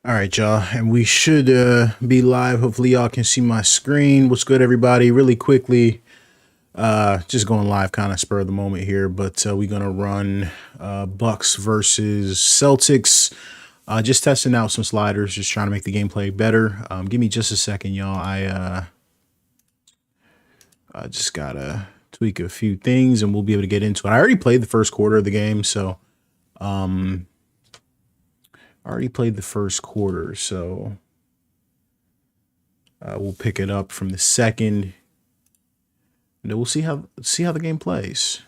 All right, y'all, and we should be live. Hopefully, y'all can see my screen. What's good, everybody? Really quickly, just going live, kind of spur of the moment here, but we're gonna run Bucks versus Celtics. Just testing out some sliders, just trying to make the gameplay better. Give me just a second, y'all. I just gotta tweak a few things, and we'll be able to get into it. I already played the first quarter of the game, so we'll pick it up from the second, and then we'll see how the game plays.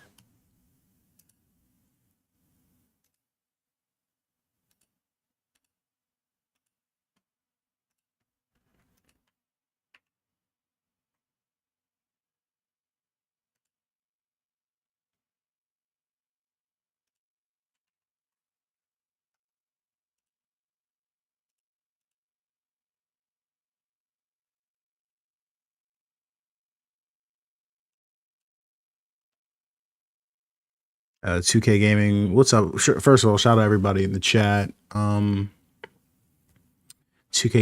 2K Gaming, what's up? First of all, shout out everybody in the chat. 2K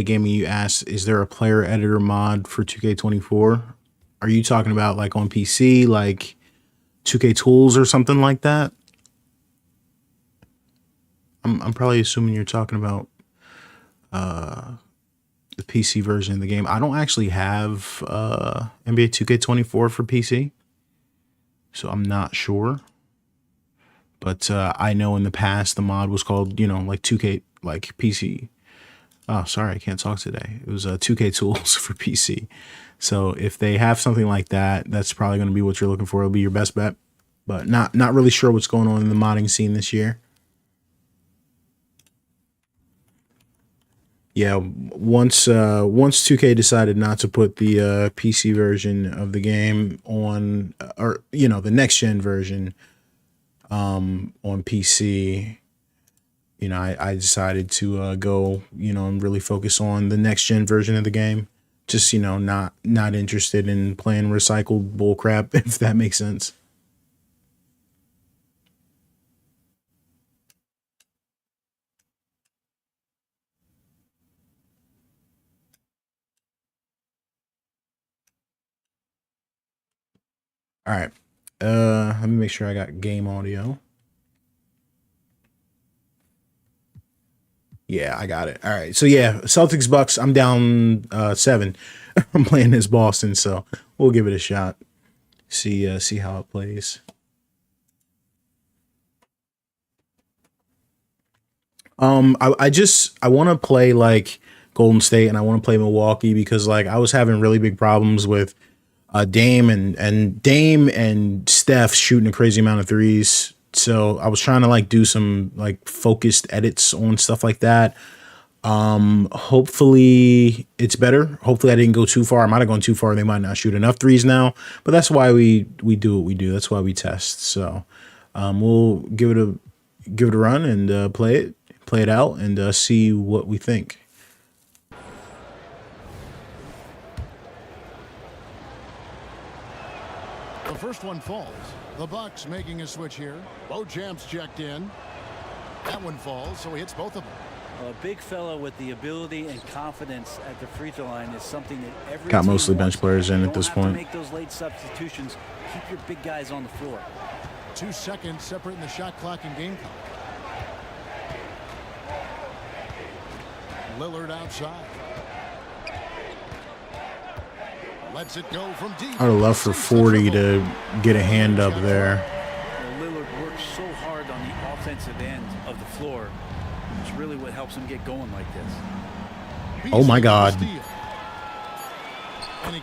Gaming, you asked, is there a player editor mod for 2K24? Are you talking about like on PC, like 2K Tools or something like that? I'm probably assuming you're talking about the PC version of the game. I don't actually have NBA 2K24 for PC, so I'm not sure. But I know in the past the mod was called, like 2K, like PC. Oh, sorry, I can't talk today. It was 2K Tools for PC. So if they have something like that, that's probably going to be what you're looking for. It'll be your best bet. But not really sure what's going on in the modding scene this year. Yeah, once 2K decided not to put the PC version of the game on, or the next gen version on PC, I decided to go, and really focus on the next gen version of the game. Just, not interested in playing recycled bullcrap, if that makes sense. All right. Let me make sure I got game audio. Yeah, I got it. All right. So yeah, Celtics Bucks. I'm down 7. I'm playing this Boston, so we'll give it a shot. See how it plays. I want to play like Golden State and I want to play Milwaukee because like I was having really big problems with Dame and Steph shooting a crazy amount of threes. So I was trying to like do some like focused edits on stuff like that. Hopefully it's better. Hopefully I didn't go too far. I might have gone too far. They might not shoot enough threes now, but that's why we do what we do. That's why we test. So we'll give it a run and play it out and see what we think. The first one falls. The Bucks making a switch here. Both champs checked in. That one falls, so he hits both of them. A big fella with the ability and confidence at the free throw line is something that every got team mostly wants. bench players in at this point. Make those late substitutions. Keep your big guys on the floor. 2 seconds separating the shot clock and game clock. Lillard outside. Lets it go from deep. I would love for 40 to get a hand up there. Lillard works so hard on the offensive end of the floor. It's really what helps him get going like this. Oh my God.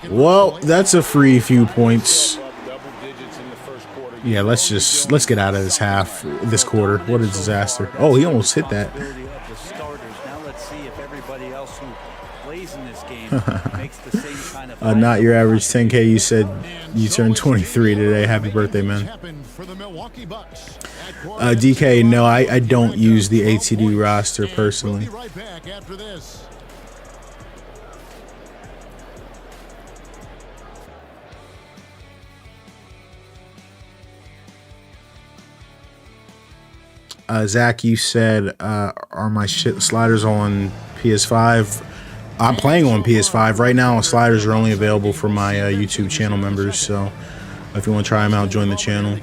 Well, that's a free few points. Yeah, let's get out of this quarter. What a disaster. Oh, he almost hit that. Not your average 10K. You said you turned 23 today. Happy birthday, man. DK, no, I don't use the ATD roster personally. Zach, you said, are my sliders on PS5. I'm playing on PS5 right now. Sliders are only available for my YouTube channel members, so if you want to try them out, join the channel.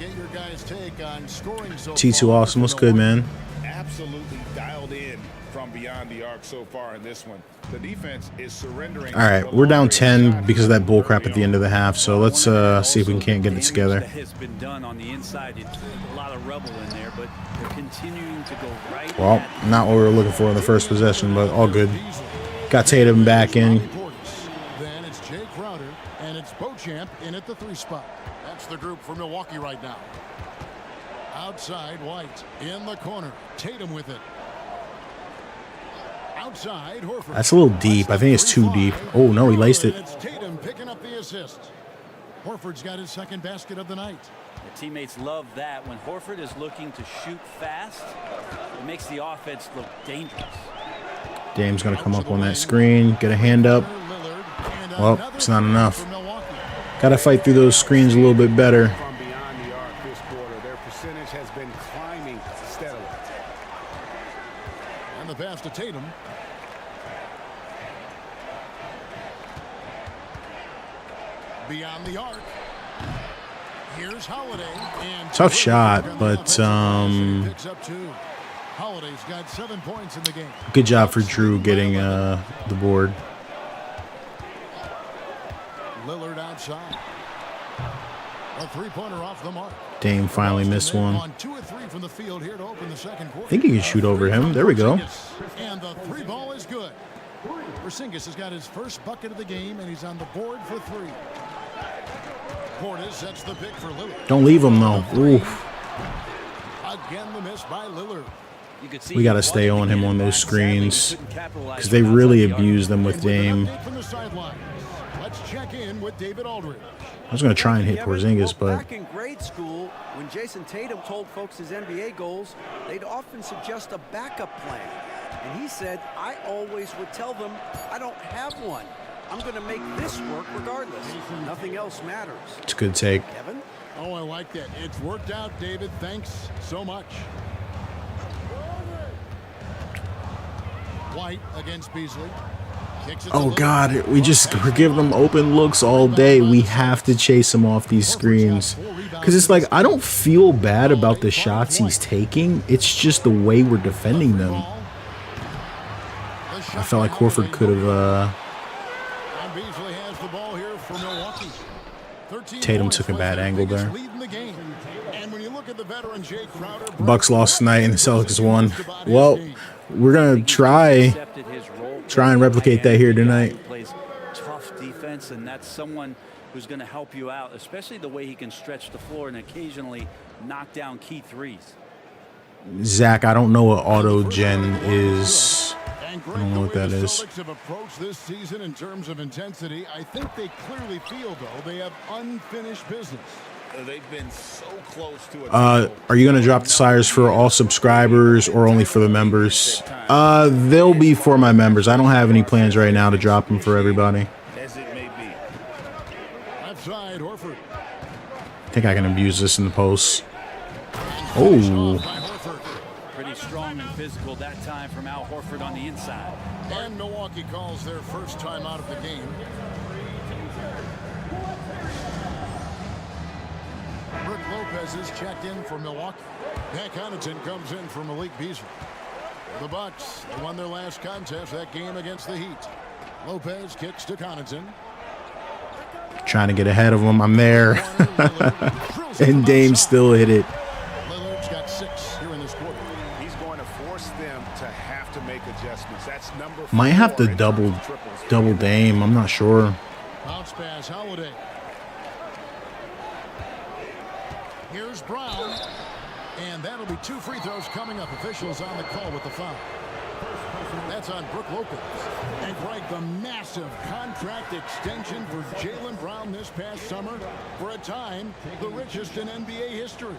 T2 Awesome, what's good, man? Absolutely dialed in from beyond the arc so far in this one. The defense is surrendering. All right, we're down 10 because of that bull crap at the end of the half, so let's see if we can't get it together. Has been done on the inside. It's a lot of rubble in there, but they're continuing to go right. Well, not what we were looking for in the first possession, but all good. Got Tatum back in. Then it's Jay Crowder, and it's Beauchamp in at the 3 spot. That's the group for Milwaukee right now. Outside, White in the corner. Tatum with it. Outside, Horford. That's a little deep. I think it's too deep. Oh, no, he laced it. It's Tatum picking up the assist. Horford's got his second basket of the night. The teammates love that. When Horford is looking to shoot fast, it makes the offense look dangerous. Dame's going to come up on that screen, get a hand up. Well, it's not enough. Got to fight through those screens a little bit better. From beyond the arc this quarter, their percentage has been climbing steadily. And the pass to Tatum. Beyond the arc. Here's Holiday. And Tough shot, but picks up 2. Holiday's got 7 points in the game. good job for Drew getting the board. Lillard outside. A 3-pointer off the mark. Dame finally missed one. On 2 of 3 from the field here to open the second quarter. I think he can shoot over him. There we go. And the 3 ball is good. Porzingis has got his first bucket of the game, and he's on the board for 3. Portis sets the pick for Lillard. Don't leave him, though. Oof. Again, the miss by Lillard. We got to stay on him on those screens because they really abuse them with Dame. From the sidelines. Let's check in with David Aldridge. I was going to try and hit Porzingis, but Back in grade school, when Jason Tatum told folks his NBA goals, they'd often suggest a backup plan. And he said, I always would tell them, I don't have one. I'm going to make this work regardless. Nothing else matters. it's a good take. Kevin? Oh, I like that. It's worked out, David. Thanks so much. White against Beasley. Oh, God. We're giving them open looks all day. We have to chase him off these screens. Because it's like, I don't feel bad about the shots he's taking. It's just the way we're defending them. I felt like Horford could have... Tatum took a bad angle there. Bucks lost tonight and the Celtics won. Well, we're going to try and replicate that here tonight. Plays tough defense, and that's someone who's going to help you out, especially the way he can stretch the floor and occasionally knock down key threes. Zach, I don't know what auto gen is. I don't know what that is. Celtics have approached this season in terms of intensity. I think they clearly feel, though, they have unfinished business. They've been so close to it. Are you going to drop the sliders for all subscribers or only for the members? They'll be for my members. I don't have any plans right now to drop them for everybody. As it may be. Left side, Horford. I think I can abuse this in the post. Oh. Pretty strong and physical that time from Al Horford on the inside. And Milwaukee calls their first time out of the game. Brook Lopez is checked in for Milwaukee. Pat Connaughton comes in for Malik Beasley. The Bucks won their last contest, that game against the Heat. Lopez kicks to Connaughton. Trying to get ahead of him. I'm there. And Dame still hit it. Lillard's got 6 here in this quarter. He's going to force them to have to make adjustments. That's number 4. Might have to double Dame. I'm not sure. Bounce pass, Holiday. Here's Brown. And that'll be 2 free throws coming up. Officials on the call with the foul. That's on Brook Lopez. And Greg, the massive contract extension for Jaylen Brown this past summer. For a time, the richest in NBA history.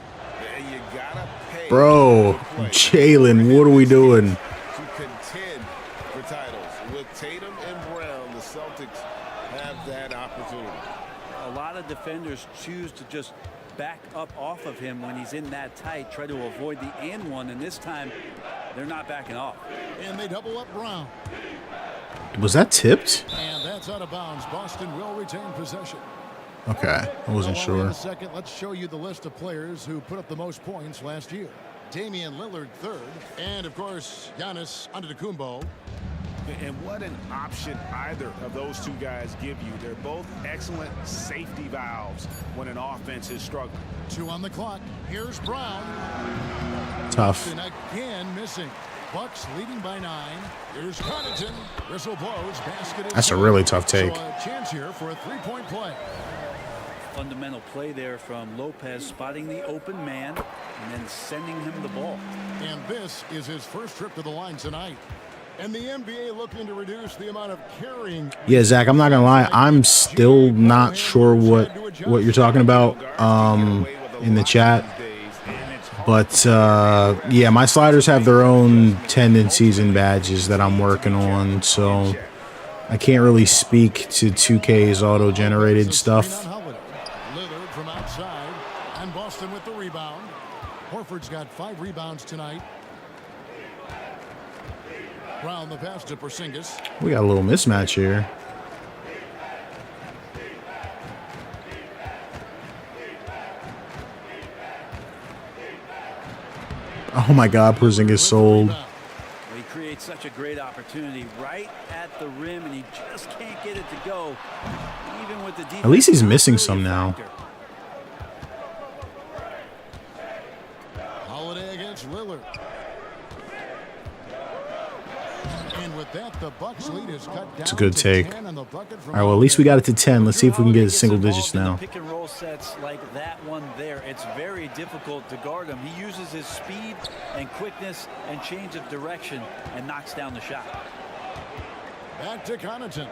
You gotta pay. Bro, Jaylen, what are we doing? To contend for titles. With Tatum and Brown, the Celtics have that opportunity. A lot of defenders choose to just back up off of him when he's in that tight, try to avoid the and one, and this time they're not backing off. And they double up Brown. Was that tipped? And that's out of bounds. Boston will retain possession. Okay, I wasn't In sure. a second, let's show you the list of players who put up the most points last year. Damian Lillard third, and of course Giannis Antetokounmpo. And what an option either of those two guys give you. They're both excellent safety valves when an offense is struggling. 2 on the clock. Here's Brown. Tough. And again missing. Bucks leading by 9. Here's Connaughton. Whistle blows. Basket is That's a good. really tough take. So a chance here for a 3-point play. Fundamental play there from Lopez, spotting the open man and then sending him the ball. And this is his first trip to the line tonight. And the NBA looking to reduce the amount of carrying. Yeah, Zach, I'm not gonna lie. I'm still not sure what you're talking about in the chat. But yeah, my sliders have their own tendencies and badges that I'm working on, so I can't really speak to 2K's auto-generated stuff. Lillard from outside, and Boston with the rebound. Horford's got 5 rebounds tonight. Brown the pass to Porzingis. We got a little mismatch here. Oh my God, Porzingis sold. He creates such a great opportunity right at the rim, and he just can't get it to go. Even with the defense, At least he's missing some now. Holiday against Lillard. And with that, the Bucks lead is cut down. It's a good to take. 10 on the bucket from All right, well, at least we got it to 10. Let's see if we can get single digits now. Pick and roll sets like that one there. It's very difficult to guard him. He uses his speed and quickness and change of direction and knocks down the shot. Back to Connaughton.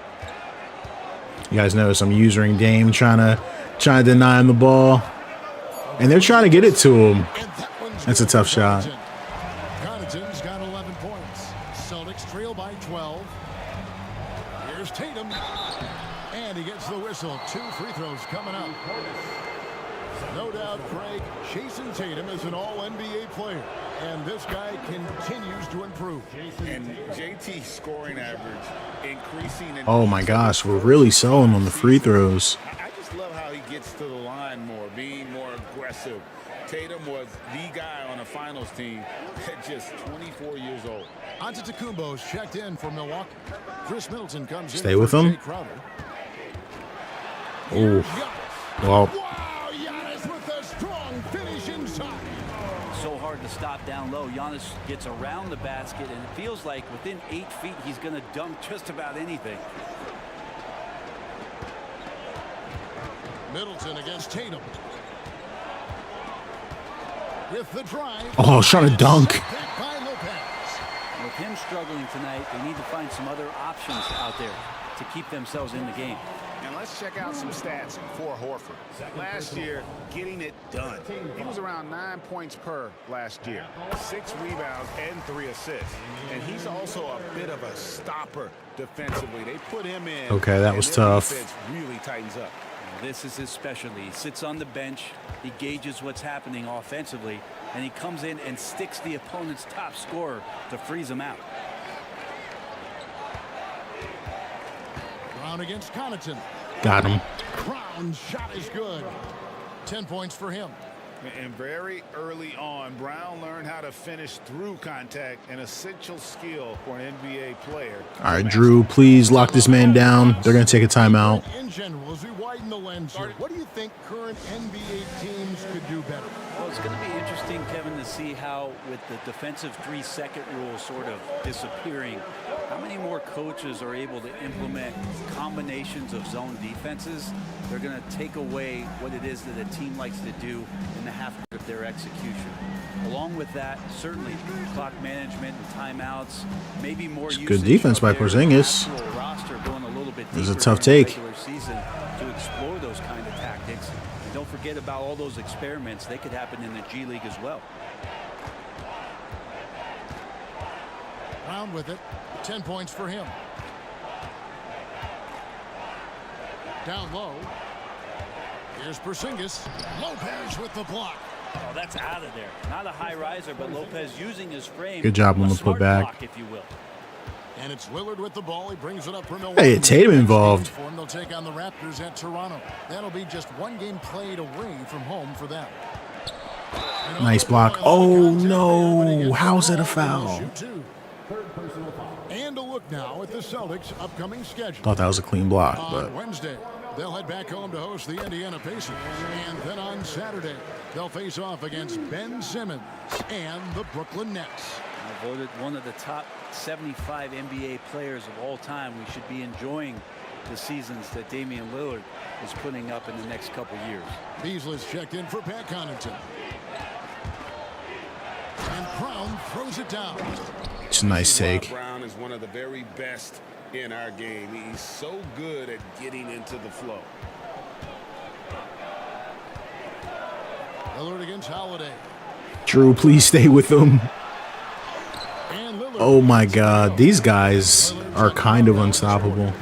You guys notice I'm using Dame trying to deny him the ball, and they're trying to get it to him. And that one's That's a good tough for shot. Connaughton's got 11 points. Celtics trail by 12. Here's Tatum. And he gets the whistle. 2 free throws coming up. No doubt, Craig, Jason Tatum is an all-NBA player. And this guy continues to improve. And JT's scoring average increasing. Oh my gosh, we're really selling on the free throws. I just love how he gets to the line more, being more aggressive. Tatum was the guy on a finals team at just 24 years old. Antetokounmpo's checked in for Milwaukee. Chris Middleton comes in. Stay with for him. Jay Crowder. Oh, well, Wow, Giannis with a strong finish inside. So hard to stop down low. Giannis gets around the basket, and it feels like within 8 feet he's going to dunk just about anything. Middleton against Tatum. With the drive. oh, I was trying to dunk. By Lopez. With him struggling tonight, they need to find some other options out there to keep themselves in the game. And let's check out some stats for Horford. Last year, getting it done. He was around 9 points per last year, 6 rebounds and 3 assists. And he's also a bit of a stopper defensively. They put him in. Okay, that was and their tough. defense really tightens up. This is his specialty. He sits on the bench, he gauges what's happening offensively, and he comes in and sticks the opponent's top scorer to freeze him out. Brown against Connaughton. Got him. Brown's shot is good. 10 points for him. And very early on, Brown learned how to finish through contact, an essential skill for an NBA player. All right, Drew, please lock this man down. They're going to take a timeout. In general, as we widen the lens here, what do you think current NBA teams could do better? Well, it's going to be interesting, Kevin, to see how, with the defensive 3-second rule sort of disappearing, how many more coaches are able to implement combinations of zone defenses. They're going to take away what it is that a team likes to do in the half of their execution. Along with that, certainly clock management and timeouts, maybe more usage good defense by of their Porzingis. actual roster going a little bit This is a deeper tough during the take. regular season to explore those kind of tactics. And don't forget about all those experiments. They could happen in the G League as well. Brown with it. 10 points for him. Down low. Here's Porzingis. Lopez with the block. Oh, that's out of there. Not a high riser, but Lopez using his frame. Good job on A the smart putback. block, if you will. And it's Lillard with the ball. He brings it up for Milwaukee. Hey, Tatum involved. They'll take on the Raptors at Toronto. That'll be just one game played away from home for them. Nice block. Oh, no. How's it a foul? And a look now at the Celtics' upcoming schedule. Thought that was a clean block, On but Wednesday, they'll head back home to host the Indiana Pacers. And then on Saturday, they'll face off against Ben Simmons and the Brooklyn Nets. Voted one of the top 75 NBA players of all time. We should be enjoying the seasons that Damian Lillard is putting up in the next couple years. Beasley's checked in for Pat Connaughton. And Brown throws it down. it's a nice take. Brown is one of the very best in our game. He's so good at getting into the flow. Lillard against Holiday. Drew, please stay with them. And Lillard. Oh my God, these guys are kind of unstoppable.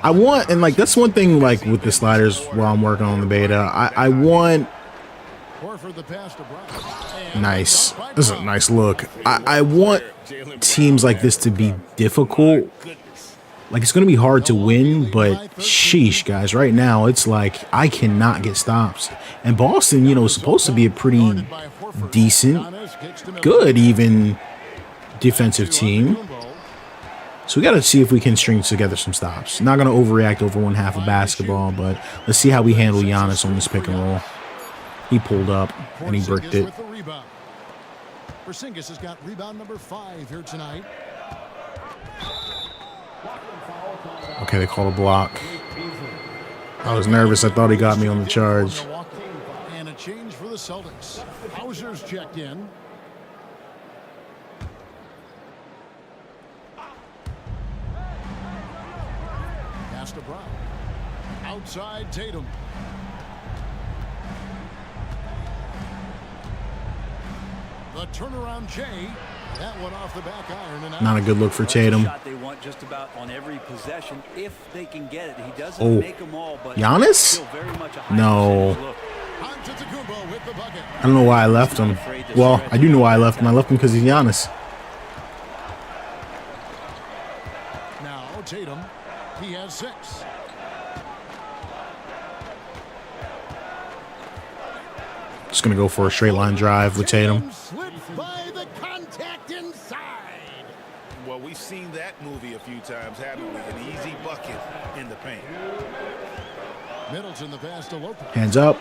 I want, and like that's one thing, like with the sliders while I'm working on the beta, I want. Horford the pass to Brown. Nice. This is a nice look. I want teams like this to be difficult. Like it's going to be hard to win, but sheesh, guys. Right now, it's like I cannot get stops. And Boston, you know, is supposed to be a pretty decent, good even defensive team. So we got to see if we can string together some stops. Not going to overreact over one half of basketball, but let's see how we handle Giannis on this pick and roll. He pulled up and he bricked it. Porzingis has got rebound number 5 here tonight. Okay, they called a block. I was nervous. I thought he got me on the charge. And a change for the Celtics. Hauser's checked in. Pass to Brown. Outside Tatum. The turnaround Jay. That one off the back iron. And Not a good look for Tatum. Shot they want just about on every possession if they can get it. He doesn't make them all, but Giannis? still very much a high No. percentage look. Antetokounmpo with the bucket. I don't know why I left him. Well, I do know why I left him. I left him because he's Giannis. Now Tatum. He has 6. Just going to go for a straight line drive with Tatum. Slips by the contact inside. Well, we've seen that movie a few times, haven't we? An easy bucket in the paint. Middleton the pass to Lopez. Hands up.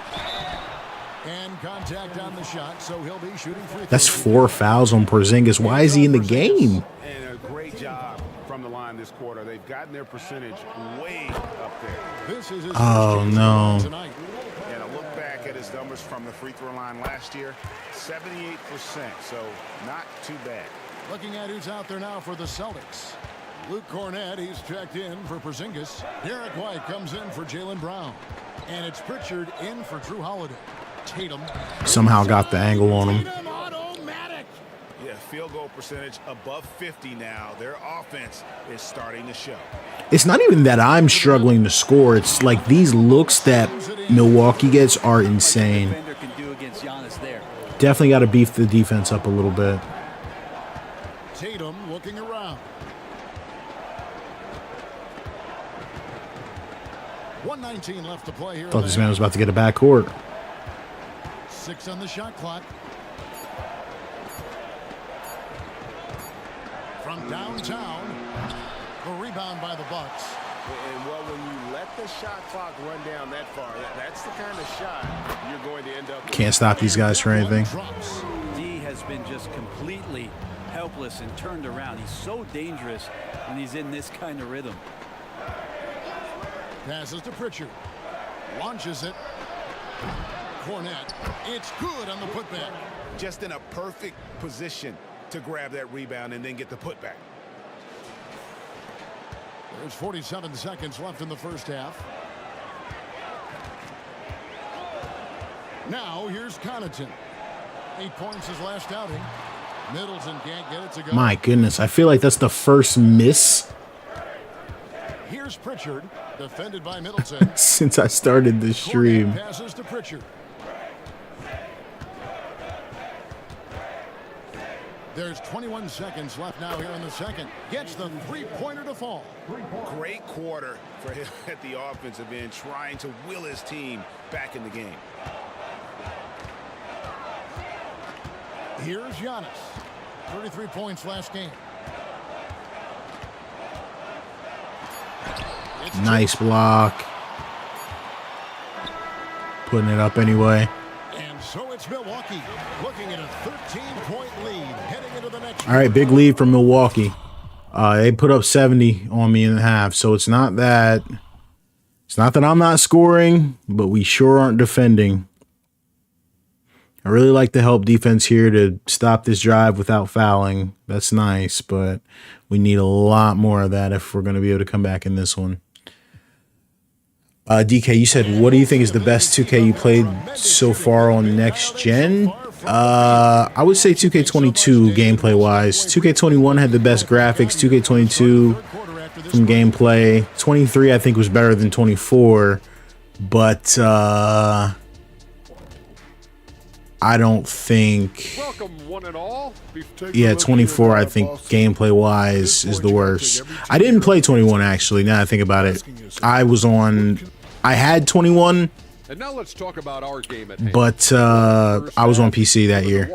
And contact on the shot, so he'll be shooting free. That's 4 fouls on Porzingis. Why is he in the game? And a great job from the line this quarter. They've gotten their percentage way up there. This is his Oh, first game no. tonight. And a look back at his numbers from the free throw line last year, 78%, so not too bad. Looking at who's out there now for the Celtics. Luke Cornett, he's checked in for Porzingis. Derek White comes in for Jaylen Brown. And it's Pritchard in for Drew Holiday. Tatum. Somehow got the angle on him. Tatum automatic. Yeah, field goal percentage above 50 now. Their offense is starting to show. It's not even that I'm struggling to score. It's like these looks that Milwaukee gets are insane. Defender can do against Giannis there. Definitely got to beef the defense up a little bit. Tatum looking around. 1:19 left to play here. Thought this man was about to get a backcourt. 6 on the shot clock. From downtown, the rebound by the Bucks. And well, when you let the shot clock run down that far, that's the kind of shot you're going to end up with. Can't stop these guys for anything. Drops. D has been just completely helpless and turned around. He's so dangerous when he's in this kind of rhythm. Passes to Pritchard. Launches it. Cornett. It's good on the putback. Just in a perfect position to grab that rebound and then get the putback. There's 47 seconds left in the first half. Now here's Connaughton. 8 points his last outing. Middleton can't get it to go. My goodness, I feel like that's the first miss Here's Pritchard, defended by Middleton. since I started this stream. Cornett passes to Pritchard. There's 21 seconds left now here in the second. Gets the three-pointer to fall. Great quarter for him at the offensive end, trying to will his team back in the game. Here's Giannis. 33 points last game. Nice block. Putting it up anyway. And so it's Milwaukee looking at a 13-point lead heading into the next. All right, big lead from Milwaukee. They put up 70 on me in the half, so it's not that I'm not scoring, but we sure aren't defending. I really like the help defense here to stop this drive without fouling. That's nice, but we need a lot more of that if we're going to be able to come back in this one. DK, you said, what do you think is the best 2K you played so far on next gen? I would say 2K22 gameplay-wise. 2K21 had the best graphics. 2K22 from gameplay. 23, I think, was better than 24. But I don't think... Yeah, 24, I think, gameplay-wise, is the worst. I didn't play 21, actually, now I think about it. I had 21, and now let's talk about our game at hand. but I was on PC that year.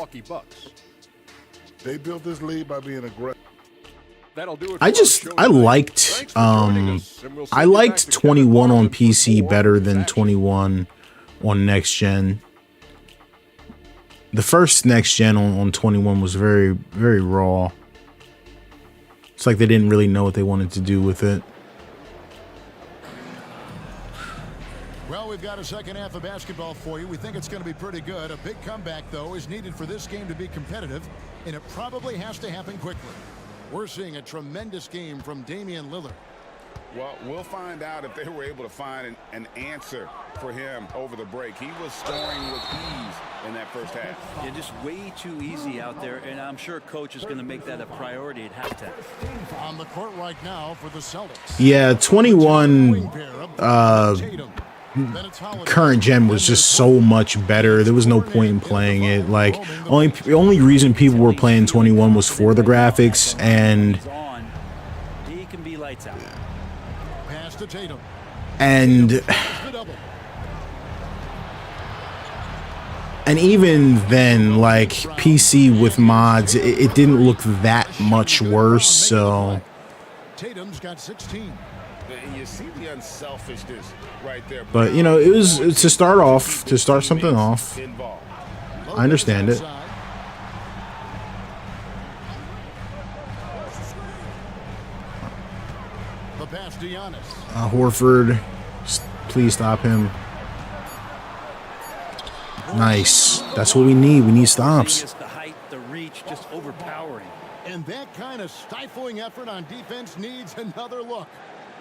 They built this lead by being aggressive. I liked 21 on PC better than 21 on next gen. The first next gen on 21 was very, very raw. It's like they didn't really know what they wanted to do with it. Well, we've got a second half of basketball for you. We think it's going to be pretty good. A big comeback, though, is needed for this game to be competitive, and it probably has to happen quickly. We're seeing a tremendous game from Damian Lillard. Well, we'll find out if they were able to find an answer for him over the break. He was scoring with ease in that first half. Yeah, just way too easy out there, and I'm sure coach is going to make that a priority at halftime. On the court right now for the Celtics. Yeah, 21 current gen was just so much better. There was no point in playing it. Like, only reason people were playing 21 was for the graphics, and He can be lights out. Pass to Tatum. And even then, like, PC with mods, it didn't look that much worse. So Tatum's got 16. You see the unselfishness right there. but you know, it's to start something off. I understand it. The pass to Giannis. Horford, please stop him. Nice. That's what we need. We need stops. The height, the reach, just overpowering. And that kind of stifling effort on defense needs another look.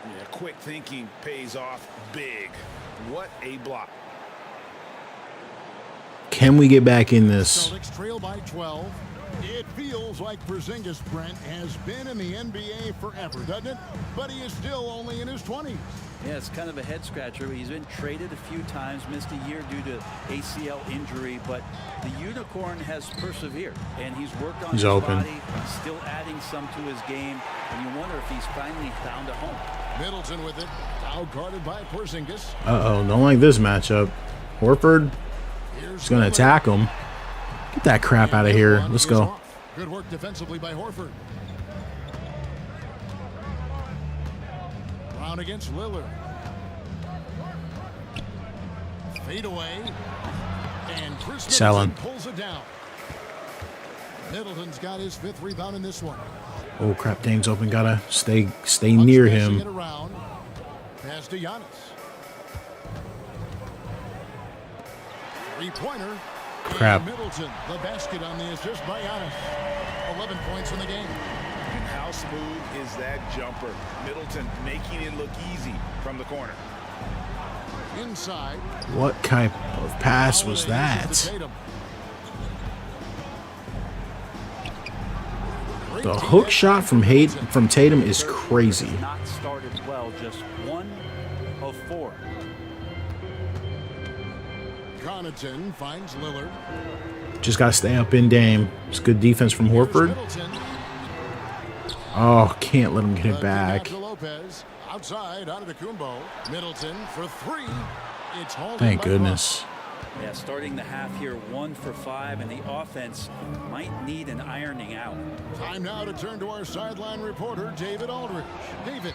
Yeah, quick thinking pays off big. What a block. Can we get back in this? Celtics trail by 12. It feels like Porzingis, Brent, has been in the NBA forever, doesn't it? But he is still only in his 20s. Yeah, it's kind of a head scratcher. He's been traded a few times, missed a year due to ACL injury, but the unicorn has persevered, and he's worked on his body, still adding some to his game, and you wonder if he's finally found a home. Middleton with it, out guarded by Porzingis. Don't like this matchup. Horford is going to attack him. Get that crap out of here. Let's go. Good work defensively by Horford. Brown against Lillard. Fade away. And Chris Selling. pulls it down. Middleton's got his 5th rebound in this one. Oh crap, Dame's open. Gotta stay near him. Pass to Giannis. Three-pointer. Crap. Middleton, the basket on the assist by Giannis. 11 points in the game. And how smooth is that jumper? Middleton making it look easy from the corner. Inside. What kind of pass was that? The hook shot from Tatum is crazy. Not started well, just 1 of 4. Connaughton finds Lillard. Just got to stay up in Dame. It's good defense from Horford. Middleton. Oh, can't let him get it back. To Lopez. Outside, Antetokounmpo. Middleton for three. It's hauled Thank in by goodness. Yeah, starting the half here 1 for 5, and the offense might need an ironing out. Time now to turn to our sideline reporter, David Aldridge. David.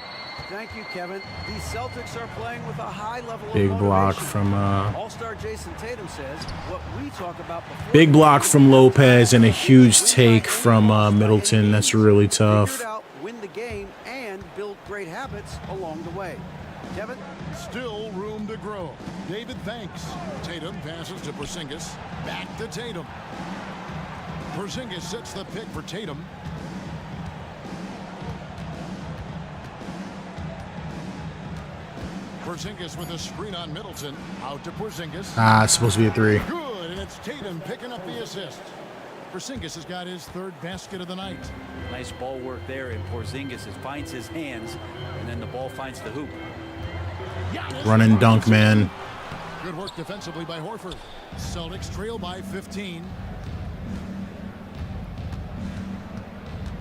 Thank you, Kevin. These Celtics are playing with a high level of Big block motivation. from All-star Jason Tatum says what we talk about before. big block from Lopez and a huge take from Middleton. That's really tough. Figured out, win the game and build great habits along the way. Kevin? Still room to grow. David, thanks. Tatum passes to Porzingis. Back to Tatum. Porzingis sets the pick for Tatum. Porzingis with a screen on Middleton. Out to Porzingis. Ah, it's supposed to be a 3. Good, and it's Tatum picking up the assist. Porzingis has got his 3rd basket of the night. Nice ball work there, and Porzingis finds his hands, and then the ball finds the hoop. Run and dunk, man. Good work defensively by Horford. Celtics trail by 15.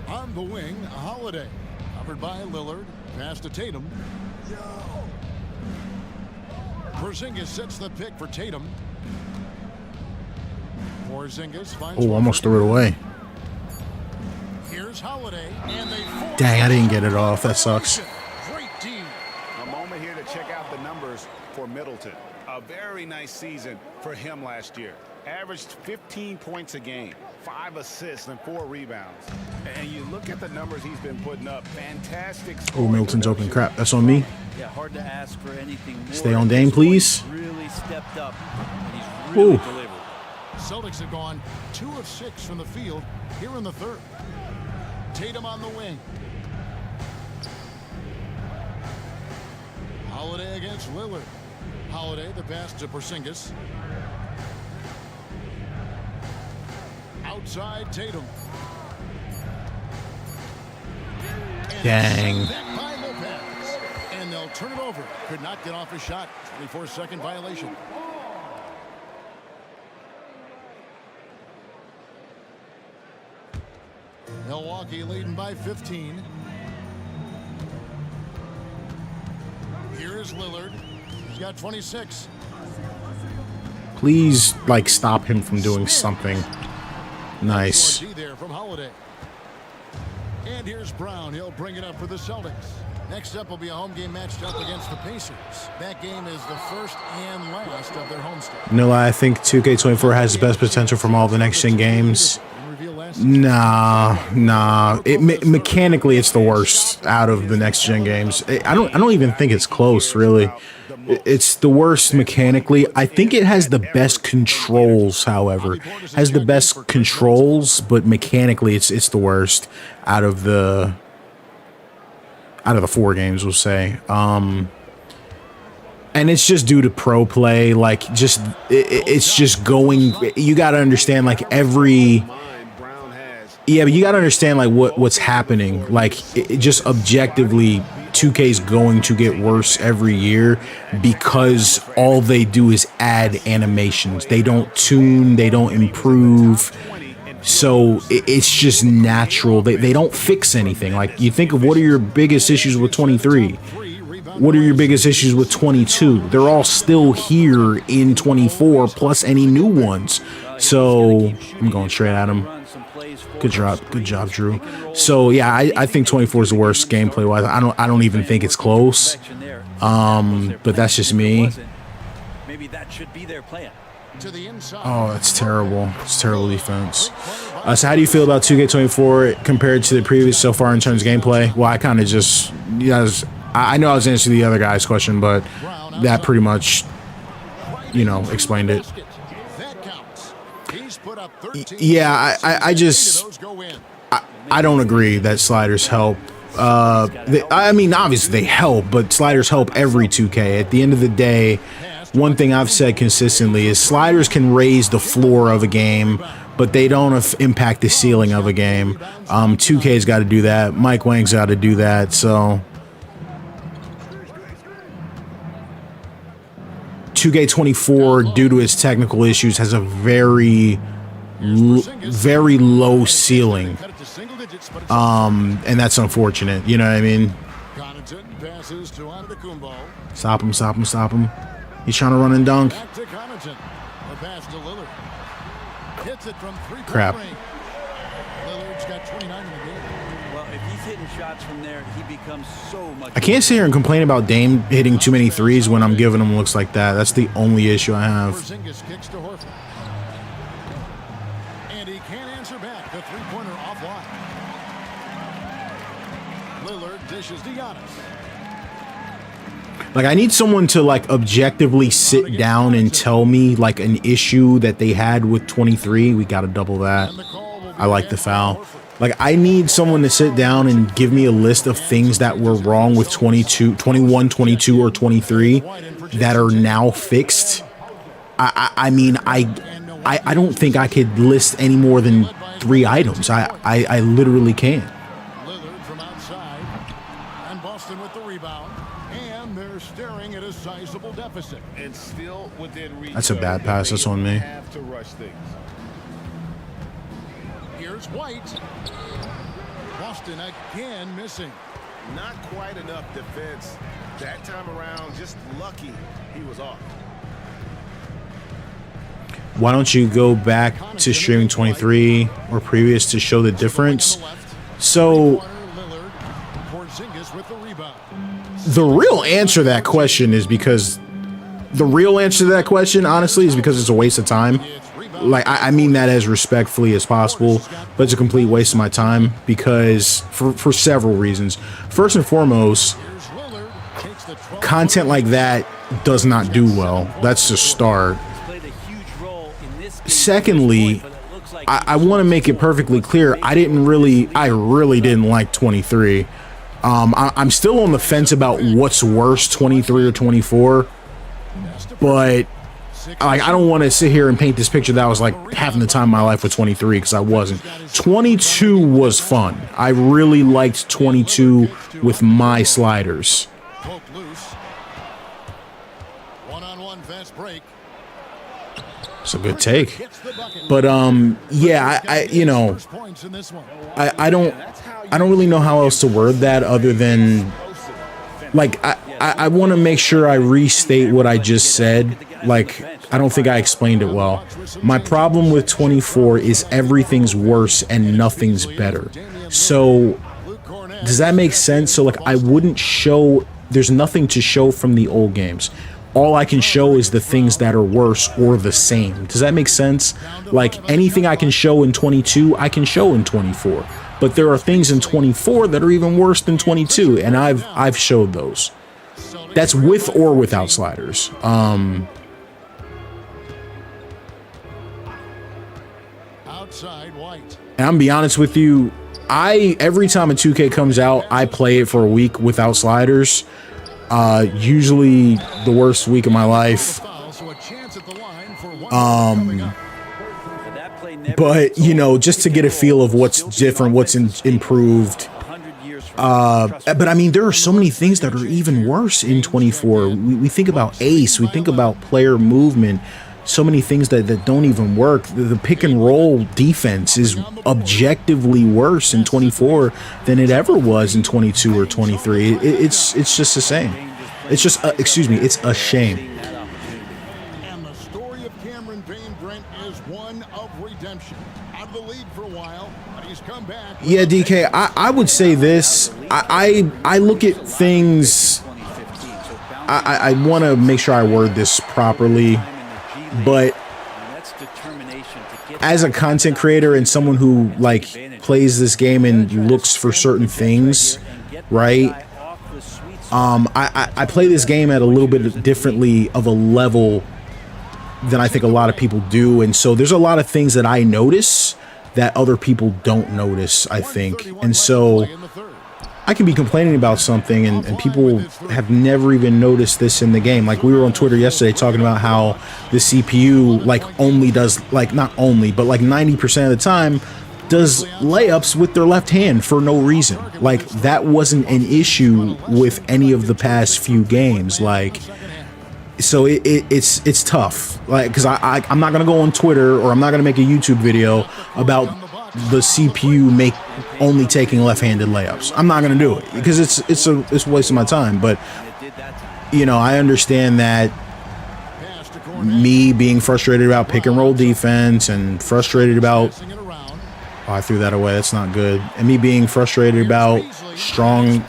On the wing, Holiday. Covered by Lillard. Pass to Tatum. Porzingis sets the pick for Tatum. Porzingis finds. Oh, almost threw it away. Here's Holiday, and they force. Dang, I didn't get it off. That sucks. Great D. A moment here to check out the numbers for Middleton. A very nice season for him last year. Averaged 15 points a game, 5 assists, and 4 rebounds. And you look at the numbers he's been putting up. Fantastic. Oh, Middleton's open. Crap, that's on me. Yeah, hard to ask for anything more. Stay on Dame, please. Really stepped up, and he's really Ooh. delivered. Celtics have gone 2 of 6 from the field here in the 3rd. Tatum on the wing. Holiday against Lillard. Holiday, the pass to Porzingis. Outside Tatum. Dang. Back by Lopez. And they'll turn it over. Could not get off a shot. 24-second violation. Milwaukee leading by 15. Here's Lillard. He's got 26. Please, like, stop him from doing something. Nice. D there from Holiday. And here's Brown. He'll bring it up for the Celtics. Next up will be a home game matched up against the Pacers. That game is the first and last of their homestand. No lie, I think 2K24 has the best potential from all the next-gen games. Nah. Mechanically, it's the worst out of the next-gen games. I don't even think it's close, really. It's the worst mechanically. I think it has the best controls, however. Has the best controls, but mechanically, it's the worst out of the 4 games, we'll say. And it's just due to pro play. Like, it's just going. You got to understand, like, every. Yeah, but you got to understand, like, what's happening. Like, it just objectively, 2K's going to get worse every year because all they do is add animations. They don't tune, they don't improve. So it's just natural. They don't fix anything. Like, you think of what are your biggest issues with 23? What are your biggest issues with 22? They're all still here in 24, plus any new ones. So I'm going straight at him. Good job, Drew. So yeah, I think 24 is the worst gameplay wise. I don't even think it's close. But that's just me. Maybe that should be their plan. Oh, that's terrible. It's terrible defense. So how do you feel about 2K24 compared to the previous so far in terms of gameplay? Well, I kind of just, I know I was answering the other guy's question, but that pretty much, explained it. Yeah, I don't agree that sliders help. I mean, obviously they help, but sliders help every 2K. At the end of the day, one thing I've said consistently is sliders can raise the floor of a game, but they don't impact the ceiling of a game. 2K's got to do that. Mike Wang's got to do that. So 2K24, due to its technical issues, has a very very low ceiling. And that's unfortunate. You know what I mean? Passes to Antetokounmpo. Stop him, stop him, stop him. He's trying to run and dunk. Back to Connaughton. The pass to Lillard. Hits it from three-point Crap. range. Lillard's got 29 in the game. Well, if he's hitting shots from there, he becomes so much. I can't sit here and complain about Dame hitting too many threes when I'm giving him looks like that. That's the only issue I have. Porzingis kicks to Horford. And he can't answer back. The three-pointer offline. Lillard dishes to Giannis. Like, I need someone to, like, objectively sit down and tell me, like, an issue that they had with 23. We got to double that. I like the foul. Like, I need someone to sit down and give me a list of things that were wrong with 22, 21, 22, or 23 that are now fixed. I mean, I don't think I could list any more than 3 items. I literally can't. Lillard from outside. And Boston with the rebound. And they're staring at a sizable deficit. And still within reach. That's a bad pass. That's on me. Have to rush things. Here's White. Boston again missing. Not quite enough defense. That time around, just lucky he was off. Why don't you go back to streaming 23 or previous to show the difference? So the real answer to that question is because honestly, is because it's a waste of time. Like, I mean that as respectfully as possible, but it's a complete waste of my time because for several reasons. First and foremost, content like that does not do well. That's the start. Secondly, I want to make it perfectly clear. I really didn't like 23. I'm still on the fence about what's worse, 23 or 24. But like, I don't want to sit here and paint this picture that I was like having the time of my life with 23, because I wasn't. 22 was fun. I really liked 22 with my sliders. One-on-one fast break. It's a good take. But yeah, I don't really know how else to word that other than, like, I want to make sure I restate what I just said. Like, I don't think I explained it well. My problem with 24 is everything's worse and nothing's better. So does that make sense? So like, I wouldn't show, there's nothing to show from the old games. All I can show is the things that are worse or the same. Does that make sense? Like, anything I can show in 22, I can show in 24. But there are things in 24 that are even worse than 22, and I've showed those. That's with or without sliders. Outside White. And I'm gonna be honest with you, every time a 2K comes out, I play it for a week without sliders. Usually the worst week of my life. But you know, just to get a feel of what's different, what's improved. But I mean, there are so many things that are even worse in 24. We think about ace, we think about player movement, so many things that don't even work. The pick and roll defense is objectively worse in 24 than it ever was in 22 or 23. It's just the same. It's just it's a shame. And the story of Cameron Payne, Brent, is one of redemption. Out of the league for a while, but he's come back. Yeah, DK, I would say this. I look at things. I want to make sure I word this properly. But as a content creator and someone who like plays this game and looks for certain things, right? I play this game at a little bit differently of a level than I think a lot of people do, and so there's a lot of things that I notice that other people don't notice, I think. And so I can be complaining about something and people have never even noticed this in the game. Like, we were on Twitter yesterday talking about how the CPU like only does, like, not only, but like 90% of the time does layups with their left hand for no reason. Like, that wasn't an issue with any of the past few games. Like, So it's tough, like, because I'm not gonna go on Twitter, or I'm not gonna make a YouTube video about the CPU only taking left-handed layups. I'm not gonna do it because it's a waste of my time. But you know, I understand that me being frustrated about pick and roll defense and frustrated about, oh, I threw that away, that's not good, and me being frustrated about strong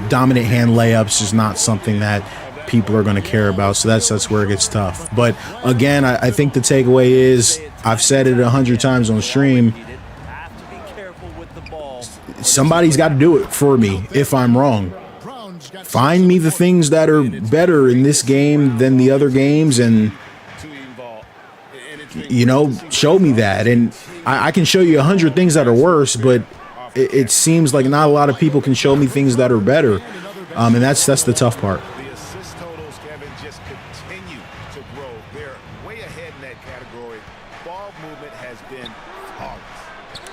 dominant hand layups is not something that people are going to care about. So that's where it gets tough. But again, I think the takeaway is, I've said it 100 times on stream, somebody's got to do it for me if I'm wrong. Find me the things that are better in this game than the other games, and you know, show me that. And I can show you 100 things that are worse, but it seems like not a lot of people can show me things that are better, and that's the tough part. The assist totals, Kevin, just continue to grow. They're way ahead in that category. Ball movement has been flawless.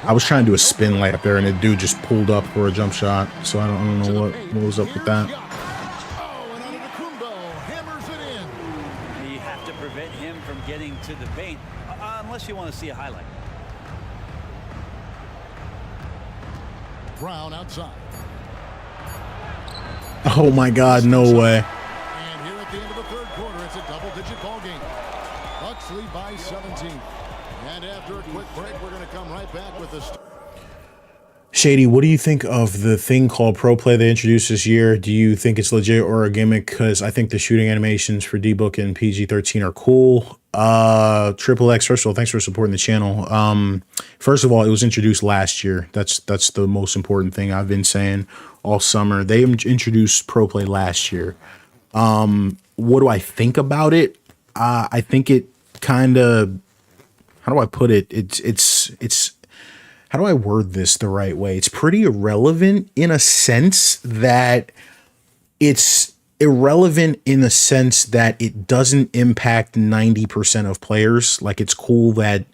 I was trying to do a spin layup there, and the dude just pulled up for a jump shot, so I don't know what was up with that. You have to prevent him from getting to the paint, unless you want to see a highlight. Brown outside. Oh my God, no way. And here at the end of the third quarter, it's a double-digit ball game. Bucks lead by 17. And after a quick break, we're going to come right back with this. Shady, what do you think of the thing called Pro Play they introduced this year? Do you think it's legit or a gimmick? Because I think the shooting animations for D-Book and PG-13 are cool. Triple X, first of all, thanks for supporting the channel. First of all, it was introduced last year. That's the most important thing I've been saying all summer. They introduced Pro Play last year. What do I think about it? I think it kind of, how do I put it? It's how do I word this the right way? It's pretty irrelevant in a sense that it doesn't impact 90% of players. Like, it's cool that,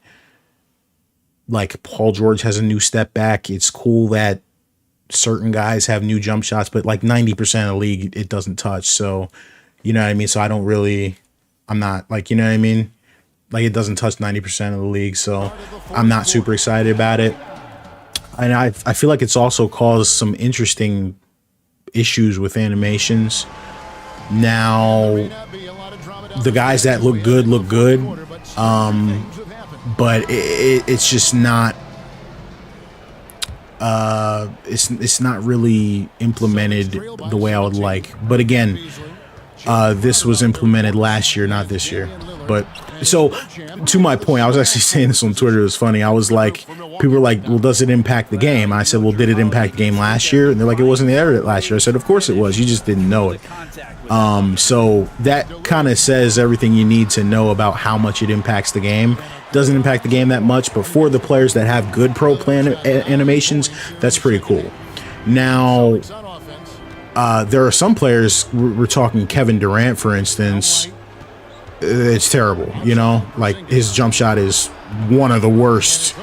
like, Paul George has a new step back. It's cool that certain guys have new jump shots, but like 90% of the league, it doesn't touch. So, you know what I mean? So I'm not like, you know what I mean? Like, it doesn't touch 90% of the league, so I'm not super excited about it. And I feel like it's also caused some interesting issues with animations. Now, the guys that look good, but it's just not. It's not really implemented the way I would like. But again, this was implemented last year, not this year. But so, to my point, I was actually saying this on Twitter. It was funny. I was like, people were like, well, does it impact the game? I said, well, did it impact the game last year? And they're like, it wasn't there last year. I said, of course it was. You just didn't know it. So that kind of says everything you need to know about how much it impacts the game. Doesn't impact the game that much, but for the players that have good pro plan animations, that's pretty cool. Now, there are some players, we're talking Kevin Durant, for instance. It's terrible, you know, like his jump shot is one of the worst.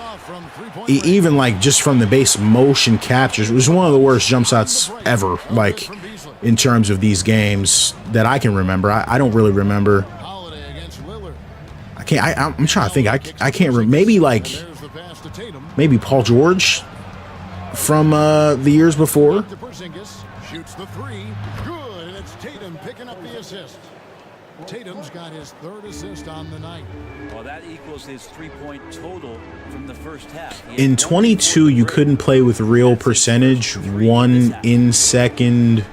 Even like just from the base motion captures, it was one of the worst jump shots ever, like in terms of these games that I can remember. I don't really remember. I'm trying to think. I can't remember. Maybe Paul George from the years before. Shoots the three. Good, and it's Tatum picking up the assist. Tatum's got his third assist on the night. Well, that equals his 3-point total from the first half. In 22, you couldn't play with real percentage. One in second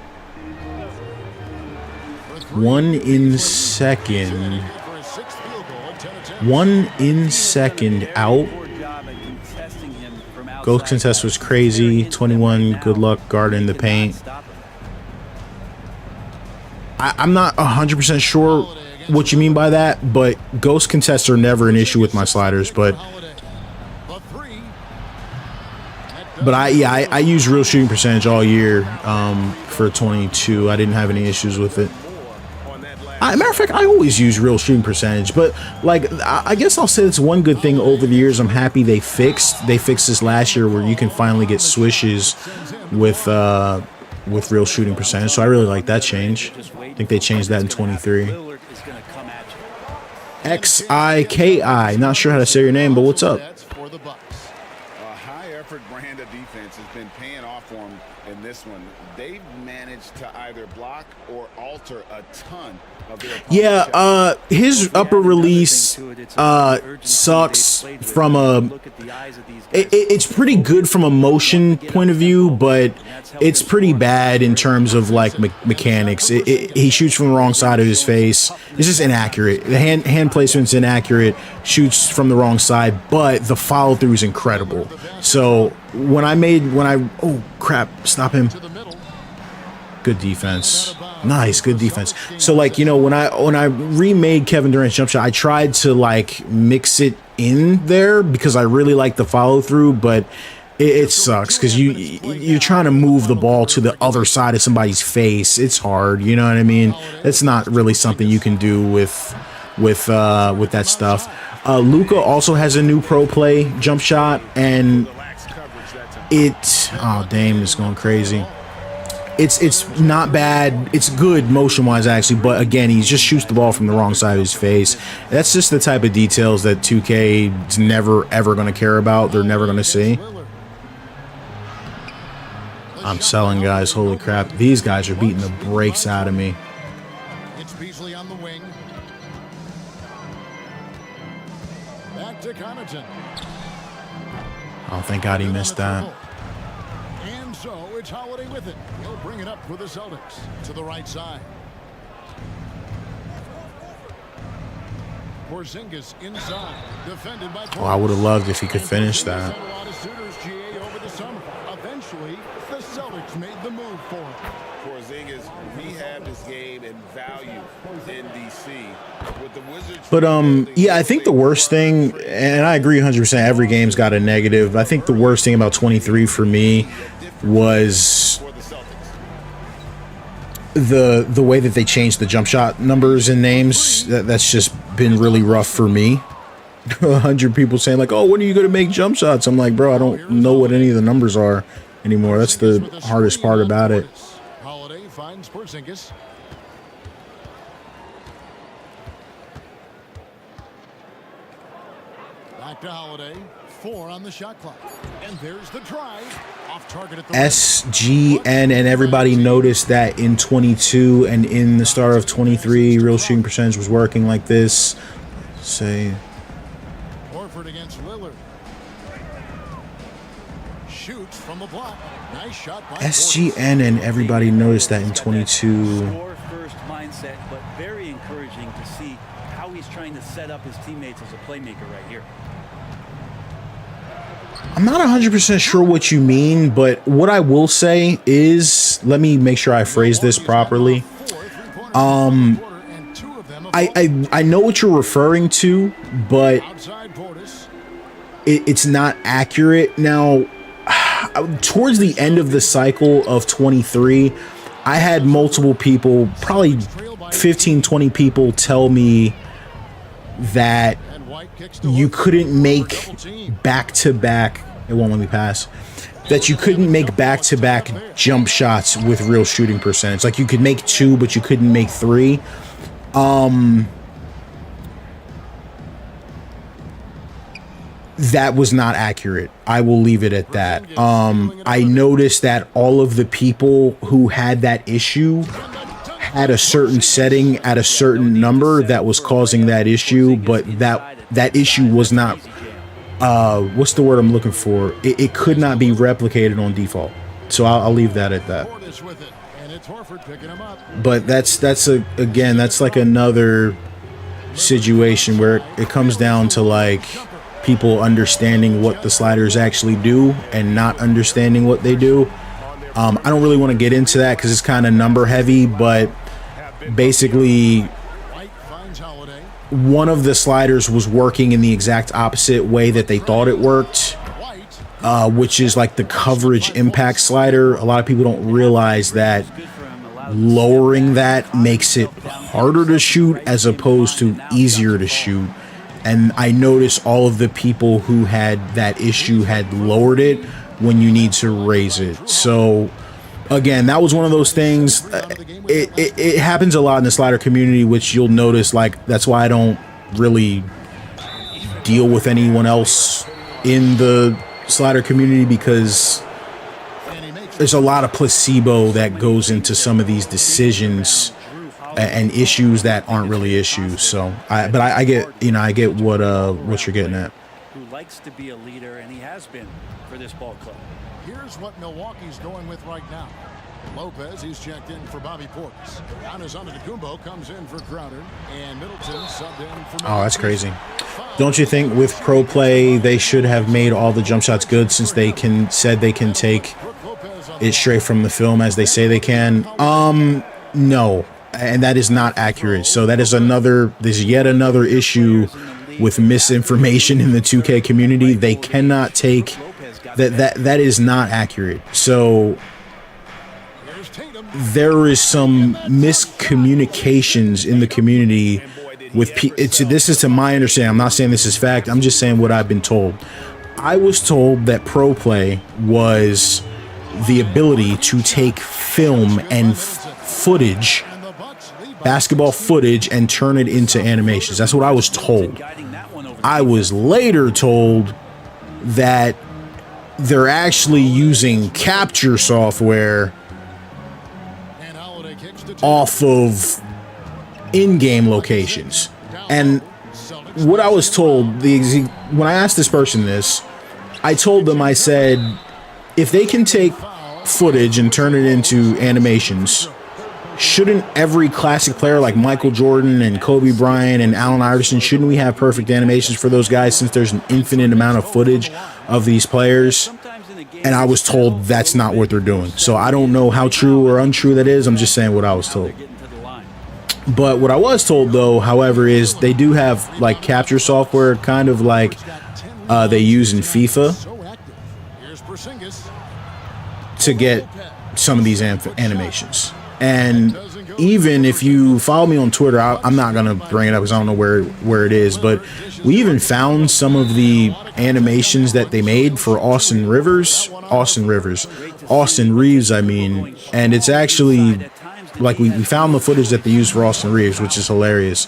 out. Ghost contest was crazy. 21, good luck guarding the paint. I'm not 100% sure what you mean by that, but ghost contests are never an issue with my sliders. But I use real shooting percentage all year for 22. I didn't have any issues with it. Matter of fact, I always use real shooting percentage, but like I guess I'll say it's one good thing over the years I'm happy they fixed. They fixed this last year where you can finally get swishes with with real shooting percentage. So I really like that change. I think they changed that in 23. Lillard is going to come at you. Xiki. Not sure how to say your name, but what's up? For the Bucks. A high-effort brand of defense has been paying off for them in this one. They've managed to either block or alter a ton of their opponent's shots. Yeah, his upper release sucks from a. It's pretty good from a motion point of view, but it's pretty bad in terms of like mechanics. He shoots from the wrong side of his face. It's just inaccurate. The hand placement's inaccurate. Shoots from the wrong side, but the follow through is incredible. So oh crap, stop him. Good defense. Nice, good defense. So like, you know, when I remade Kevin Durant's jump shot, I tried to like mix it in there because I really like the follow through, but it sucks because you're trying to move the ball to the other side of somebody's face. It's hard, you know what I mean? That's not really something you can do with that stuff. Luka also has a new pro play jump shot, and Dame is going crazy. It's not bad. It's good motion-wise, actually, but again, he just shoots the ball from the wrong side of his face. That's just the type of details that 2K is never, ever going to care about. They're never going to see. I'm selling, guys. Holy crap. These guys are beating the brakes out of me. It's Beasley on the wing. Back to Connaughton. Oh, thank God he missed that. And so it's Holiday with it. He'll bring it up for the Celtics to the right side. Porzingis inside, defended by Oh, I would have loved if he could finish that. A lot of suitors, GA, over the summer. Eventually, the Celtics made the move for him. Porzingis rehabbed his game and value in DC. With the Wizards, But yeah, I think the worst thing, and I agree 100%, every game's got a negative. I think the worst thing about 23 for me was the way that they changed the jump shot numbers and names. That's just been really rough for me. 100 people saying like, "Oh, when are you going to make jump shots?" I'm like, bro, I don't know what any of the numbers are anymore. That's the hardest part about it. Holiday finds Porzingis. Back to Holiday. 4 on the shot clock. And there's the drive. Off target at the SGN, and everybody noticed that in 22 and in the start of 23, real shooting percentage was working like this. Say. Horford against Lillard. Shoots from the block. Nice shot by SGN and everybody noticed that in 22. Score first mindset, but very encouraging to see how he's trying to set up his teammates as a playmaker right here. I'm not 100% sure what you mean, but what I will say is, let me make sure I phrase this properly. I know what you're referring to, but it's not accurate. Now, towards the end of the cycle of 23, I had multiple people, probably 15, 20 people tell me that you couldn't make back-to-back, it won't let me pass, that you couldn't make back-to-back jump shots with real shooting percentage. Like you could make 2, but you couldn't make 3. That was not accurate. I will leave it at that. I noticed that all of the people who had that issue had a certain setting at a certain number that was causing that issue, but that issue was not, what's the word I'm looking for? It could not be replicated on default. So I'll leave that at that. But that's like another situation where it comes down to like people understanding what the sliders actually do and not understanding what they do. I don't really want to get into that because it's kind of number heavy, but basically one of the sliders was working in the exact opposite way that they thought it worked, which is like the coverage impact slider. A lot of people don't realize that lowering that makes it harder to shoot as opposed to easier to shoot. And I noticed all of the people who had that issue had lowered it when you need to raise it. So again, that was one of those things. It happens a lot in the slider community, which you'll notice. Like, that's why I don't really deal with anyone else in the slider community, because there's a lot of placebo that goes into some of these decisions and issues that aren't really issues. So, I get, I get what you're getting at. Who likes to be a leader, and he has been for this ball club. Here's what Milwaukee's going with right now. Lopez, he's checked in for Bobby Portis. Giannis Antetokounmpo comes in for Crowder, and Middleton subbed in for. Oh, that's crazy. Don't you think with pro play they should have made all the jump shots good, since they said they can take it straight from the film as they say they can? No, and that is not accurate. So there's yet another issue with misinformation in the 2K community. They cannot take that is not accurate. So there is some miscommunications in the community with this is to my understanding. I'm not saying this is fact. I'm just saying what I've been told. I was told that pro play was the ability to take film and footage, basketball footage, and turn it into animations. That's what I was told. I was later told that they're actually using capture software off of in-game locations. And what I was told, when I asked this person this, I told them, I said, if they can take footage and turn it into animations, shouldn't every classic player like Michael Jordan and Kobe Bryant and Allen Iverson, shouldn't we have perfect animations for those guys, since there's an infinite amount of footage of these players? And I was told that's not what they're doing. So I don't know how true or untrue that is. I'm just saying what I was told. But what I was told, though, however, is they do have like capture software, kind of like they use in FIFA, to get some of these animations. And even if you follow me on Twitter, I'm not going to bring it up because I don't know where it is, but we even found some of the animations that they made for Austin Reeves, I mean, and it's actually like we found the footage that they used for Austin Reeves, which is hilarious,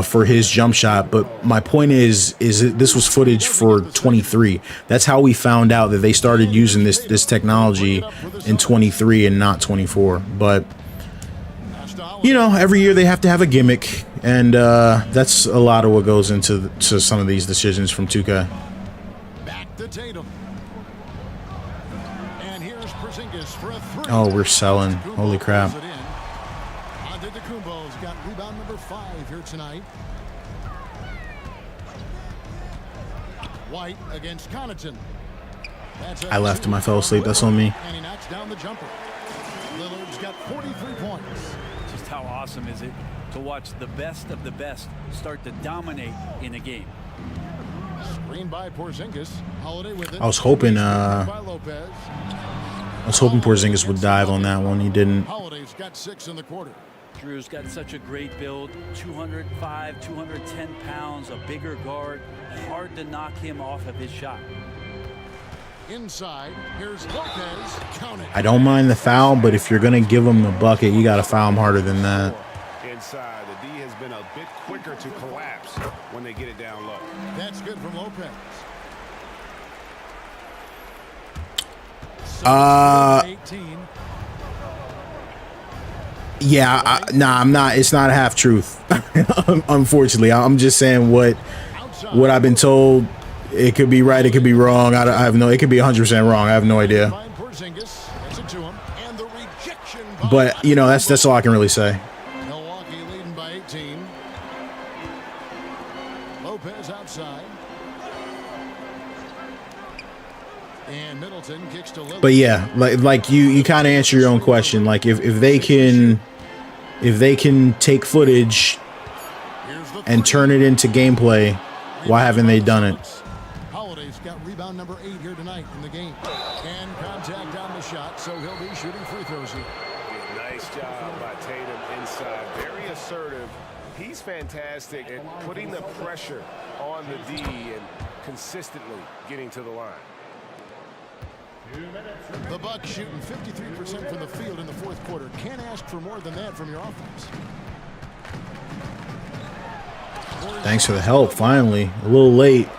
for his jump shot. But my point is this was footage for 23. That's how we found out that they started using this technology in 23 and not 24. But every year they have to have a gimmick, and that's a lot of what goes into some of these decisions from 2K. Back to Tatum. And here's Porzingis for a three. Oh, we're selling. Holy crap. Antetokounmpo's got rebound number 5 here tonight. White against Connaughton. I left him. I fell asleep. That's on me. And he knocks down the jumper. Lillard's got 43 points. Just how awesome is it to watch the best of the best start to dominate in a game? Screen by Porzingis. Holiday with it. I was hoping Porzingis would dive on that one. He didn't. Holiday's got 6 in the quarter. Drew's got such a great build, 205, 210 pounds, a bigger guard. Hard to knock him off of his shot. Inside, here's Lopez. Count it. I don't mind the foul, but if you're going to give him the bucket, you got to foul him harder than that. Inside, the D has been a bit quicker to collapse when they get it down low. That's good from Lopez. Yeah, I'm not. It's not a half truth. Unfortunately, I'm just saying what I've been told. It could be right. It could be wrong. I have no. It could be 100% wrong. I have no idea. But that's all I can really say. Milwaukee leading by 18. Lopez outside. And Middleton kicks to Lillard. But yeah, like you kind of answer your own question. Like if they can take footage and turn it into gameplay, why haven't they done it? Holiday's got rebound number 8 here tonight in the game. And contact on the shot, so he'll be shooting free throws here. Nice job by Tatum inside. Very assertive. He's fantastic at putting the pressure on the D and consistently getting to the line. The Bucks shooting 53% from the field in the fourth quarter. Can't ask for more than that from your offense. Thanks for the help, finally. A little late.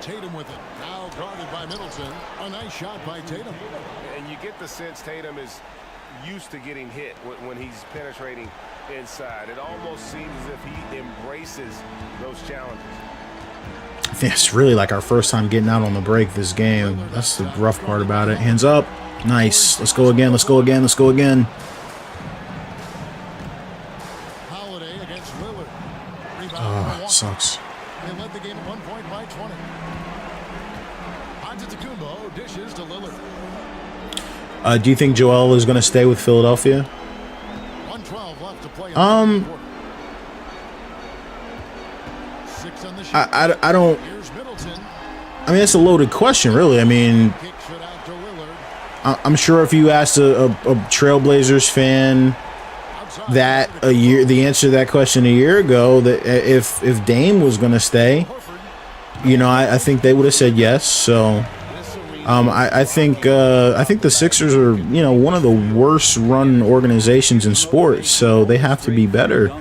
Tatum with it. Now guarded by Middleton. A nice shot by Tatum. And you get the sense Tatum is used to getting hit when he's penetrating inside. It almost seems as if he embraces those challenges. I think it's really like our first time getting out on the break this game. That's the rough part about it. Hands up. Nice. Let's go again. Let's go again. Let's go again. Holiday against Lillard. Oh, sucks. They led the game at 1 point by 20. Antetokounmpo dishes to Lillard. Do you think Joel is going to stay with Philadelphia? 1:12 left to play. I don't. I mean, it's a loaded question, really. I mean, I'm sure if you asked a Trailblazers fan that the answer to that question a year ago, that if Dame was going to stay, you know, I think they would have said yes. So, I think the Sixers are, you know, one of the worst run organizations in sports, so they have to be better.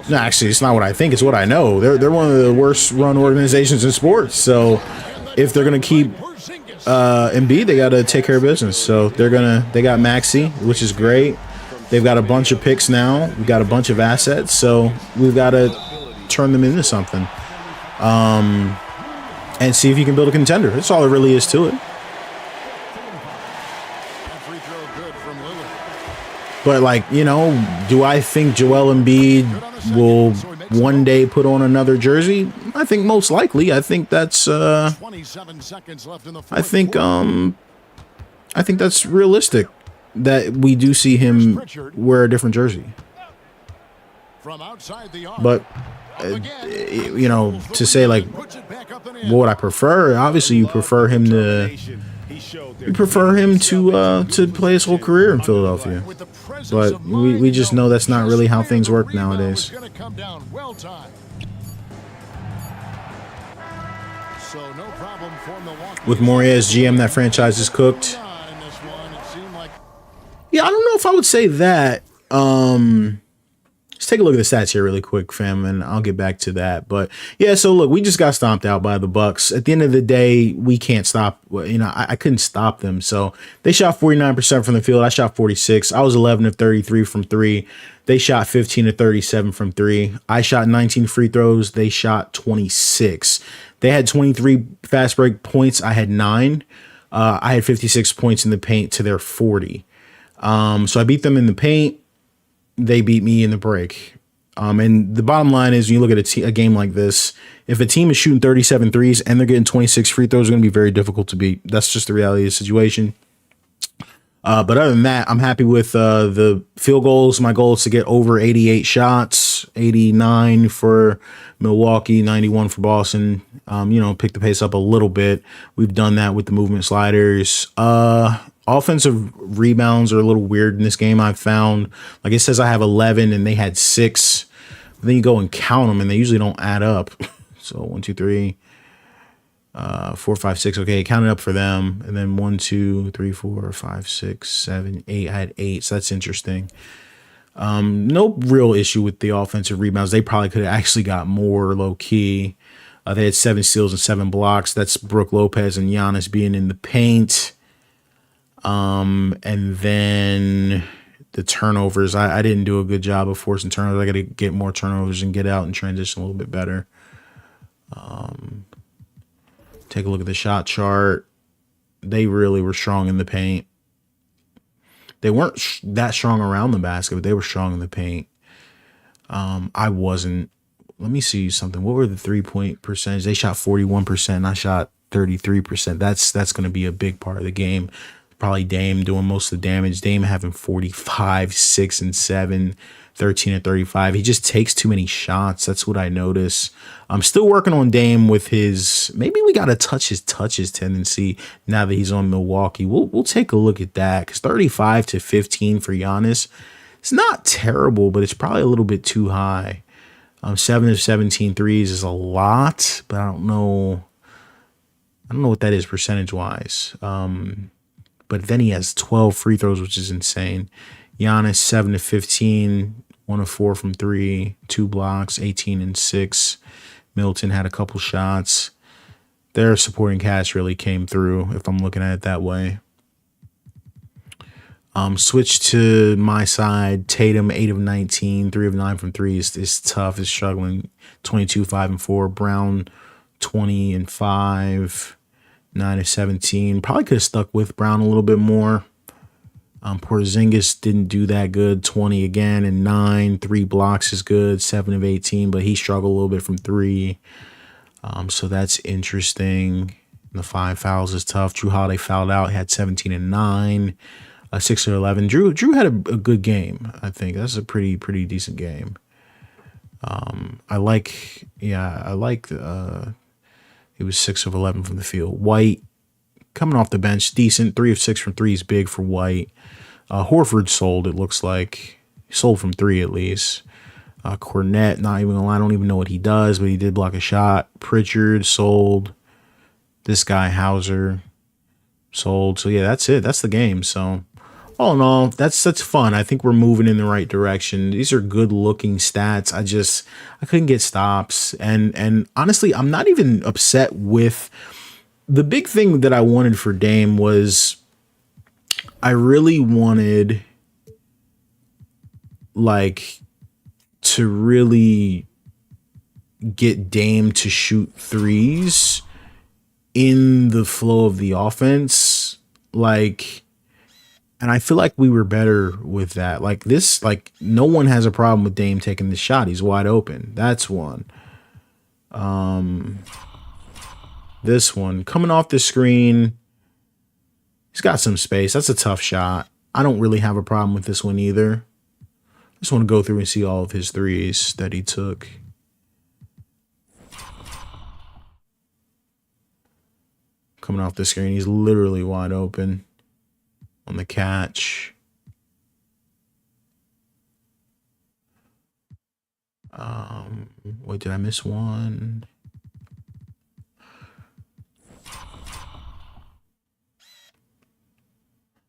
No, actually, it's not what I think. It's what I know. They're one of the worst run organizations in sports. So if they're gonna keep Embiid, they got to take care of business. So they got Maxey, which is great. They've got a bunch of picks now. We've got a bunch of assets. So we've got to turn them into something. And see if you can build a contender. That's all there really is to it. But, like, you know, do I think Joel Embiid will one day put on another jersey? I think most likely. I think that's I think that's realistic that we do see him wear a different jersey. But you know, to say like what would I prefer? Obviously you prefer him to play his whole career in Philadelphia. But we just know that's not really how things work nowadays. With Moria as GM, that franchise is cooked. Yeah, I don't know if I would say that. Let's take a look at the stats here really quick, fam, and I'll get back to that. But yeah, so look, we just got stomped out by the Bucks. At the end of the day, we can't stop. You know, I couldn't stop them. So they shot 49% from the field. I shot 46. I was 11 of 33 from three. They shot 15 of 37 from three. I shot 19 free throws. They shot 26. They had 23 fast break points. I had 9. I had 56 points in the paint to their 40. So I beat them in the paint. They beat me in the break. And the bottom line is, when you look at a game like this, if a team is shooting 37 threes and they're getting 26 free throws, it's going to be very difficult to beat. That's just the reality of the situation. But other than that, I'm happy with the field goals. My goal is to get over 88 shots, 89 for Milwaukee, 91 for Boston. You know, pick the pace up a little bit. We've done that with the movement sliders. Offensive rebounds are a little weird in this game, I've found. Like, it says I have 11 and they had 6. But then you go and count them and they usually don't add up. So 1, 2, 3, 4, 5, 6. Okay, count it up for them. And then 1, 2, 3, 4, 5, 6, 7, 8. I had 8. So that's interesting. No real issue with the offensive rebounds. They probably could have actually got more low key. They had 7 steals and 7 blocks. That's Brook Lopez and Giannis being in the paint. And then the turnovers, I didn't do a good job of forcing turnovers. I got to get more turnovers and get out and transition a little bit better. Take a look at the shot chart. They really were strong in the paint. They weren't that strong around the basket, but they were strong in the paint. I wasn't. Let me see something. What were the 3-point percentage? They shot 41%. I shot 33%. That's going to be a big part of the game. Probably Dame doing most of the damage. Dame having 45, 6 and 7, 13 and 35. He just takes too many shots. That's what I notice. I'm still working on Dame with his, maybe we got to touch his touches tendency now that he's on Milwaukee. We'll take a look at that, because 35 to 15 for Giannis, it's not terrible, but it's probably a little bit too high. 7 of 17 threes is a lot, but I don't know. I don't know what that is percentage-wise. But then he has 12 free throws, which is insane. Giannis, 7 of 15, 1 of 4 from 3, 2 blocks, 18 and 6. Middleton had a couple shots. Their supporting cast really came through, if I'm looking at it that way. Switch to my side. Tatum, 8 of 19, 3 of 9 from 3 is tough, is struggling. 22, 5 and 4. Brown, 20 and 5, 9 of 17. Probably could have stuck with Brown a little bit more. Porzingis didn't do that good. 20 again and 9. 3 blocks is good. 7 of 18, but he struggled a little bit from 3. So that's interesting. The 5 fouls is tough. Drew Holiday fouled out. He had 17 and 9. 6 of 11. Drew had a good game. I think that's a pretty decent game. I like. He was 6 of 11 from the field. White coming off the bench, decent. 3 of 6 from 3 is big for White. Horford sold. It looks like he sold from 3 at least. Cornette, not even gonna lie, I don't even know what he does, but he did block a shot. Pritchard sold. This guy Hauser sold. So yeah, that's it. That's the game. So all in all, that's fun. I think we're moving in the right direction. These are good looking stats. I couldn't get stops. And honestly, I'm not even upset with the big thing that I wanted for Dame was I really wanted to really get Dame to shoot threes in the flow of the offense. And I feel like we were better with that. No one has a problem with Dame taking the shot. He's wide open. That's one. This one coming off the screen. He's got some space. That's a tough shot. I don't really have a problem with this one either. I just want to go through and see all of his threes that he took. Coming off the screen, he's literally wide open on the catch. Wait, did I miss one?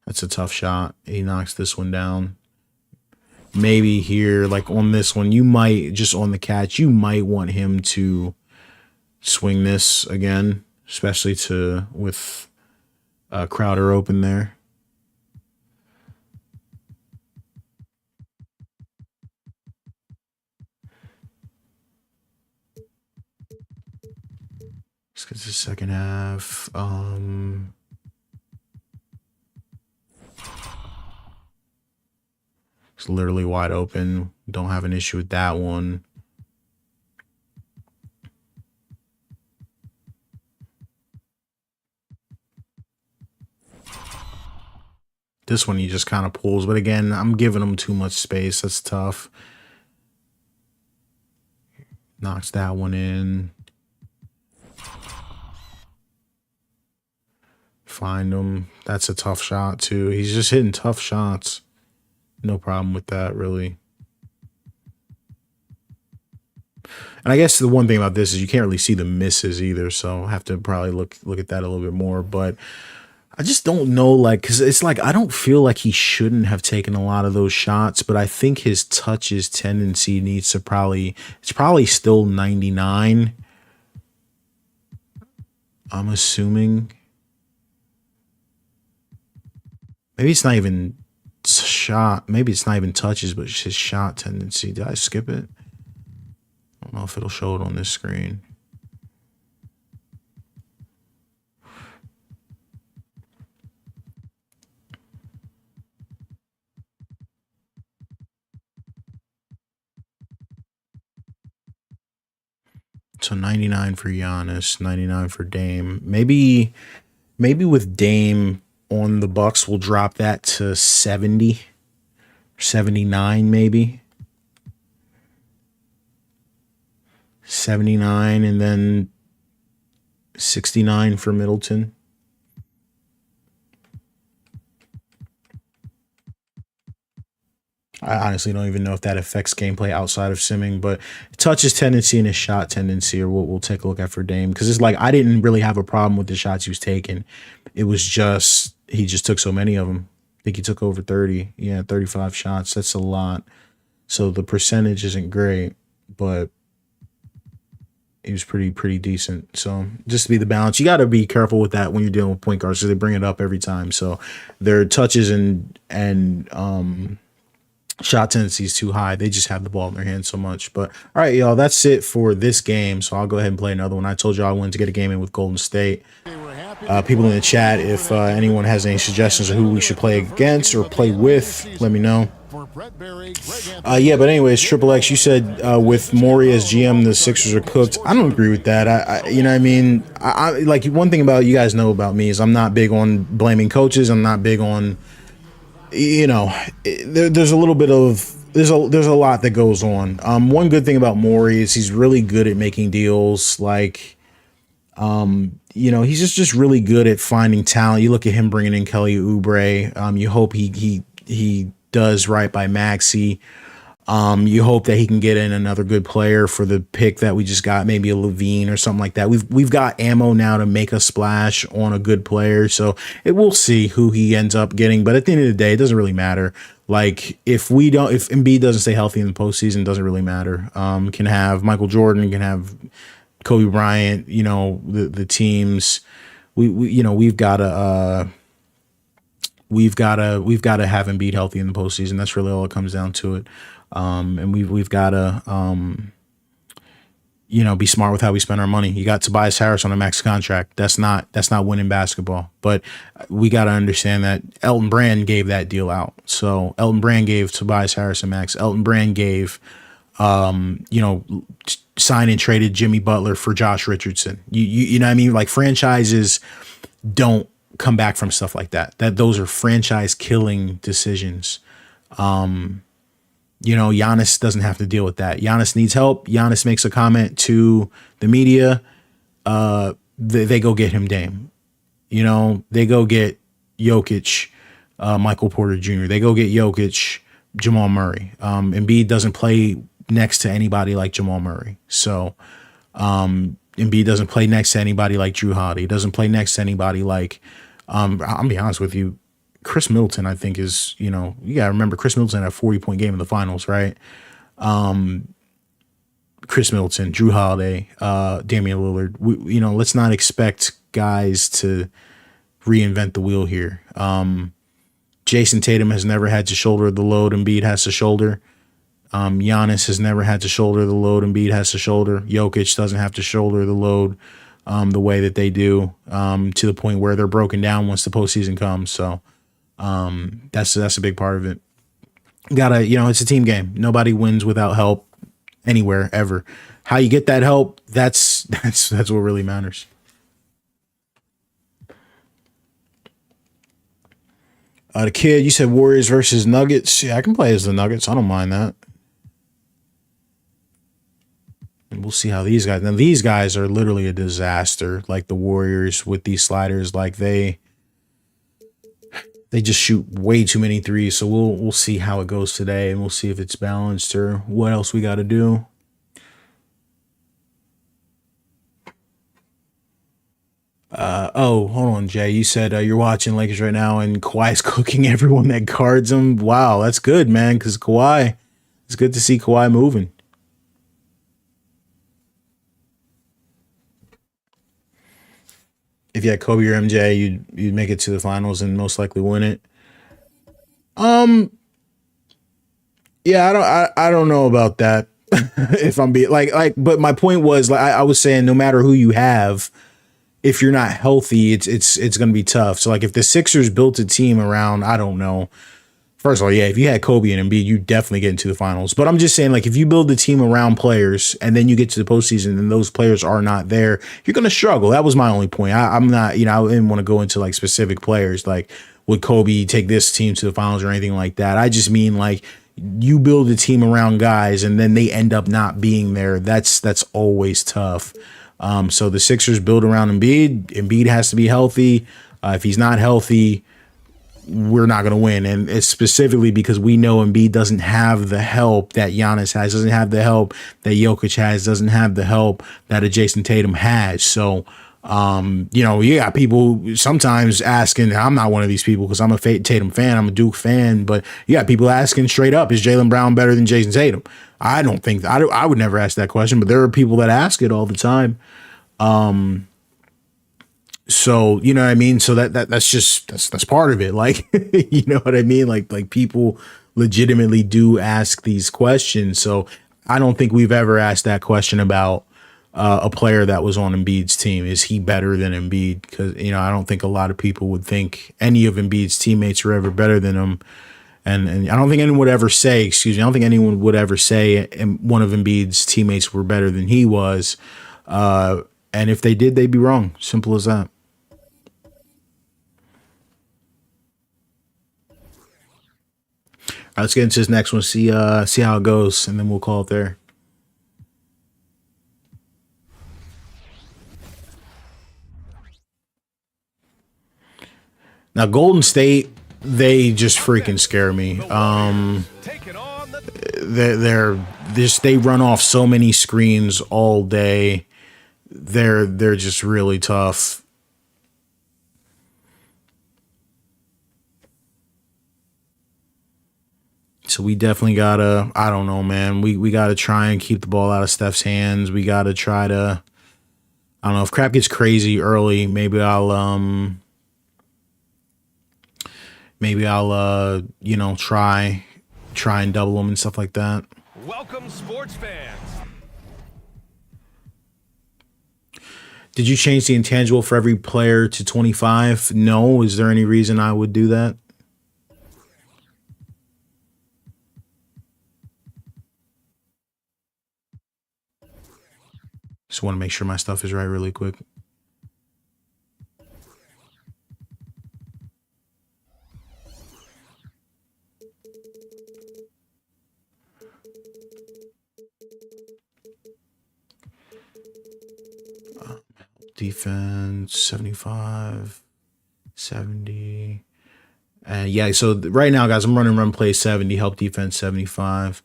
That's a tough shot. He knocks this one down. Maybe here, on this one, you might, just on the catch, you might want him to swing this again, especially with Crowder open there. Let's get to the second half. It's literally wide open. Don't have an issue with that one. This one he just kind of pulls, but again, I'm giving him too much space. That's tough. Knocks that one in. Find him. That's a tough shot too. He's just hitting tough shots. No problem with that, really. And I guess the one thing about this is you can't really see the misses either, so I have to probably look at that a little bit more. But I just don't know, because it's I don't feel like he shouldn't have taken a lot of those shots, but I think his touches tendency needs to it's probably still 99. I'm assuming. Maybe it's not even shot. Maybe it's not even touches, but it's his shot tendency. Did I skip it? I don't know if it'll show it on this screen. So 99 for Giannis, 99 for Dame. Maybe with Dame on the Bucks, we'll drop that to 70, 79 maybe. 79 and then 69 for Middleton. I honestly don't even know if that affects gameplay outside of simming, but touch his tendency and his shot tendency are what we'll take a look at for Dame. Because it's like I didn't really have a problem with the shots he was taking. It was just he just took so many of them. I think he took over 30. Yeah, 35 shots. That's a lot. So the percentage isn't great, but he was pretty decent. So just to be the balance, you got to be careful with that when you're dealing with point guards because they bring it up every time. So their touches and shot tendency is too high. They just have the ball in their hands so much. But all right, y'all, that's it for this game. So I'll go ahead and play another one. I told y'all I wanted to get a game in with Golden State. People in the chat, if anyone has any suggestions of who we should play against or play with, let me know. Yeah, but anyways, Triple X, you said with Morey as GM, the Sixers are cooked. I don't agree with that. I you know what I mean? I like one thing about you guys know about me is I'm not big on blaming coaches. I'm not big on, you know, there's a little bit of there's a lot that goes on. One good thing about Morey is he's really good at making deals. Like, you know, he's just really good at finding talent. You look at him bringing in Kelly Oubre. You hope he does right by Maxey. You hope that he can get in another good player for the pick that we just got, maybe a Levine or something like that. We've got ammo now to make a splash on a good player, so we'll see who he ends up getting. But at the end of the day, it doesn't really matter. Like if Embiid doesn't stay healthy in the postseason, it doesn't really matter. Can have Michael Jordan, can have Kobe Bryant. You know, the teams. We've got to have Embiid healthy in the postseason. That's really all it comes down to it. And we've got to, be smart with how we spend our money. You got Tobias Harris on a max contract. That's not winning basketball. But we got to understand that Elton Brand gave that deal out. So Elton Brand gave Tobias Harris a max. Elton Brand gave, signed and traded Jimmy Butler for Josh Richardson. You know what I mean? Like franchises don't come back from stuff like that. Those are franchise killing decisions. Giannis doesn't have to deal with that. Giannis needs help. Giannis makes a comment to the media. They go get him Dame. They go get Jokic, Michael Porter Jr. They go get Jokic, Jamal Murray. Embiid doesn't play next to anybody like Jamal Murray. So Embiid doesn't play next to anybody like Drew Holiday. He doesn't play next to anybody like, I'll be honest with you, Chris Middleton, I think is, you got to remember Chris Middleton had a 40-point game in the finals, right? Chris Middleton, Drew Holiday, Damian Lillard. Let's not expect guys to reinvent the wheel here. Jason Tatum has never had to shoulder the load Embiid has to shoulder. Giannis has never had to shoulder the load Embiid has to shoulder. Jokic doesn't have to shoulder the load the way that they do, to the point where they're broken down once the postseason comes. So that's a big part of it. It's a team game. Nobody wins without help anywhere ever. How you get that help, that's what really matters. The kid, you said Warriors versus Nuggets. Yeah, I can play as the Nuggets. I don't mind that. And we'll see how these guys. Now these guys are literally a disaster. Like the Warriors with these sliders, like they just shoot way too many threes. So we'll see how it goes today, and we'll see if it's balanced or what else we got to do. Hold on, Jay. You said you're watching Lakers right now, and Kawhi's cooking everyone that guards him. Wow, that's good, man. Because Kawhi, it's good to see Kawhi moving. If you had Kobe or MJ, you'd make it to the finals and most likely win it. Yeah, I don't know about that. If I'm being but my point was, like, I was saying, no matter who you have, if you're not healthy, it's going to be tough. So like if the Sixers built a team around, I don't know. First of all, yeah, if you had Kobe and Embiid, you definitely get into the finals. But I'm just saying, like, if you build a team around players and then you get to the postseason and those players are not there, you're going to struggle. That was my only point. I'm not, I didn't want to go into like specific players, like would Kobe take this team to the finals or anything like that. I just mean like you build a team around guys and then they end up not being there. That's always tough. So the Sixers build around Embiid. Embiid has to be healthy. If he's not healthy, we're not going to win. And it's specifically because we know Embiid doesn't have the help that Giannis has, doesn't have the help that Jokic has, doesn't have the help that a Jason Tatum has. So, you know, you got people sometimes asking, I'm not one of these people because I'm a Tatum fan, I'm a Duke fan, but you got people asking straight up, is Jaylen Brown better than Jason Tatum? I don't think I would never ask that question, but there are people that ask it all the time. So, you know what I mean? So that's part of it. Like, you know what I mean? Like people legitimately do ask these questions. So I don't think we've ever asked that question about a player that was on Embiid's team. Is he better than Embiid? Because, you know, I don't think a lot of people would think any of Embiid's teammates were ever better than him. And I don't think anyone would ever say, I don't think anyone would ever say one of Embiid's teammates were better than he was. And if they did, they'd be wrong. Simple as that. Let's get into this next one, see how it goes, and then we'll call it there. Now, Golden State, they just freaking scare me. They run off so many screens all day. They're just really tough. So we definitely gotta, I don't know, man. We gotta try and keep the ball out of Steph's hands. We gotta try to, I don't know, if crap gets crazy early, maybe I'll you know, try and double them and stuff like that. Welcome, sports fans. Did you change the intangible for every player to 25? No. Is there any reason I would do that? Just want to make sure my stuff is right really quick. Defense 75, 70. And yeah, so right now, guys, I'm running run play 70, help defense 75.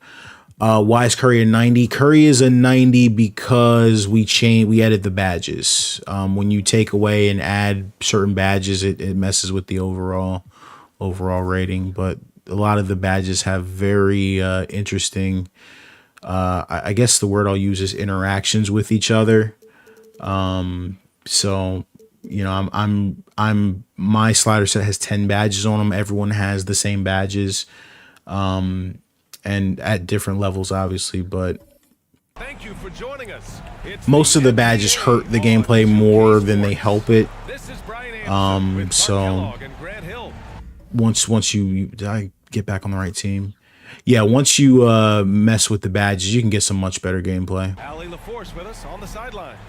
Why is Curry a 90? Curry is a 90 because we added the badges. When you take away and add certain badges, it messes with the overall rating. But a lot of the badges have very interesting, I guess the word I'll use is interactions with each other. So, you know, I'm my slider set has 10 badges on them. Everyone has the same badges. And at different levels, obviously, but thank you for joining us. Most of the badges hurt the gameplay more than they help it. So once you did I get back on the right team? Yeah, once you mess with the badges, you can get some much better gameplay. with us on the sidelines.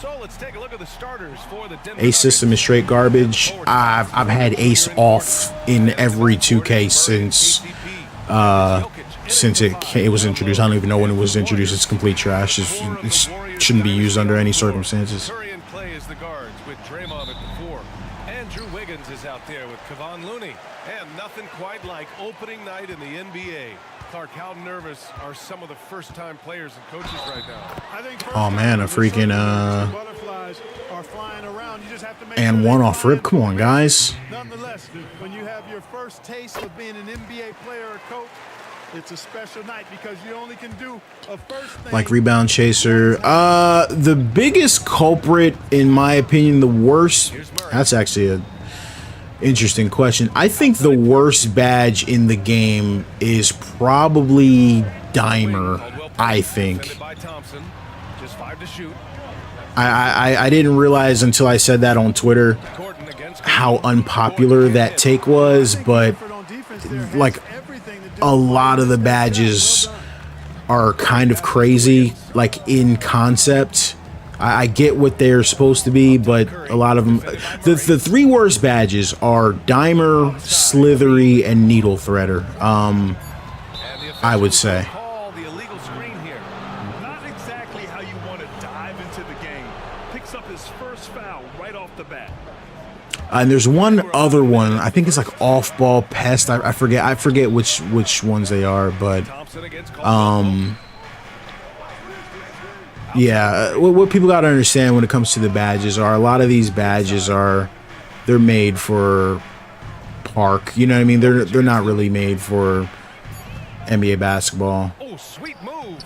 So let's take a look at the starters for the Denver Ace system is straight garbage. I've had Ace off in every 2K since it was introduced. I don't even know when it was introduced. It's complete trash. It shouldn't be used under any circumstances. Curry and Clay is the guards with Draymond at the 4. Andrew Wiggins is out there with Kevon Looney. And nothing quite like opening night in the NBA. Clark, how nervous are some of the first-time players and coaches right now? Oh man, a freaking and one off rip. Come on, guys. Nonetheless, when you have your first taste of being an NBA player or coach, it's a special night because you only can do a first thing. Like rebound chaser. The biggest culprit, in my opinion, the worst. That's actually a interesting question. I think the worst badge in the game is probably Dimer. I think. I didn't realize until I said that on Twitter how unpopular that take was, but like a lot of the badges are kind of crazy, like in concept. I get what they're supposed to be, but a lot of them, the three worst badges are Dimer, Slithery, and Needle Threader. I would say. Not exactly how you want to dive into the game. Picks up his first foul right off the bat. And there's one other one. I think it's like off-ball pest. I forget which ones they are, but yeah. What people got to understand when it comes to the badges are a lot of these badges they're made for park. You know what I mean? They're not really made for NBA basketball. Oh, sweet move.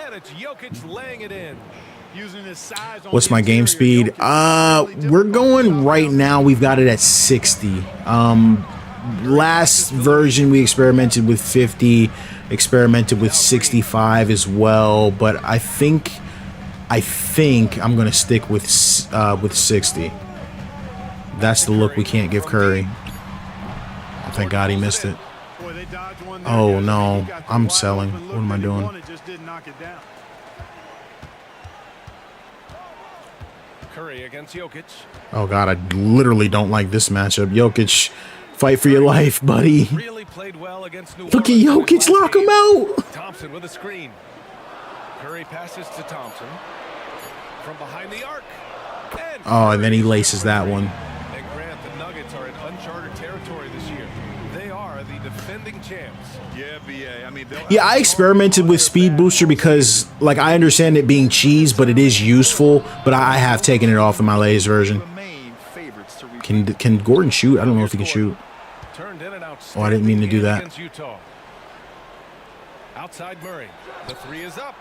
And it's Jokic laying it in. What's my game speed? We're going right now. We've got it at 60. Last version we experimented with 50, experimented with 65 as well, but I think I'm gonna stick with 60. That's the look we can't give Curry. Oh, thank God he missed it. Oh no, I'm selling. What am I doing? Curry against Jokic. Oh God, I literally don't like this matchup. Jokic, fight for your life, buddy. Really played well against New Look at Jokic, lock him out. Thompson with a screen. Curry passes to Thompson from behind the arc. Oh, and then he laces that one. And Grant, the Nuggets are in uncharted territory this year. They are the defending champs. Yeah, BA. I mean, yeah, I experimented with Speed Booster because, like, I understand it being cheese, but it is useful. But I have taken it off in my latest version. Can Gordon shoot? I don't know if he can shoot. Oh, I didn't mean to do that. Outside Murray. The three is up.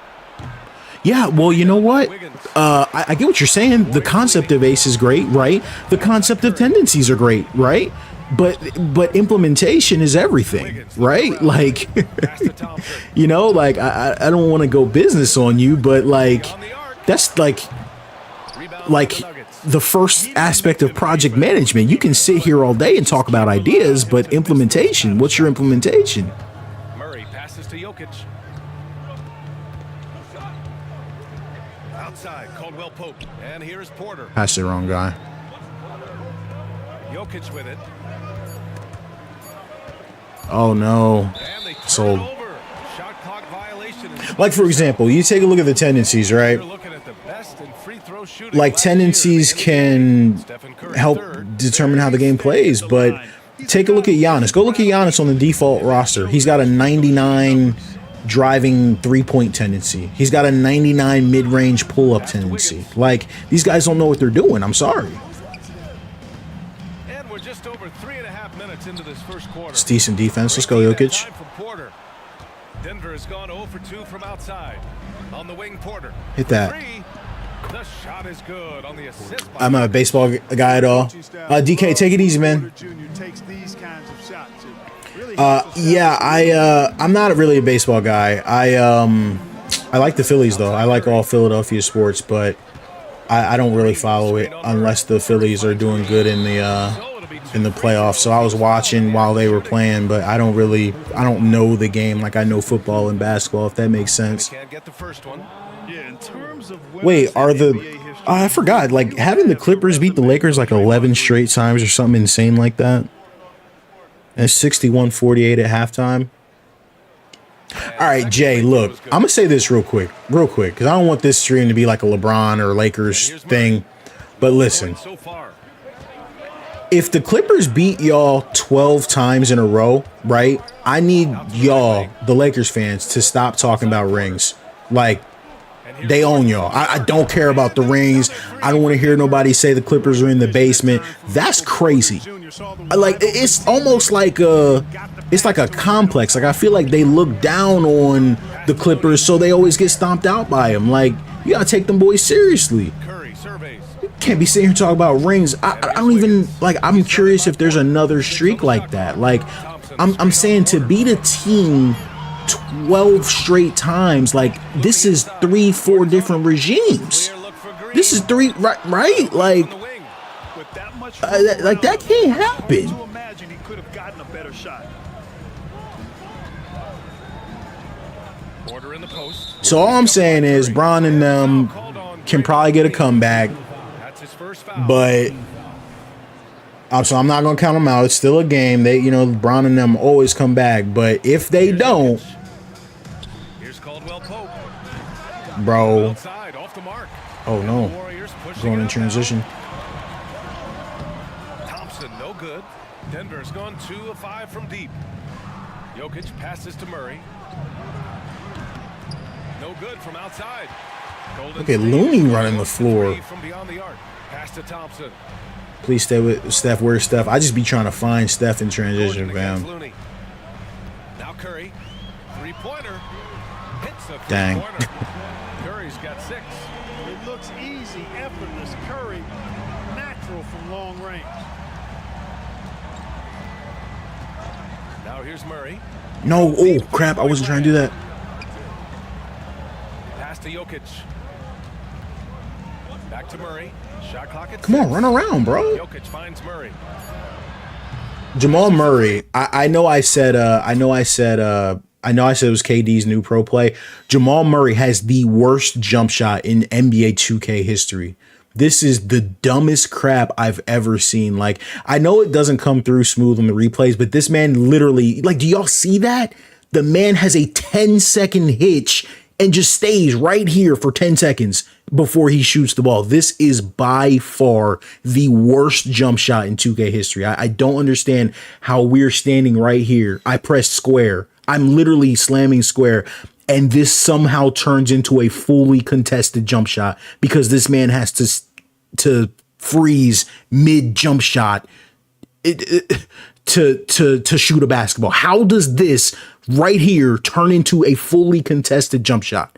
Yeah, well, you know what? I get what you're saying. The concept of ace is great, right? The concept of tendencies are great, right? But implementation is everything, right? Like, you know, like I don't want to go business on you, but like that's like the first aspect of project management. You can sit here all day and talk about ideas, but implementation, what's your implementation? Murray passes to Jokic. Outside, Caldwell Pope. And here's Porter. That's the wrong guy. Jokic with it. Oh no. Sold. Shot clock violation. Like, for example, you take a look at the tendencies, right? Like, tendencies can help determine how the game plays, but take a look at Giannis. Go look at Giannis on the default roster. He's got a 99 driving three-point tendency. He's got a 99 mid-range pull-up tendency. Like, these guys don't know what they're doing. I'm sorry. And we're just over 3.5 minutes into this first quarter. It's decent defense. Let's go, Jokic. Denver has gone 0 for 2 from outside. On the wing, Porter. Hit that. The shot is good on the assist. I'm not a baseball guy at all. DK, take it easy, man. Yeah, I'm not really a baseball guy. I like the Phillies though. I like all Philadelphia sports, but I don't really follow it unless the Phillies are doing good in the playoffs. So I was watching while they were playing, but I don't know the game like I know football and basketball, if that makes sense. Wait, I forgot, like, having the Clippers beat the Lakers like 11 straight times or something insane like that. And 61-48 at halftime. All right, Jay, look, I'm going to say this real quick, because I don't want this stream to be like a LeBron or Lakers thing. But listen, if the Clippers beat y'all 12 times in a row, right, I need y'all, the Lakers fans, to stop talking about rings. Like, they own y'all. I don't care about the rings. I don't want to hear nobody say the Clippers are in the basement. That's crazy. Like, it's almost like it's like a complex. Like, I feel like they look down on the Clippers, so they always get stomped out by them. Like, you gotta take them boys seriously. You can't be sitting here talking about rings. I don't even, like, I'm curious if there's another streak like that. Like, I'm saying, to beat a team 12 straight times, like, this is 3-4 different regimes. This is three, right? Like, that can't happen. So all I'm saying is Bron and them can probably get a comeback, but so I'm not gonna count them out. It's still a game. They, you know, Bron and them always come back, but if they don't, bro. Oh no, going in transition. No good. Denver's gone 2 of 5 from deep. Jokic passes to Murray. No good from outside. Look at Looney running the floor. From beyond the arc. Pass to Thompson. Please stay with Steph. Where's Steph? I just be trying to find Steph in transition, fam. Now Curry. Three-pointer. Hits a Dang. three-pointer. Curry's got 6. It looks easy, effortless. Curry, natural from long range. Now here's Murray. No, oh crap! I wasn't trying to do that. Pass to Jokic. Back to Murray. Shot clock at 6. Come on, run around, bro. Jokic finds Murray. Jamal Murray. I know I said it was KD's new pro play. Jamal Murray has the worst jump shot in NBA 2K history. This is the dumbest crap I've ever seen. Like, I know it doesn't come through smooth on the replays, but this man literally, like, do y'all see that? The man has a 10-second hitch and just stays right here for 10 seconds before he shoots the ball. This is by far the worst jump shot in 2K history. I don't understand how we're standing right here. I pressed square. I'm literally slamming square, and this somehow turns into a fully contested jump shot because this man has to freeze mid jump shot to shoot a basketball. How does this right here turn into a fully contested jump shot?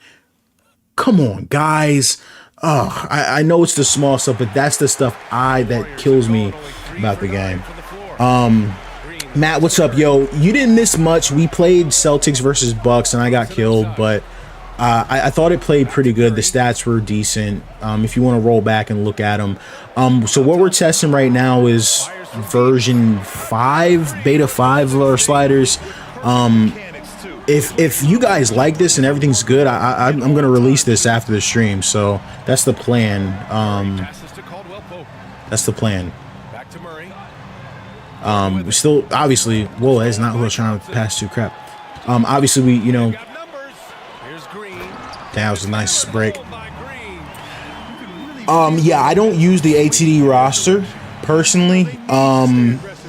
Come on, guys. Oh, I know it's the small stuff, but that's the stuff that kills me about the game. Matt, what's up, yo? You didn't miss much. We played Celtics versus Bucks, and I got killed, but I thought it played pretty good. The stats were decent. If you want to roll back and look at them. So what we're testing right now is version 5, beta 5 of our sliders. If you guys like this and everything's good, I'm going to release this after the stream. So that's the plan. That's the plan. We still, obviously, whoa, that's not who I was trying to pass to, crap. Obviously, we, you know, that was a nice break. Yeah, I don't use the ATD roster personally.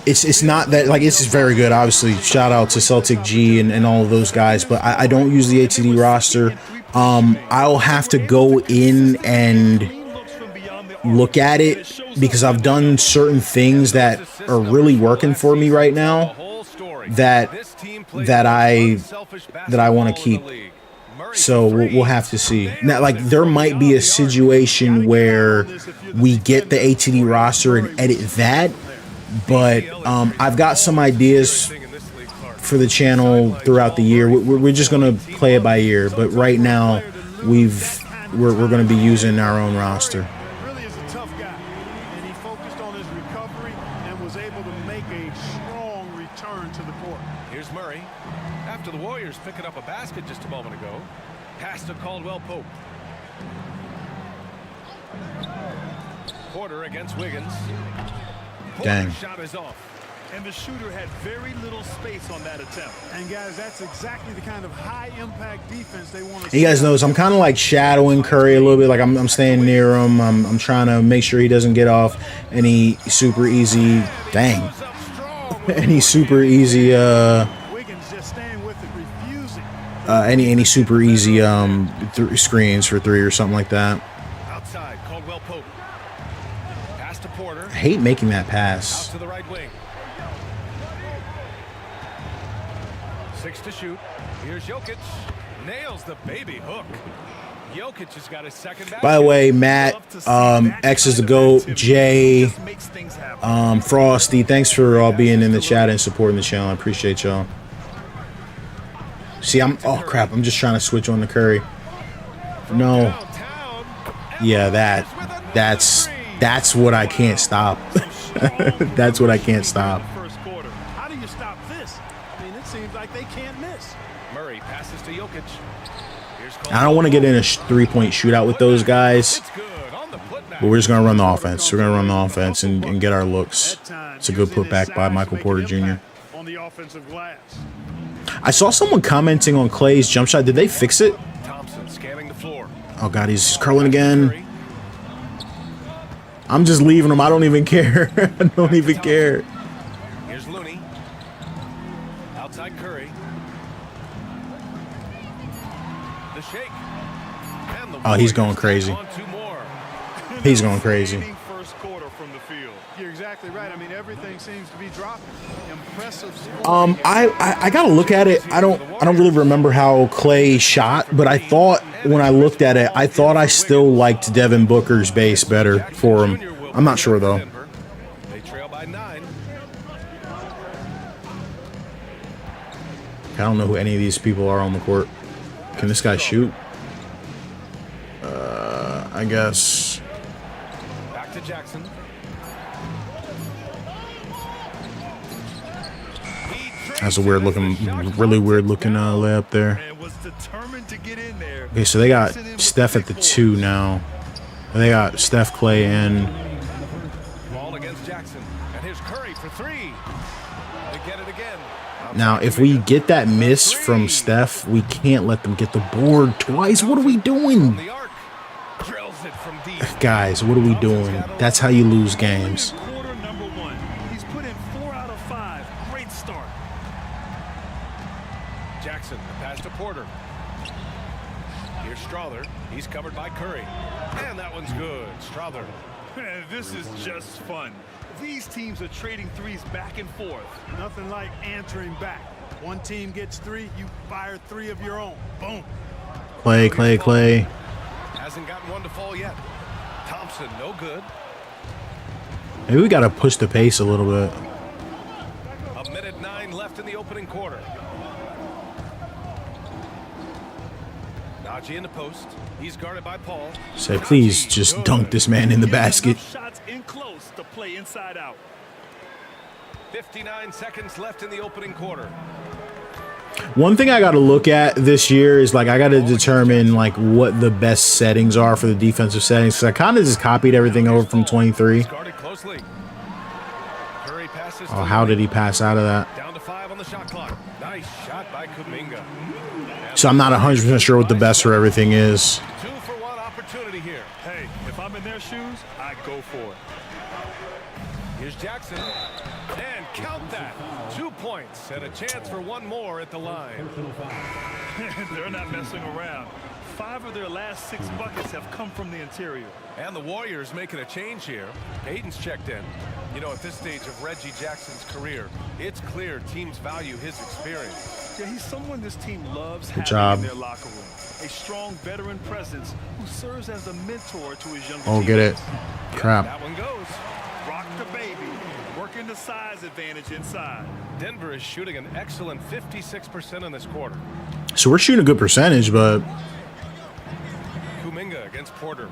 It's not that, like, it's very good, obviously. Shout out to Celtic G and all of those guys, but I don't use the ATD roster. I'll have to go in and look at it because I've done certain things that are really working for me right now that I want to keep. So we'll have to see. Now, like, there might be a situation where we get the ATD roster and edit that, but I've got some ideas for the channel throughout the year. We're just gonna play it by ear, but right now we're gonna be using our own roster. Really is a tough guy, and he focused on his recovery and was able to make a strong return to the court. Here's Murray. After the Warriors picking up a basket just a moment ago. Pass to Caldwell Pope. Porter against Wiggins. Dang. Shot is off. And the shooter had very little space on that attempt. And guys, that's exactly the kind of high impact defense they want to see. You guys notice I'm kind of like shadowing Curry a little bit. Like I'm staying near him. I'm trying to make sure he doesn't get off any super easy. Dang. Any super easy any super easy screens for 3 or something like that. Outside, Caldwell Pope. Pass to Porter. I hate making that pass. Out to the right wing. 6 to shoot. Here's Jokic. Nails the baby hook. Jokic has got his second back. By the way, Matt, X is the GOAT, Jay, Frosty, thanks for all being in the chat and supporting the channel. I appreciate y'all. See, oh crap, I'm just trying to switch on to Curry. No. Yeah, that's what I can't stop. That's what I can't stop. How do you stop this? I mean, it seems like they can't miss. Murray passes to Jokic. I don't want to get in a 3-point shootout with those guys, but we're just going to run the offense. We're going to run the offense and get our looks. It's a good putback by Michael Porter Jr. On the offensive glass. I saw someone commenting on Clay's jump shot. Did they fix it? Thompson scanning the floor. Oh, God, he's curling again. I'm just leaving him. I don't even care. I don't even care. Here's Looney. Outside Curry. The shake. And the Oh, he's going crazy. on two more. He's going crazy. First quarter from the field. You're exactly right. I mean, everything seems to be dropping. Impressive scoring. I gotta look at it. I don't really remember how Clay shot, but I thought when I looked at it, I thought I still liked Devin Booker's base better for him. I'm not sure though. They trail by 9. I don't know who any of these people are on the court. Can this guy shoot? I guess. Back to Jackson. That's a weird looking, really weird looking layup there. Okay, so they got Steph at the 2 now. They got Steph, Clay, and Ball against Jackson. And here's Curry for 3. They get it again. now if we get that miss from Steph, we can't let them get the board twice. What are we doing? The arc. Drills it from deep. Guys, what are we doing? That's how you lose games. Quarter number 1. He's put in 4 out of 5. Great start. Jackson, the pass to Porter. Here's Strother. He's covered by Curry. And that one's good. Strother. Man, this is just fun. These teams are trading threes back and forth. Nothing like answering back. One team gets 3, you fire 3 of your own. Boom. Clay. Hasn't gotten one to fall yet. Thompson, no good. Maybe we gotta push the pace a little bit. A minute 9 left in the opening quarter. Najee in the post. He's guarded by Paul. Say, please just dunk this man in the basket. Shots in close to play inside out. 59 seconds left in the opening quarter. One thing I got to look at this year is like I got to determine like what the best settings are for the defensive settings. So I kind of just copied everything over from 23. Oh, how did he pass out of that? Down to 5 on the shot clock. Nice shot by Kuminga. So I'm not 100% sure what the best for everything is. 2-for-1 opportunity here. Hey, if I'm in their shoes, I go for it. Here's Jackson. And count that. 2 points and a chance for one more at the line. They're not messing around. 5 of their last 6 buckets have come from the interior. And the Warriors making a change here. Aiden's checked in. You know, at this stage of Reggie Jackson's career, it's clear teams value his experience. Yeah, he's someone this team loves Good having job. in their locker room. A strong veteran presence who serves as a mentor to his younger Oh, teammates. get it. Crap. That one goes. Rock the baby. Working the size advantage inside. Denver is shooting an excellent 56% in this quarter. So we're shooting a good percentage, but Kuminga against Porter.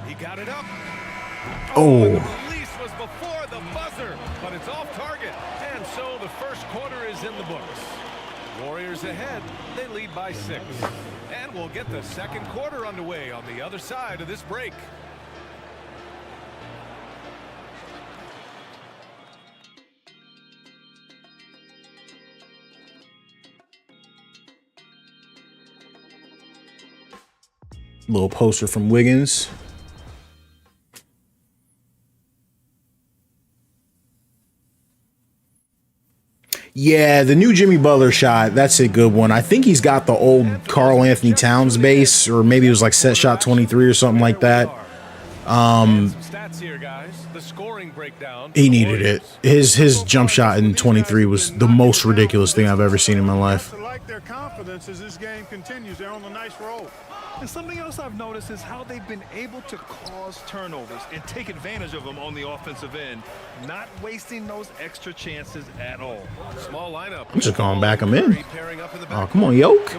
He got it up. oh, The release was before the buzzer, but it's off target. And so the first quarter is in the books. Warriors ahead. They lead by 6. And we'll get the second quarter underway on the other side of this break. little poster from Wiggins. Yeah, the new Jimmy Butler shot, that's a good one. I think he's got the old Karl Anthony Towns base, or maybe it was like set shot 23 or something like that. Stats here, guys. The scoring breakdown. He needed it. His jump shot in 23 was the most ridiculous thing I've ever seen in my life. I like their confidence as this game continues. They're on a nice roll. And something else I've noticed is how they've been able to cause turnovers and take advantage of them on the offensive end, not wasting those extra chances at all. Small lineup. I'm just going back him in. Oh, come on, Yoke.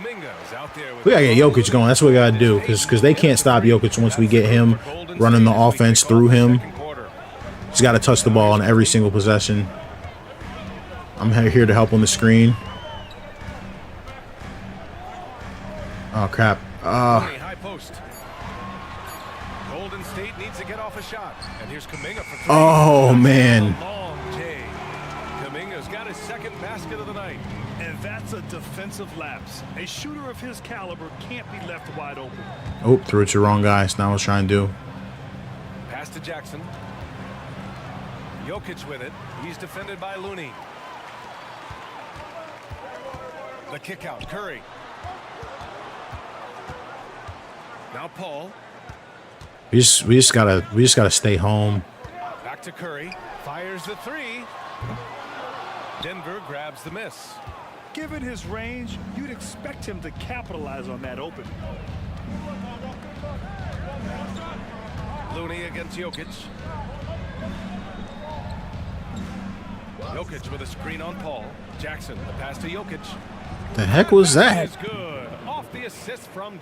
We got to get Jokic going. That's what we got to do, because they can't stop Jokic once we get him running the offense through him. He's got to touch the ball in every single possession. I'm here to help on the screen. Oh, crap. High post. Golden State needs to get off a shot. And here's Kuminga for 3. Oh, man. Long J. Kuminga's got his second basket of the night. And that's a defensive lapse. A shooter of his caliber can't be left wide open. Oh, threw it to the wrong guy. That's not what I was trying to do. to Jackson. Jokic with it. He's defended by Looney. The kick out. Curry. Now Paul. We just gotta stay home. Back to Curry. Fires the three. Denver grabs the miss. Given his range, you'd expect him to capitalize on that opening. Looney against Jokic. Jokic with a screen on Paul. Jackson, the pass to Jokic. The heck was that? Is good. Off the assist from.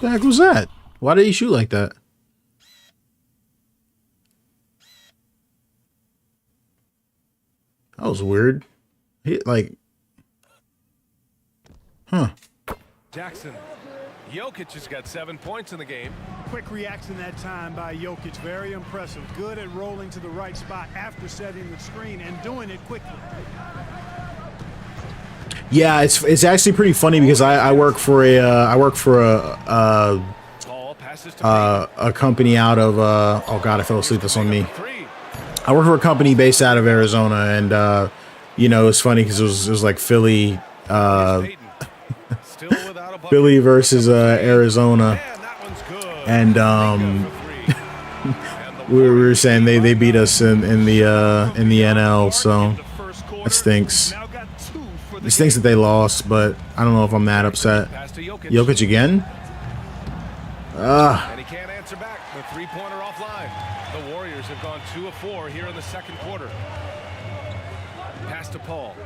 The heck was that? Why did he shoot like that? That was weird. He like, huh? Jackson. Jokic has got 7 points in the game. Quick reaction that time by Jokic. Very impressive. Good at rolling to the right spot after setting the screen and doing it quickly. Yeah, it's actually pretty funny because I work for a company out of oh god, I fell asleep. That's on me. I work for a company based out of Arizona, and you know, it's funny because it was like Philly Philly versus Arizona, and we were saying they beat us in the NL, so that stinks. It stinks that they lost, but I don't know if I'm that upset. Jokic again? And he can't answer back. The three-pointer offline. The Warriors have gone 2 of 4 here in the second quarter. Pass to Paul.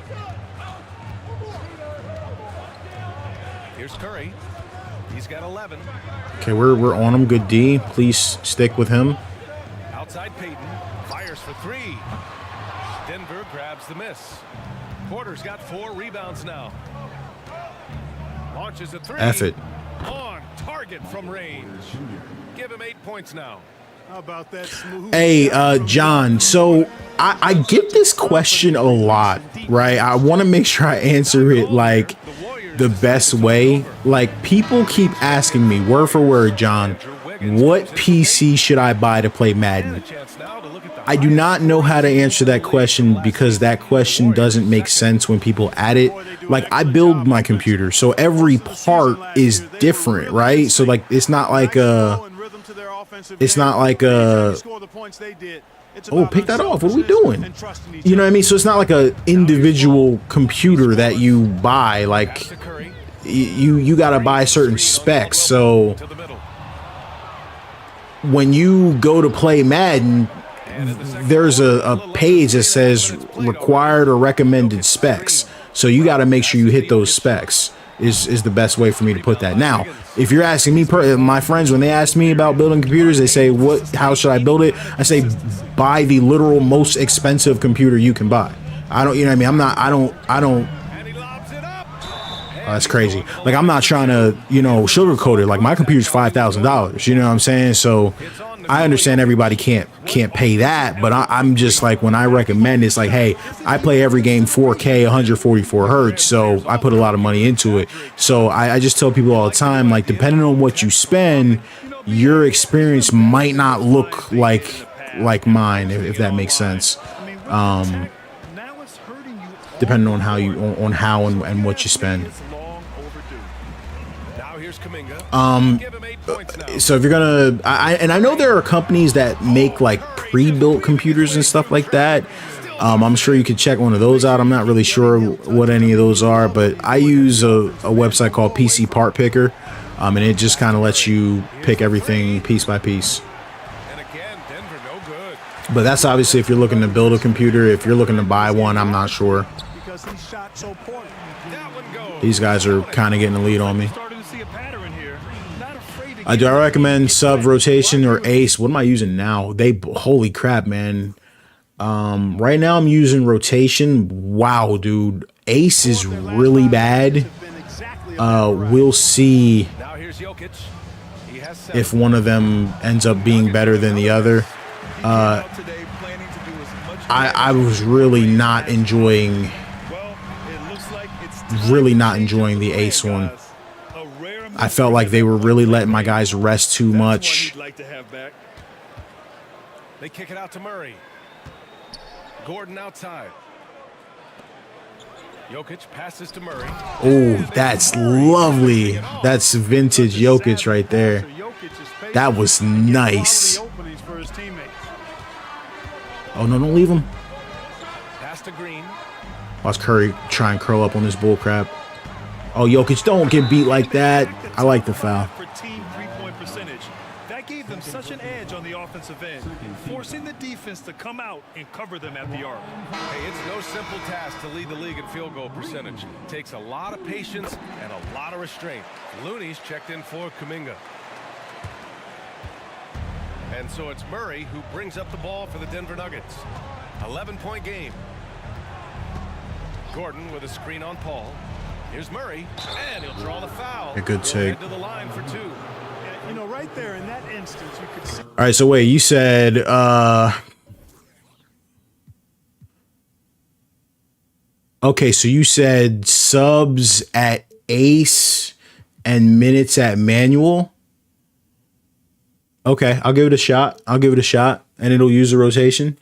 Here's Curry. He's got 11. Okay, we're on him. Good D. Please stick with him. Outside Payton. Fires for 3. Denver grabs the miss. Porter's got 4 rebounds now. Launches a 3. F it. On target from range. Give him 8 points now. How about that smooth? Hey, John, so I get this question a lot, right? I want to make sure I answer it like the best way. Like, people keep asking me, word for word, John, what PC should I buy to play Madden? I do not know how to answer that question because that question doesn't make sense when people add it. Like, I build my computer, so every part is different, right? So like, it's not like oh, pick that off. What are we doing? You know what I mean? So it's not like a individual computer that you buy. Like, you got to buy certain specs. So when you go to play Madden, there's a page that says required or recommended specs. So you got to make sure you hit those specs is the best way for me to put that. Now, if you're asking me, my friends, when they ask me about building computers, they say, how should I build it? I say, buy the literal most expensive computer you can buy. I don't, you know what I mean? I don't. Oh, that's crazy. Like, I'm not trying to, you know, sugarcoat it. Like, my computer's $5,000. You know what I'm saying? So I understand everybody can't pay that, but I'm just like, when I recommend, it's like, hey, I play every game 4K, 144 hertz, so I put a lot of money into it. So I just tell people all the time, like, depending on what you spend, your experience might not look like mine, if that makes sense. Depending on how and what you spend. So if you're gonna, I know there are companies that make like pre-built computers and stuff like that. I'm sure you could check one of those out. I'm not really sure what any of those are, but I use a website called PC Part Picker, and it just kind of lets you pick everything piece by piece. But that's obviously if you're looking to build a computer. If you're looking to buy one, I'm not sure. These guys are kind of getting the lead on me. Do I recommend sub, rotation, or ace? What am I using now? Holy crap, man. Right now I'm using rotation. Wow, dude. Ace is really bad. We'll see if one of them ends up being better than the other. I was really not enjoying the ace one. I felt like they were really letting my guys rest too much. They kick it out to Murray. Gordon outside. Jokic passes to Murray. Oh, that's lovely. That's vintage Jokic right there. That was nice. Oh, no, don't leave him. Pass to Green. Watch Curry try and curl up on this bull crap. Oh, Jokic, don't get beat like that. I like the foul. That gave them such an edge on the offensive end, forcing the defense to come out and cover them at the arc. Hey, it's no simple task to lead the league in field goal percentage. It takes a lot of patience and a lot of restraint. Looney's checked in for Kuminga. And so it's Murray who brings up the ball for the Denver Nuggets. 11-point game. Gordon with a screen on Paul. Here's Murray, and he'll draw the foul. A good take. To the line for two. You know, right there in that instance, you could see. All right, so wait, you said okay, so you said subs at Ace and minutes at Manual. Okay, I'll give it a shot. I'll give it a shot, and it'll use the rotation.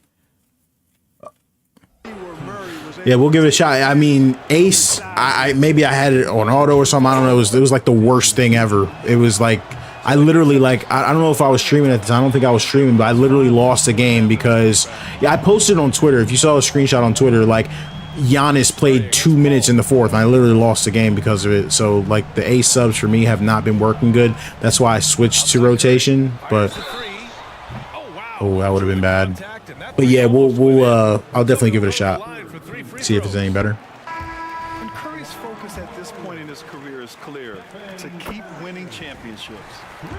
Yeah, we'll give it a shot. I mean, Ace, I maybe I had it on auto or something. I don't know. It was like the worst thing ever. It was like I literally like I don't know if I was streaming at the time. I don't think I was streaming, but I literally lost the game because I posted on Twitter. If you saw a screenshot on Twitter, like Giannis played 2 minutes in the fourth, and I literally lost the game because of it. So like the Ace subs for me have not been working good. That's why I switched to rotation. But oh, that would have been bad. But yeah, I'll definitely give it a shot. See if it's any better. And Curry's focus at this point in his career is clear: to keep winning championships.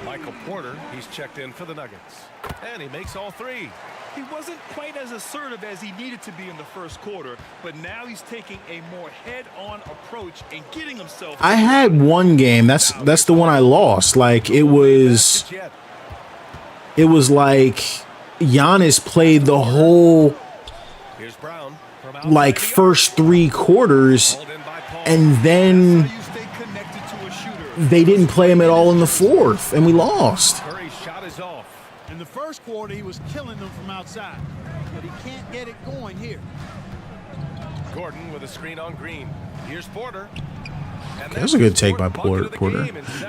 Michael Porter, he's checked in for the Nuggets, and he makes all three. He wasn't quite as assertive as he needed to be in the first quarter, but now he's taking a more head-on approach and getting himself. I had one game. That's the one I lost. Like it was like Giannis played the whole like first 3 quarters, and then they didn't play him at all in the fourth, and we lost. Curry's shot is off. In the first quarter, he was killing them from outside, but he can't get it going here. Gordon with a screen on Green. Here's Porter. That's a good take by Porter.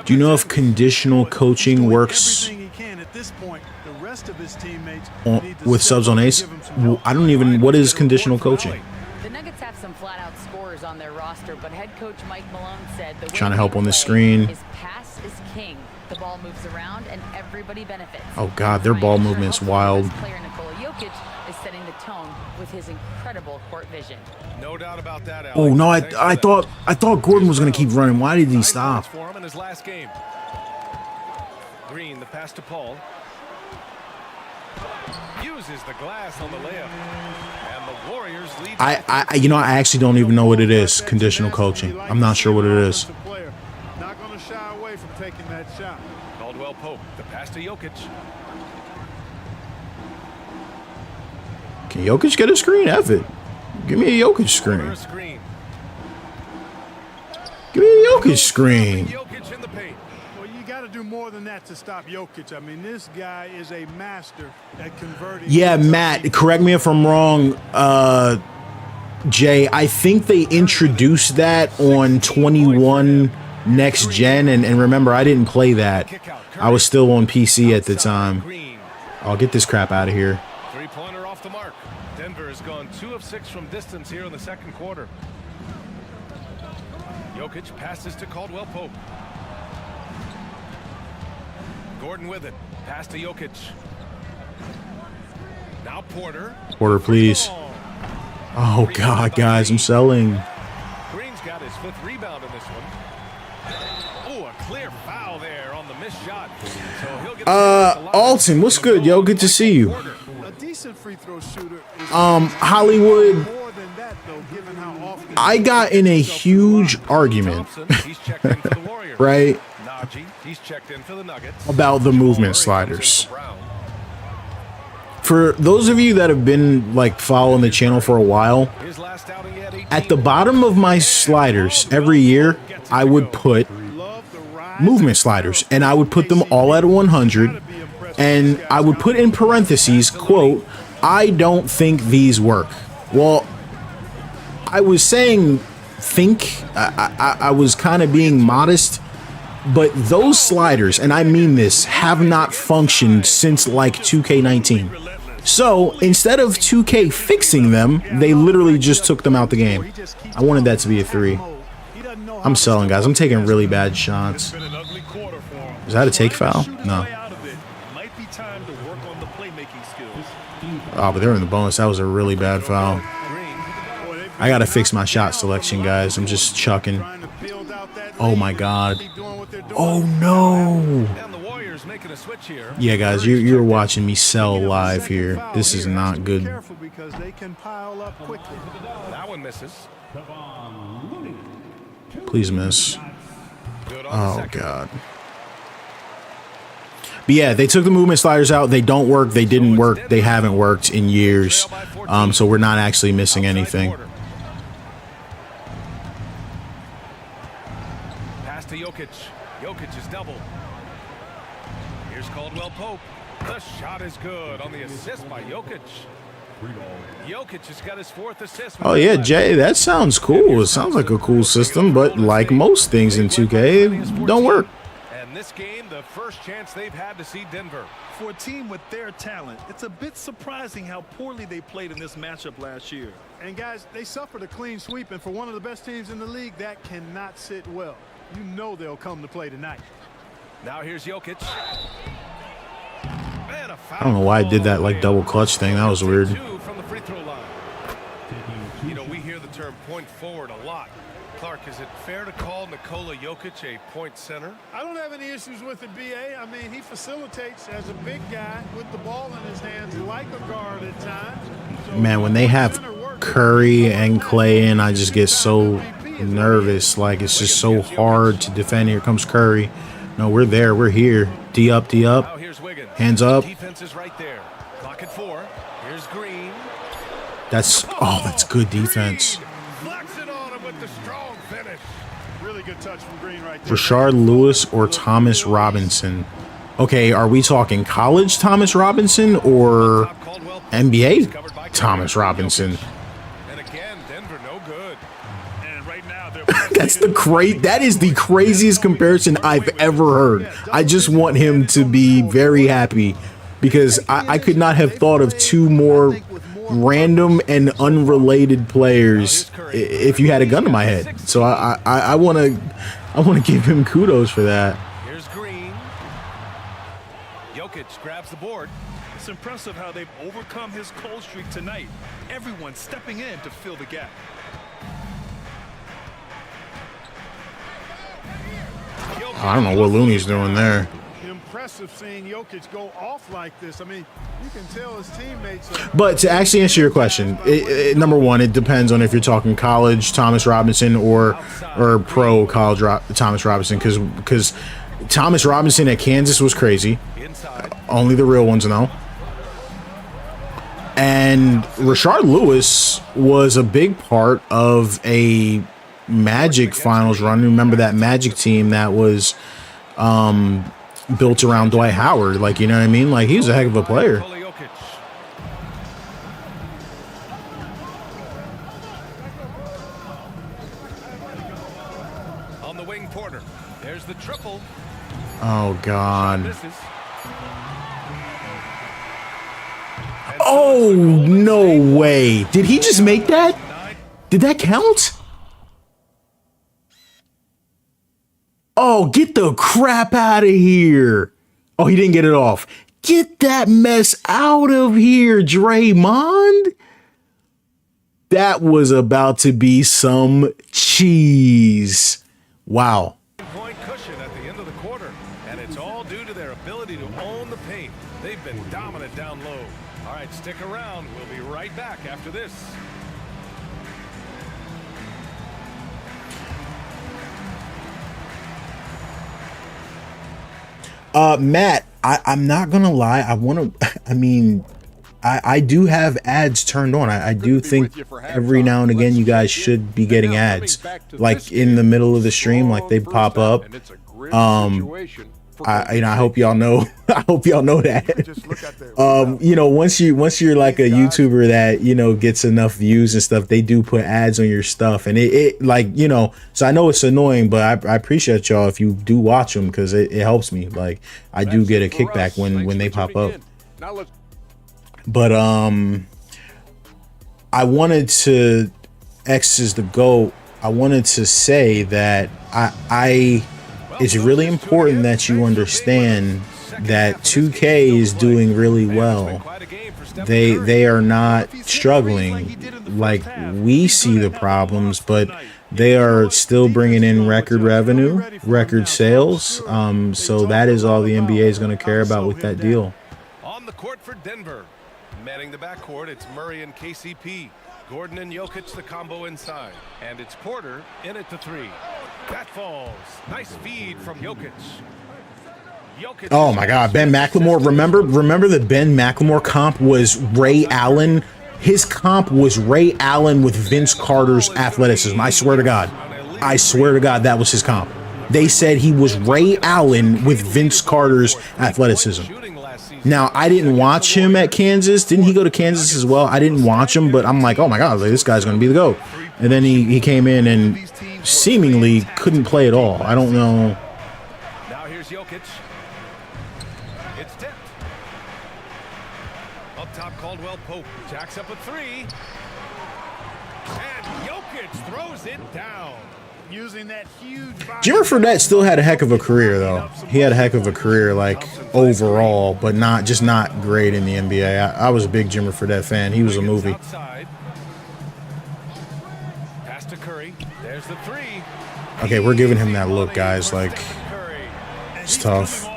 Do you know if conditional coaching works with subs on Ace? I don't even. What is conditional coaching? The Nuggets have some flat-out scorers on their roster, but head coach Mike Malone said the trying to help on the screen. Is pass is king. The ball moves around, and everybody benefits. Oh God, their ball movement is wild. Player Nikola Jokic is setting the tone with his incredible court vision. No doubt about that, Alex. Oh no, I thought Gordon was gonna keep running. Why did he stop? For him in his last game. Green, the pass to Paul. Uses the glass on the layup. And the Warriors lead. I actually don't even know what it is. Conditional coaching. I'm not sure what it is. Not going to shy away from taking that shot. Caldwell Pope, the pass to Jokic. Can Jokic get a screen? F it. Give me a Jokic screen. Give me a Jokic screen. Well, you got to do more than that to stop Jokic. I mean, this guy is a master at converting. Yeah, Matt, correct me if I'm wrong, Jay. I think they introduced that on 21 Next Gen, and remember, I didn't play that. I was still on PC at the time. I'll get this crap out of here. Three-pointer off the mark. Denver has gone 2 of 6 from distance here in the second quarter. Jokic passes to Caldwell Pope. Gordon with it. Pass to Jokic. Now Porter. Porter, please. Oh, God, guys, I'm selling. Green's got his 5th rebound in this one. Oh, a clear foul there on the missed shot. So he'll get Alton, what's good, yo? Good to see you. A decent free throw shooter is Hollywood. more than that, though, given how often I got in a huge argument, right, he's checked in for the Nuggets. about the movement sliders. For those of you that have been like following the channel for a while, at the bottom of my sliders every year, I would put movement sliders, and I would put them all at 100, And I would put in parentheses, quote, I don't think these work. Well, I was saying think. I was kind of being modest. But those sliders, and I mean this, have not functioned since like 2K19. So instead of 2K fixing them, they literally just took them out the game. I wanted that to be a 3. I'm selling, guys. I'm taking really bad shots. Is that a take foul? No. Oh, but they're in the bonus. That was a really bad foul. I got to fix my shot selection, guys. I'm just chucking. Oh, my God. Oh, no. Yeah, guys, you're watching me sell live here. This is not good. That one misses. Please miss. Oh, God. But yeah, they took the movement sliders out. They don't work. They didn't work. They haven't worked in years. So we're not actually missing anything. Pass to Jokic. Jokic is double. Here's Caldwell Pope. The shot is good on the assist by Jokic. Jokic has got his 4th assist. Oh yeah, Jay, that sounds cool. It sounds like a cool system, but like most things in 2K, it don't work. And this game, the first chance they've had to see Denver. For a team with their talent, it's a bit surprising how poorly they played in this matchup last year. And guys, they suffered a clean sweep, and for one of the best teams in the league, that cannot sit well. You know they'll come to play tonight. Now here's Jokic. I don't know why I did that like double clutch thing. That was weird. From the free throw line. You know, we hear the term point forward a lot. Clark, is it fair to call Nikola Jokic a point center? I don't have any issues with it, BA. I mean, he facilitates as a big guy with the ball in his hands like a guard at times. So man, when they have Curry and Clay in, I just get so nervous. Like, it's just so hard to defend. Here comes Curry. No, we're there. We're here. D up, D up. Hands up. Defense is right there. Clock at 4. Here's Green. That's good defense. Really good touch from Green right there. Rashard Lewis or Thomas Robinson? Okay, are we talking college Thomas Robinson or NBA Thomas Robinson? And again, Denver no good. And right now that is the craziest comparison I've ever heard. I just want him to be very happy because I could not have thought of 2 more random and unrelated players if you had a gun to my head. So I want to give him kudos for that. Here's Green. Jokic grabs the board. It's impressive how they've overcome his cold streak tonight. Everyone stepping in to fill the gap. I don't know what Looney's doing there. Impressive seeing Jokic go off like this. I mean, you can tell his teammates. But to actually answer your question, number one, it depends on if you're talking college Thomas Robinson or pro college Thomas Robinson, because Thomas Robinson at Kansas was crazy. Only the real ones know. And Rashard Lewis was a big part of a Magic finals run. Remember that Magic team that was built around Dwight Howard? Like, you know what I mean? Like, he was a heck of a player. On the wing, Porter. There's the triple. Oh, God. Oh, no way. Did he just make that? Did that count? Oh, get the crap out of here. Oh, he didn't get it off. Get that mess out of here, Draymond. That was about to be some cheese. Wow. Point cushion at the end of the quarter, and it's all due to their ability to own the paint. They've been dominant down low. All right, stick around. We'll be right back after this. Matt, I'm not gonna lie. I do have ads turned on. I do think every now and again you guys should be getting ads, like in the middle of the stream, like they pop up. I hope y'all know. I hope y'all know that. You know, once you're like a YouTuber that, you know, gets enough views and stuff, they do put ads on your stuff, and it like, you know, so I know it's annoying, but I appreciate y'all if you do watch them, because it helps me. Like, I do get a kickback when they pop up. But I wanted to, X is the GOAT. I wanted to say that it's really important that you understand that 2K is doing really well. They are not struggling like we see the problems, but they are still bringing in record revenue, record sales. So that is all the NBA is going to care about with that deal. On the court for Denver, manning the backcourt, it's Murray and KCP. Gordon and Jokic, the combo inside. And it's Porter in at the three. That falls. Nice feed from Jokic. Oh my God, Ben McLemore. Remember the Ben McLemore comp was Ray Allen. His comp was Ray Allen with Vince Carter's athleticism. I swear to God. I swear to God, that was his comp. They said he was Ray Allen with Vince Carter's athleticism. Now, I didn't watch him at Kansas. Didn't he go to Kansas as well? I didn't watch him, but I'm like, oh my God, like, this guy's going to be the GOAT. And then he came in and seemingly couldn't play at all. I don't know. Now here's Jokic. It's tipped. Up top, Caldwell Pope. Jacks up a three. And Jokic throws it down. Using that huge Jimmer Fredette still had a heck of a career, though. He had a heck of a career, like, overall, but not great in the NBA. I was a big Jimmer Fredette fan. He was a movie. Pass to Curry. There's the three. Okay, we're giving him that look, guys. Like, it's tough.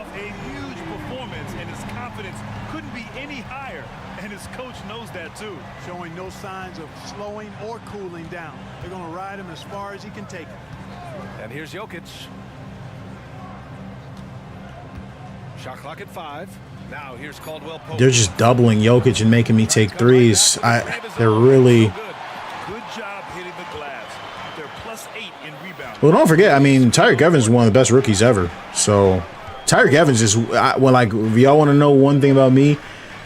Showing no signs of slowing or cooling down. They're going to ride him as far as he can take him. And here's Jokic. Shot clock at 5. Now here's Caldwell Pope. They're just doubling Jokic and making me take threes. They're really. Good job hitting the glass. They're +8 in rebound. Well, don't forget, I mean, Tyreek Evans is one of the best rookies ever. So Tyreek Evans is, well, like, if y'all want to know one thing about me,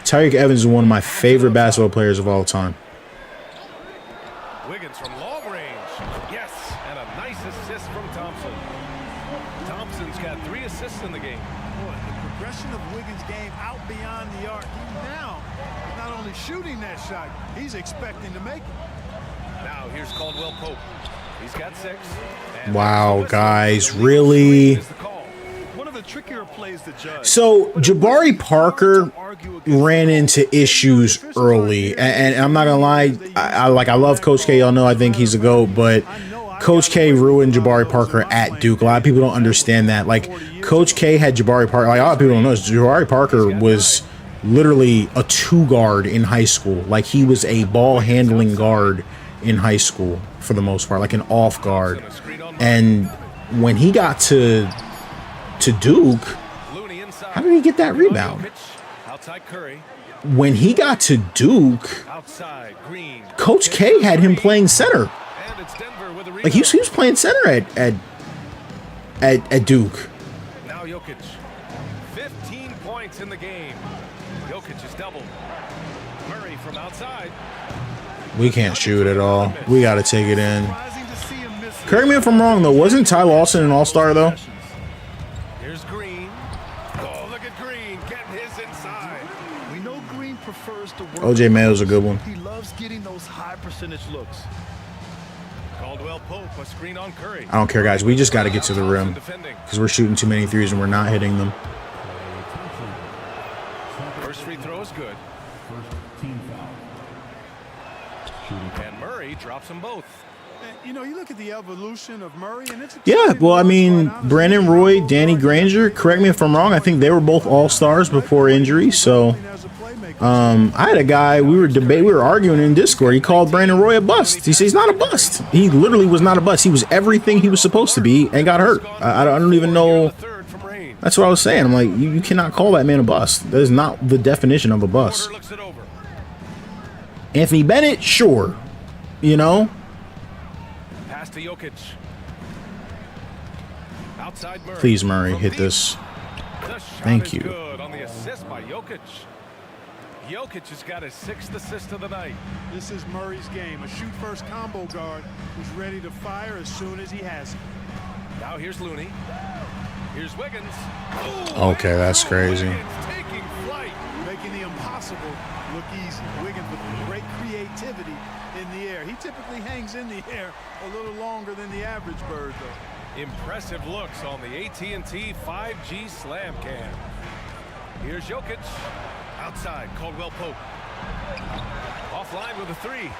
Tyreek Evans is one of my favorite basketball players of all time. Wiggins from long range. Yes, and a nice assist from Thompson. Thompson's got 3 assists in the game. Boy, the progression of Wiggins' game out beyond the arc. Now, not only shooting that shot, he's expecting to make it. Now here's Caldwell Pope. He's got 6. Wow, guys, really? One of the trickier plays to judge. So Jabari Parker ran into issues early, and I'm not gonna lie, I love Coach K. Y'all know I think he's a GOAT, but Coach K ruined Jabari Parker at Duke. A lot of people don't understand that. Like, Coach K had Jabari Parker. Like, a lot of people don't know this. Jabari Parker was literally a 2 guard in high school. Like, he was a ball handling guard in high school for the most part, like an off guard. And when he got to Duke, how did he get that rebound? When he got to Duke, Coach K had him playing center. Like, he was playing center at Duke. Now Jokic, 15 points in the game. Jokic is doubled. Murray from outside. We can't shoot at all. We got to take it in. Correct me if I'm wrong, though. Wasn't Ty Lawson an all-star, though? Here's Green. Oh, look at Green getting his inside. We know Green prefers to work. OJ Mayo's a good one. He loves getting those high percentage looks. Caldwell Pope, a screen on Curry. I don't care, guys. We just got to get to the rim because we're shooting too many threes and we're not hitting them. First free throw is good. And Murray drops them both. You know, you look at the evolution of Murray, and it's well, I mean, Brandon Roy, Danny Granger, correct me if I'm wrong, I think they were both all-stars before injury. So I had a guy, we were arguing in Discord. He called Brandon Roy a bust. He said he's not a bust. He literally was not a bust. He was everything he was supposed to be and got hurt. I don't even know. That's what I was saying. I'm like, you cannot call that man a bust. That is not the definition of a bust. Anthony Bennett, sure. You know? Pass to Jokic. Outside Murray. Please, Murray, hit this. The shot Thank is you. good on the assist by Jokic. Jokic has got his 6th assist of the night. This is Murray's game. A shoot-first combo guard who's ready to fire as soon as he has it. Now here's Looney. Here's Wiggins. Okay, that's crazy. Wiggins taking flight. Making the impossible look easy. Wiggins with great creativity in the air. He typically hangs in the air a little longer than the average bird, though. Impressive looks on the AT&T 5G Slam Cam. Here's Jokic. Outside, Caldwell Pope. Offline with a 3.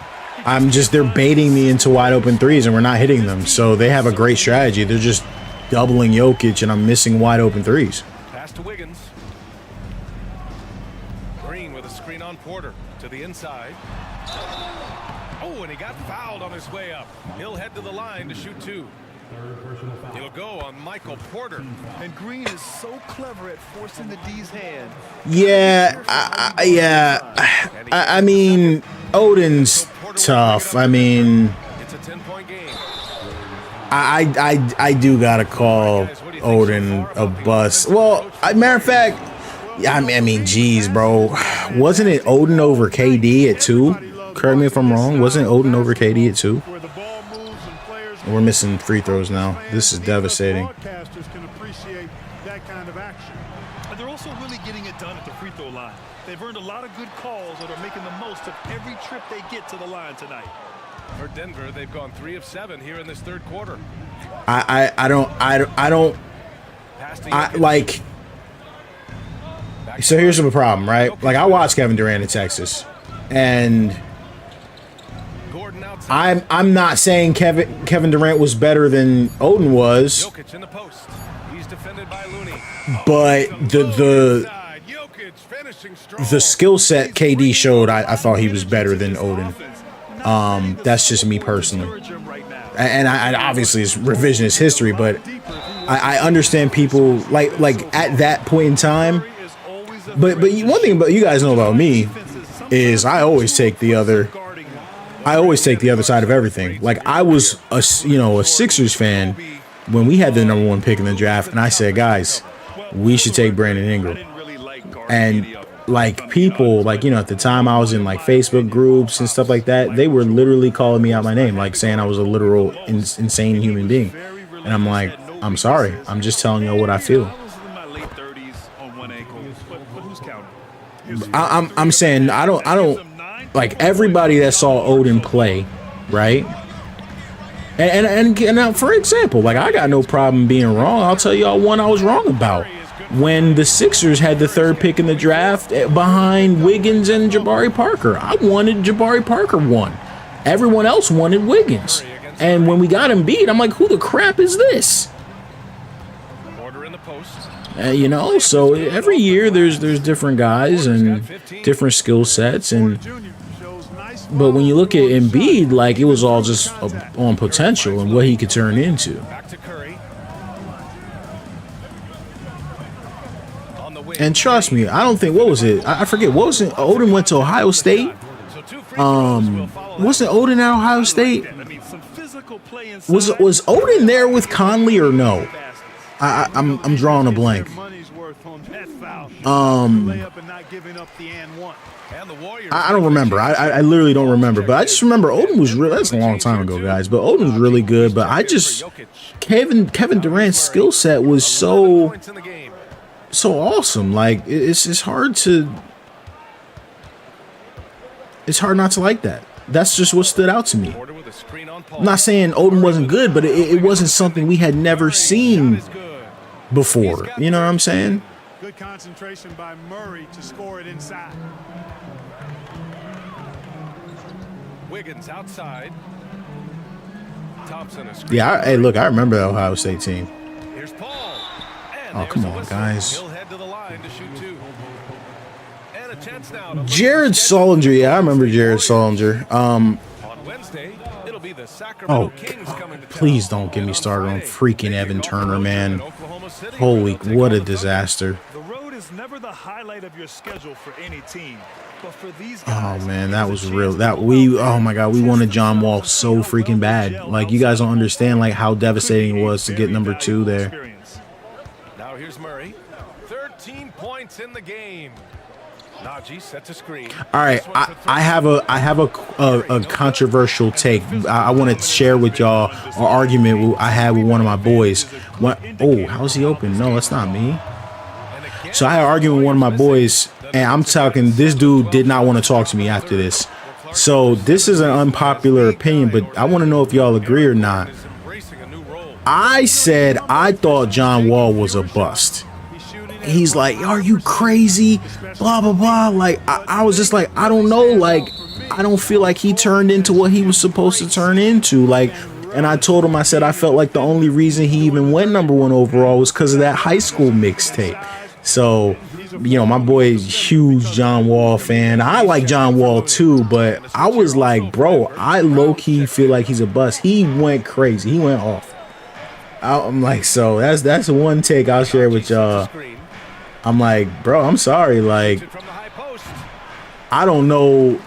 They're baiting me into wide open threes and we're not hitting them. So they have a great strategy. They're just doubling Jokic and I'm missing wide open threes. Pass to Wiggins. Green with a screen on Porter to the inside. Oh, and he got fouled on his way up. He'll head to the line to shoot 2. He'll go on Michael Porter. And Green is so clever at forcing the D's hand. Yeah, I mean, Odin's tough. I mean, It's a 10-point game. I do gotta call Odin a bust. Well, matter of fact, yeah, I mean, geez, bro, wasn't it Odin over KD at 2? Correct me if I'm wrong. Wasn't Odin over KD at 2? We're missing free throws now. This is devastating. Broadcasters can appreciate that kind of action. And they're also really getting it done at the free throw line. They've earned a lot of good calls that are making the most of every trip they get to the line tonight. For Denver, they've gone 3 of 7 here in this 3rd quarter. I don't like. So here's the problem, right? Like, I watched Kevin Durant in Texas, and I'm not saying Kevin Durant was better than Odin was, Jokic in the post. He's defended by Looney. but the skill set KD showed, I thought he was better than Odin. That's just me personally, and I obviously it's revisionist history, but I understand people like at that point in time. But one thing about you guys know about me is I always take the other side of everything. Like, I was a Sixers fan when we had the #1 pick in the draft, and I said, guys, we should take Brandon Ingram. And like, people, like, at the time I was in like Facebook groups and stuff like that, they were literally calling me out my name, like saying I was a literal insane human being. And I'm like, I'm sorry, I'm just telling you what I feel. I'm saying I don't like everybody that saw Odin play, right? And now, for example, like, I got no problem being wrong. I'll tell y'all one I was wrong about. When the Sixers had the 3rd pick in the draft behind Wiggins and Jabari Parker, I wanted Jabari Parker 1. Everyone else wanted Wiggins. And when we got him beat, I'm like, who the crap is this? Order in the post. So every year there's different guys and different skill sets, but when you look at Embiid, like, it was all just on potential and what he could turn into. Back to Curry. And trust me, I don't think, what was it? I forget, what was it? Odin went to Ohio State. Wasn't Odin at Ohio State? Was Odin there with Conley or no? I'm drawing a blank. I don't remember. I literally don't remember. But I just remember Odin was really, that's a long time ago, guys. But Odin was really good. But Kevin Durant's skill set was so awesome. Like, it's hard not to like that. That's just what stood out to me. I'm not saying Odin wasn't good, but it wasn't something we had never seen before. You know what I'm saying? Good concentration by Murray to score it inside. Wiggins outside. Thompson is hey, look, I remember the Ohio State team. Here's Paul. Oh, come on, guys. He'll head to the line to shoot 2. And a chance now to Jared Solinger. Yeah, I remember Jared Solinger. on Wednesday, it'll be the Sacramento Kings coming to Please don't get me started on freaking Evan Turner, man. Holy, what a disaster. The road is never the highlight of your schedule for any team. But for these guys, Oh man, that was real. Oh my God, we wanted John Wall so freaking bad. Like, you guys don't understand like how devastating it was to get #2 there. Now here's Murray. points in the game. Najee sets a screen. All right, I have a controversial take. I want to share with y'all an argument I had with one of my boys. Oh, how's he open? No, that's not me. So I had an argument with one of my boys, and I'm talking, this dude did not want to talk to me after this. So this is an unpopular opinion, but I want to know if y'all agree or not. I said I thought John Wall was a bust. He's like, are you crazy? Blah, blah, blah. Like, I was just like, I don't know. Like, I don't feel like he turned into what he was supposed to turn into. Like, and I told him, I said, I felt like the only reason he even went #1 overall was because of that high school mixtape. So, you know, my boy's huge John Wall fan. I like John Wall too, but I was like, bro, I low-key feel like he's a bust. He went crazy. He went off. I'm like, so that's one take I'll share with y'all. I'm like, bro, I'm sorry. Like, I don't know.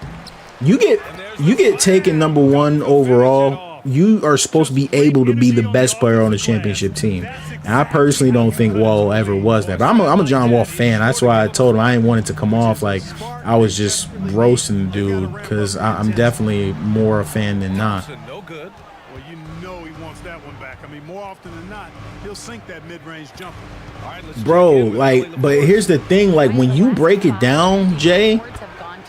You get taken #1 overall. You are supposed to be able to be the best player on the championship team. And I personally don't think Wall ever was that. But I'm a John Wall fan. That's why I told him I didn't want it to come off like I was just roasting the dude, because I'm definitely more a fan than not. Well, you know he wants that one back. I mean, more often than not, he'll sink that mid-range jumper. Bro, like, but here's the thing, like, when you break it down, Jay,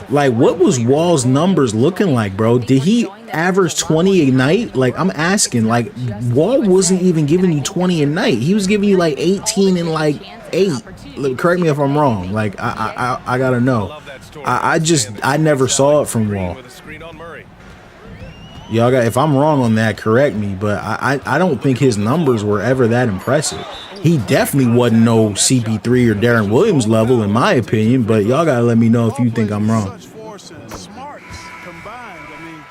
like, what was Wall's numbers looking like, bro? Did he average 20 a night? Like, I'm asking, like, Wall wasn't even giving you 20 a night. He was giving you like 18 and like 8. Correct me if I'm wrong. Like, I gotta know. I never saw it from Wall. Y'all got, if I'm wrong on that, correct me, but I don't think his numbers were ever that impressive. He definitely wasn't no CP3 or Darren Williams level, in my opinion, but y'all gotta let me know if you think I'm wrong. Smarts combined. I mean,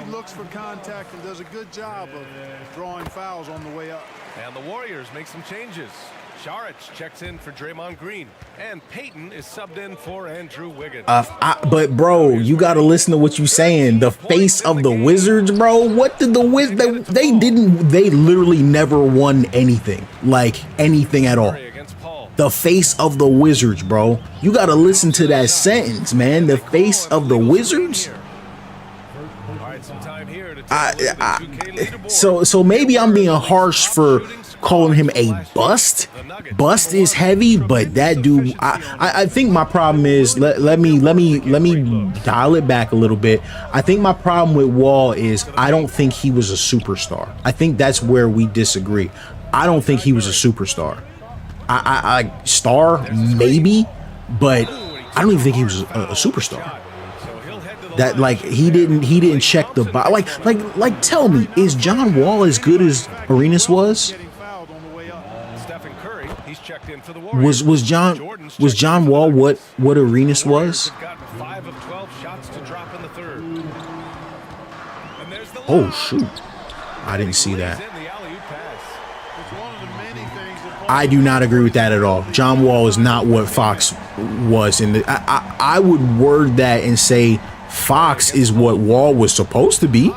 he looks for contact and does a good job of drawing fouls on the way up. And the Warriors make some changes. Saric checks in for Draymond Green, and Payton is subbed in for Andrew Wiggins. But bro, you gotta listen to what you saying. The face of the Wizards, bro. What did the Wizards? They literally never won anything, like anything at all. The face of the Wizards, bro. You gotta listen to that sentence, man. The face of the Wizards. So maybe I'm being harsh for calling him a bust. Bust is heavy, but that dude, I think my problem is, let me dial it back a little bit. I think my problem with Wall is I don't think he was a superstar. I think that's where we disagree. I don't think he was a superstar. I star maybe, but I don't even think he was a superstar. That, like, he didn't check the box. Like tell me, is John Wall as good as Arenas was? Was John Wall what Arenas was? Oh shoot, I didn't see that. I do not agree with that at all. John Wall is not what Fox was. I would word that and say Fox is what Wall was supposed to be.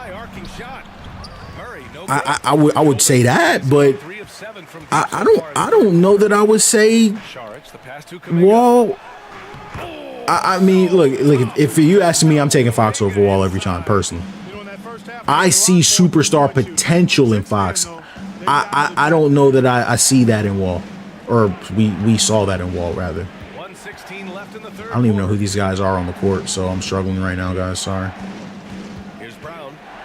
I would say that, but I don't know that I would say Wall. I mean, look, if you ask me, I'm taking Fox over Wall every time, personally. I see superstar potential in Fox. I don't know that I see that in Wall, or we saw that in Wall, rather. I don't even know who these guys are on the court, so I'm struggling right now, guys. Sorry.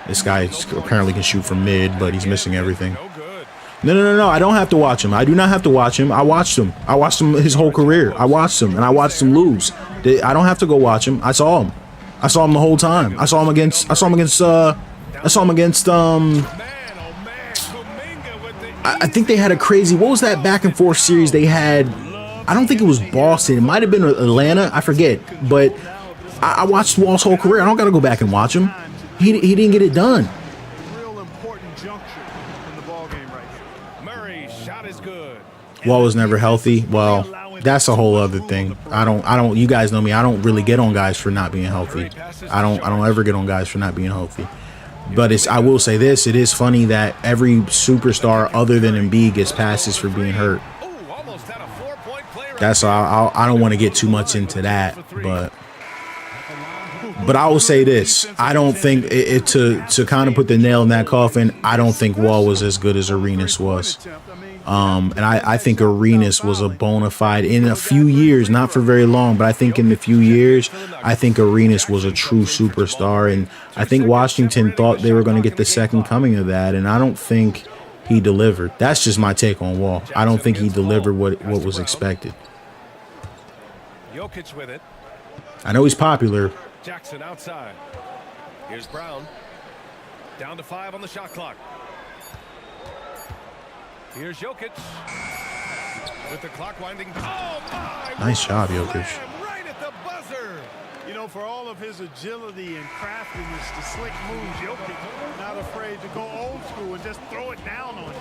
This guy apparently can shoot from mid, but he's missing everything. No. I don't have to watch him. I do not have to watch him. I watched him. I watched him his whole career. I watched him, and I watched him lose. I don't have to go watch him. I saw him. I saw him the whole time. I saw him against I think they had a crazy, what was that back and forth series they had? I don't think it was Boston. It might have been Atlanta. I forget. But I watched Wall's whole career. I don't got to go back and watch him. He didn't get it done. Real important juncture in the ball game right here. Murray's shot is good. Wall was never healthy. Well, that's a whole other thing. I don't. You guys know me. I don't really get on guys for not being healthy. I don't ever get on guys for not being healthy. But I will say this, it is funny that every superstar other than Embiid gets passes for being hurt. That's all. I don't want to get too much into that, but I will say this: I don't think to kind of put the nail in that coffin. I don't think Wall was as good as Arenas was. And I think Arenas was a bona fide in a few years, not for very long, but I think in a few years, I think Arenas was a true superstar. And I think Washington thought they were going to get the second coming of that. And I don't think he delivered. That's just my take on Wall. I don't think he delivered what was expected. Jokic with it. I know he's popular. Jackson outside. Here's Brown. Down to 5 on the shot clock. Here's Jokic with the clock winding. Oh my! Nice job, Jokic. Right at the buzzer. You know, for all of his agility and craftiness, the slick moves, Jokic not afraid to go old school and just throw it down on you.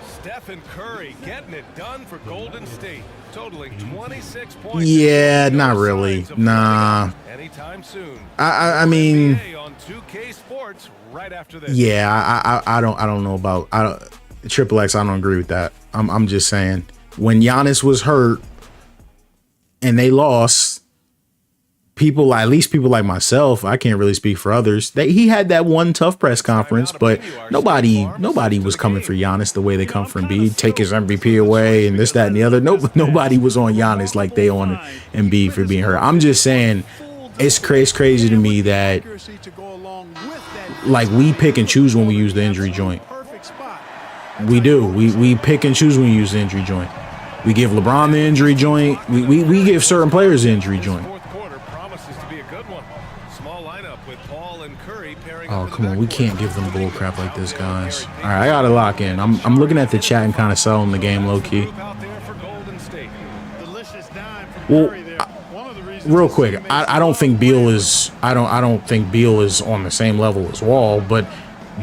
Stephen Curry getting it done for Golden State, totaling 26 points. Yeah, not really. Nah. Anytime soon. I mean, on 2K Sports right after this. Yeah, I don't know about Triple X. I don't agree with that. I'm just saying, when Giannis was hurt and they lost, at least people like myself, I can't really speak for others. He had that one tough press conference, but nobody was coming for Giannis the way they come for Embiid. Take his MVP away and this, that, and the other. Nobody was on Giannis like they on Embiid for being hurt. I'm just saying, it's crazy to me that like we pick and choose when we use the injury joint. We do. We pick and choose when we use the injury joint. We give LeBron the injury joint. We give certain players the injury joint. Oh, come on. We can't give them bull crap like this, guys. All right, I got to lock in. I'm looking at the chat and kind of selling the game low-key. Well, real quick, I don't think Beal is I don't think Beal is on the same level as Wall, but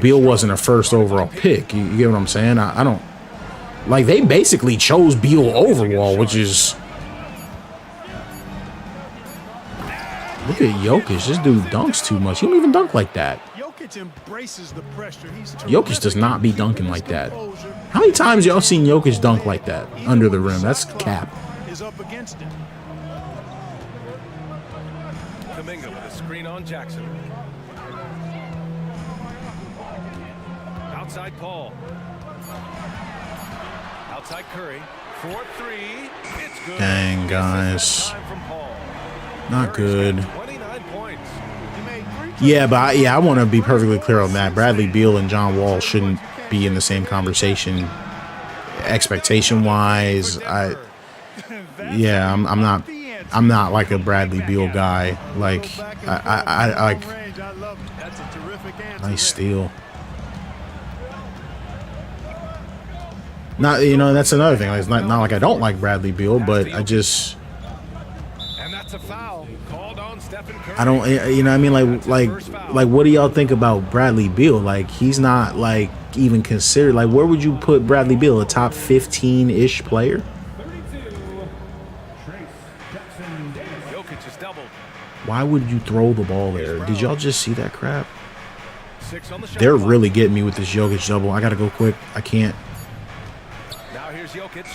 Beal wasn't a first overall pick. You get what I'm saying? I don't like, they basically chose Beal over Wall, which is, look at Jokic. This dude dunks too much. He don't even dunk like that. Jokic does not be dunking like that. How many times y'all seen Jokic dunk like that under the rim? That's cap. Kuminga with a screen on Jackson. Outside Paul. Outside Curry. 4-3. It's good. Dang, guys. Not good. 29 points. Yeah, but I want to be perfectly clear on that. Bradley Beal and John Wall shouldn't be in the same conversation expectation-wise. I'm not like a Bradley Beal guy. Like, I like, nice steal. Not, that's another thing. Like, it's not like I don't like Bradley Beal, but I just, And that's a foul called on Stephen Curry. I don't, what I mean? Like, what do y'all think about Bradley Beal? Like, he's not like even considered. Like, where would you put Bradley Beal? A top 15-ish player? Why would you throw the ball there? Did y'all just see that crap? They're really getting me with this Jokic double. I gotta go quick. I can't. Now here's Jokic.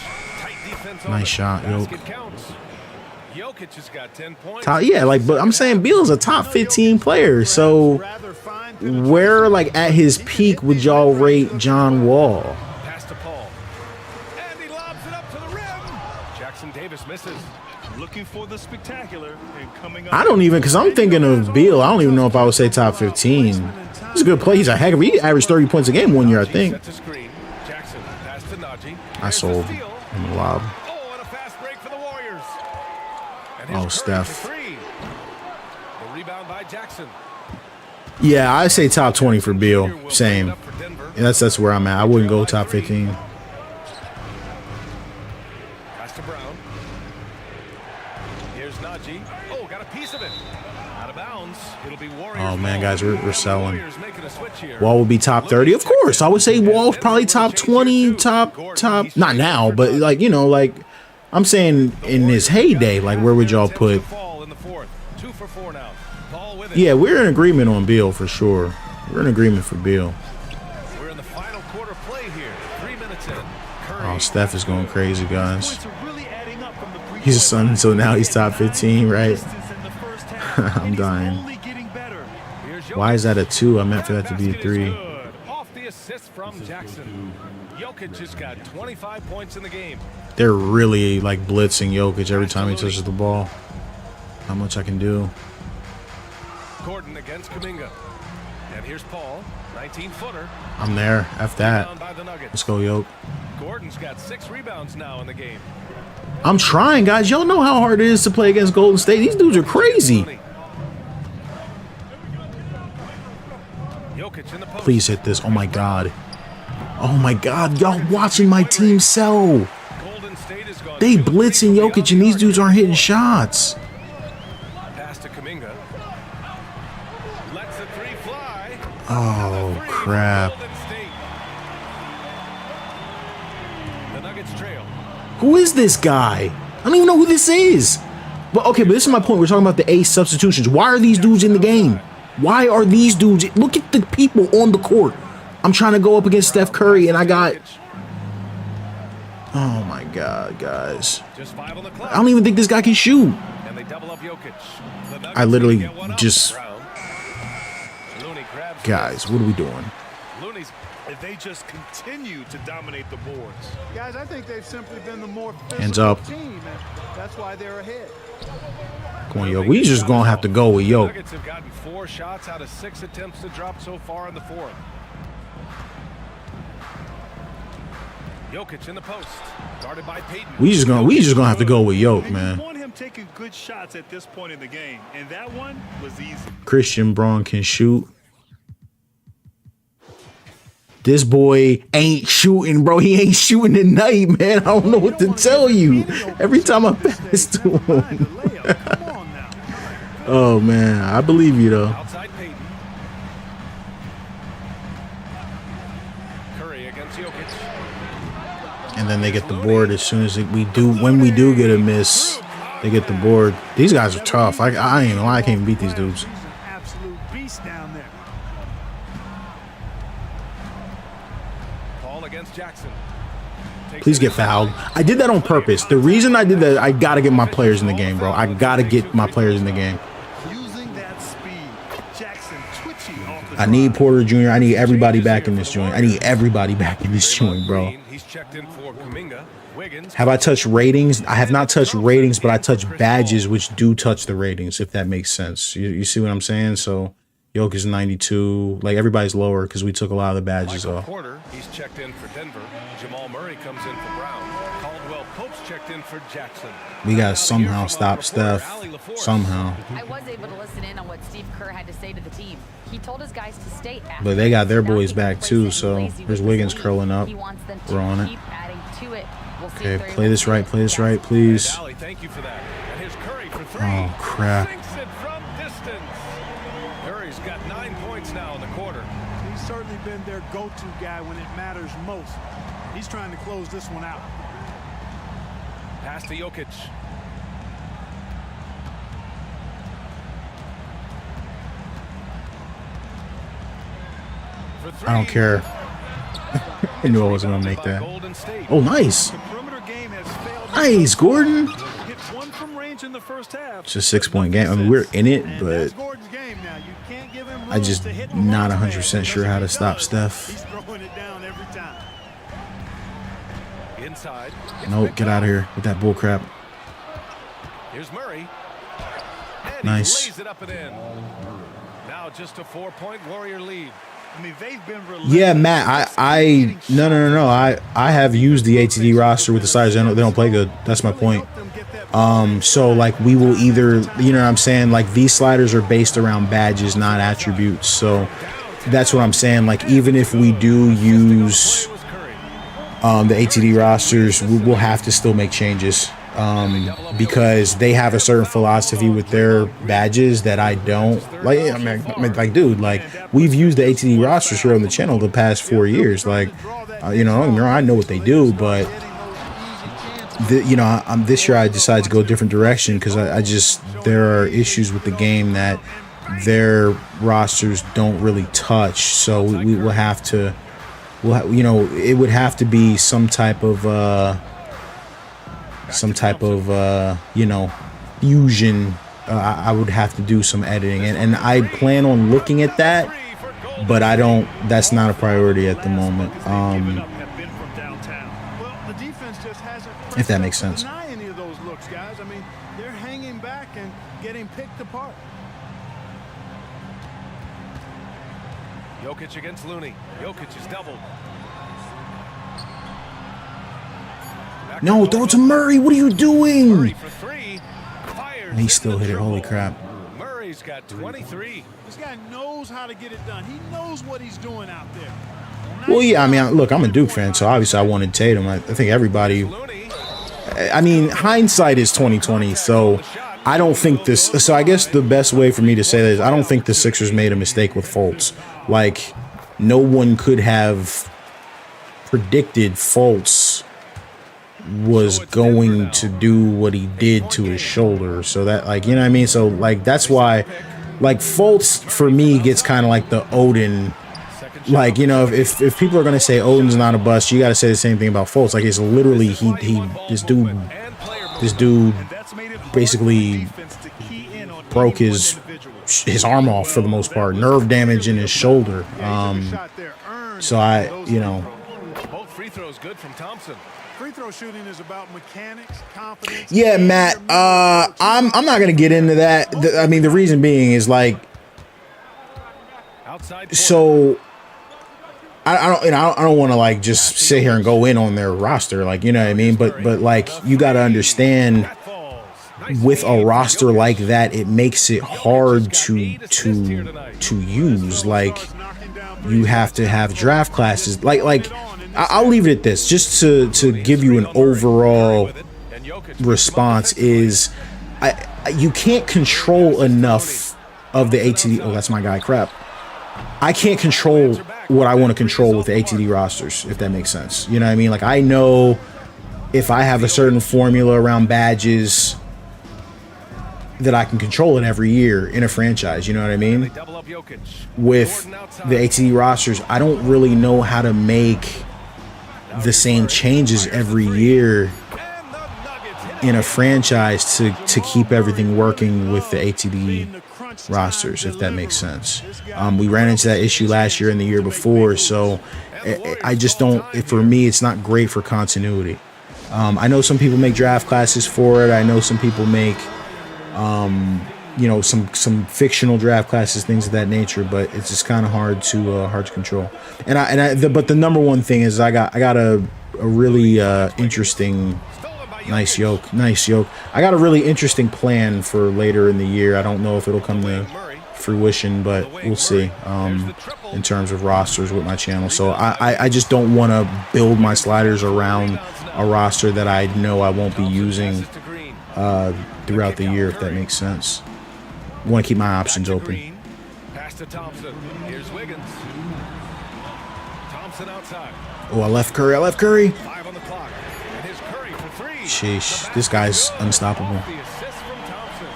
Tight defense. Nice shot, Jokic has got 10 points. But I'm saying Beal's a top 15 player. So where, like, at his peak would y'all rate John Wall? Pass to Paul. And he lobs it up to the rim. Jackson Davis misses. Looking for the spectacular and coming up. I don't even, because I'm thinking of Beal. I don't even know if I would say top 15. He's a good player. He's a heck of he averaged 30 points a game one year, I think. Jackson pass to Najee. I sold him a lob. Oh, and a fast break for the Warriors. Oh, Steph. The rebound by Jackson. Yeah, I say top 20 for Beal. Same. Yeah, that's where I'm at. I wouldn't go top 15. Pass to Brown. Here's Najee. Oh, got a piece of it. Out of bounds. It'll be Warriors. Oh man, guys, we're selling. Wall will be top 30, of course. I would say Wall's probably top 20, top. Not now, but like, like, I'm saying in his heyday. Like, where would y'all put? Yeah, we're in agreement on Beal for sure. We're in agreement for Beal. We're in the final quarter play here. 3 minutes in. Oh, Steph is going crazy, guys. He's a son, so now he's top 15, right? I'm dying. Why is that a 2? I meant for that to be a 3. Off the assist from Jackson. Jokic has got 25 points in the game. They're really like blitzing Jokic every time he touches the ball. How much I can do. Gordon against Kuminga. And here's Paul, 19-footer. I'm there. F that. Let's go, Jokic. Gordon's got 6 rebounds now in the game. I'm trying, guys. Y'all know how hard it is to play against Golden State. These dudes are crazy. Please hit this. Oh, my God. Oh, my God. Y'all watching my team sell. They blitzing Jokic, and these dudes aren't hitting shots. Pass to Kuminga. Lets the 3 fly. Oh, crap. The Nuggets trail. Who is this guy? I don't even know who this is. But okay, but this is my point. We're talking about the ace substitutions. Why are these dudes in the game? Why are these dudes? Look at the people on the court. I'm trying to go up against Steph Curry, and I got... Oh, my God, guys. I don't even think this guy can shoot. I literally just... Guys, what are we doing? If they just continue to dominate the boards. Guys, I think they've simply been the more Hands up. team, and that's why they're ahead. Come on, yo. We just gonna have to go with yo. Nuggets have gotten 4 shots out of 6 attempts to drop so far in the 4th. Jokic in the post, guarded by Payton. We just gonna have to go with Yoke, man. You want him taking good shots at this point in the game, and that one was easy. Christian Braun can shoot. This boy ain't shooting, bro. He ain't shooting tonight, man. I don't know what to tell you. Every time I pass to him. Oh, man. I believe you, though. Outside Payton. Curry against Jokic. And then they get the board as soon as when we do get a miss, they get the board. These guys are tough. I ain't gonna lie, I can't even beat these dudes. He's an absolute beast down there. Paul against Jackson. Please get fouled. I did that on purpose. The reason I did that, I gotta get my players in the game, bro. I gotta get my players in the game. Using that speed, Jackson twitchy off the I need Porter Jr. I need everybody back in this joint. I need everybody back in this joint, bro. He's checked in for Kuminga. Wiggins. Have I touched ratings? I have not touched ratings, but I touch badges, which do touch the ratings, if that makes sense. You see what I'm saying? So Jokic is 92. Like, everybody's lower because we took a lot of the badges Michael off. Porter, he's checked in for Denver. Jamal Murray comes in for Brown. Caldwell Pope's checked in for Jackson. We got to somehow stop Steph. Somehow. I was able to listen in on what Steve Kerr had to say to the team. He told his guys to stay active. But they got their boys back too, so there's Wiggins curling up. We're on it. Okay, play this right, please. Thank you for that. And here's Curry for 3. Oh, crap. Sinks it from distance. Curry's got 9 points now in the quarter. He's certainly been their go-to guy when it matters most. He's trying to close this one out. Pass to Jokic. For 3. I don't care. I knew I wasn't going to make that. Oh, nice. Nice, Gordon. It's a 6-point game. I mean, we're in it, but I just not 100% sure how to stop Steph. Inside. Nope, get out of here with that bull crap. Here's Murray. And nice. He lays it up and in. Now just a 4-point Warrior lead. I mean, they've been yeah, Matt, no. I have used the ATD roster with the Ciders. They don't play good. That's my point. So like we will either, you know what I'm saying? Like these sliders are based around badges, not attributes. So that's what I'm saying. Like even if we do use the ATD rosters, we'll have to still make changes. Because they have a certain philosophy with their badges that I don't like. I mean, like, dude, like we've used the ATD rosters here on the channel the past 4 years. Like, you know, I know what they do, but this year I decided to go a different direction because I just there are issues with the game that their rosters don't really touch. So we will have to, it would have to be some type of some type of fusion. I would have to do some editing, and I plan on looking at that, but I don't. That's not a priority at the moment. If that makes sense. Any of those looks, guys. I mean, they're hanging back and getting picked apart. Jokic against Looney. Jokic is doubled. No, throw it to Murray. What are you doing? Murray for three. And he still hit it. Holy crap. Murray's got 23. This guy knows how to get it done. He knows what he's doing out there. Well, yeah, I mean, look, I'm a Duke fan, so obviously I wanted Tatum. I think everybody, I mean, hindsight is 2020, so I don't think this, so I guess the best way for me to say that is I don't think the Sixers made a mistake with Fultz. Like, no one could have predicted Fultz was going to do what he did to his shoulder. So that, like, you know what I mean? So, like, that's why, like, Fultz, for me, gets kind of like the Odin. Like, you know, if people are going to say Odin's not a bust, you got to say the same thing about Fultz. Like, it's literally, this dude basically broke his arm off for the most part. Nerve damage in his shoulder. So Both free throws good from Thompson. Free throw shooting is about mechanics, confidence. Yeah, Matt. I'm not gonna get into that. I mean, the reason being is like, so I don't want to like just sit here and go in on their roster, like, you know what I mean. But like, you got to understand, with a roster like that, it makes it hard to use. Like, you have to have draft classes. Like. I'll leave it at this, just to give you an overall response is, you can't control enough of the ATD. Oh, that's my guy. Crap. I can't control what I want to control with the ATD rosters, if that makes sense. You know what I mean? Like, I know if I have a certain formula around badges that I can control it every year in a franchise. You know what I mean? With the ATD rosters, I don't really know how to make the same changes every year in a franchise to keep everything working with the ATD rosters, if that makes sense. We ran into that issue last year and the year before, so I just don't, for me, it's not great for continuity. I know some people make draft classes for it. I know some people make you know, some fictional draft classes, things of that nature, but it's just kind of hard to control. But the number one thing is I got a really interesting, nice yoke. I got a really interesting plan for later in the year. I don't know if it'll come to fruition, but we'll see. In terms of rosters with my channel, so I just don't want to build my sliders around a roster that I know I won't be using throughout the year, if that makes sense. I want to keep my options open. Pass to Thompson. Here's Wiggins. Thompson outside. Oh, I left Curry. 5 on the clock. And his Curry for three. Sheesh, this guy's unstoppable. The assist from Thompson.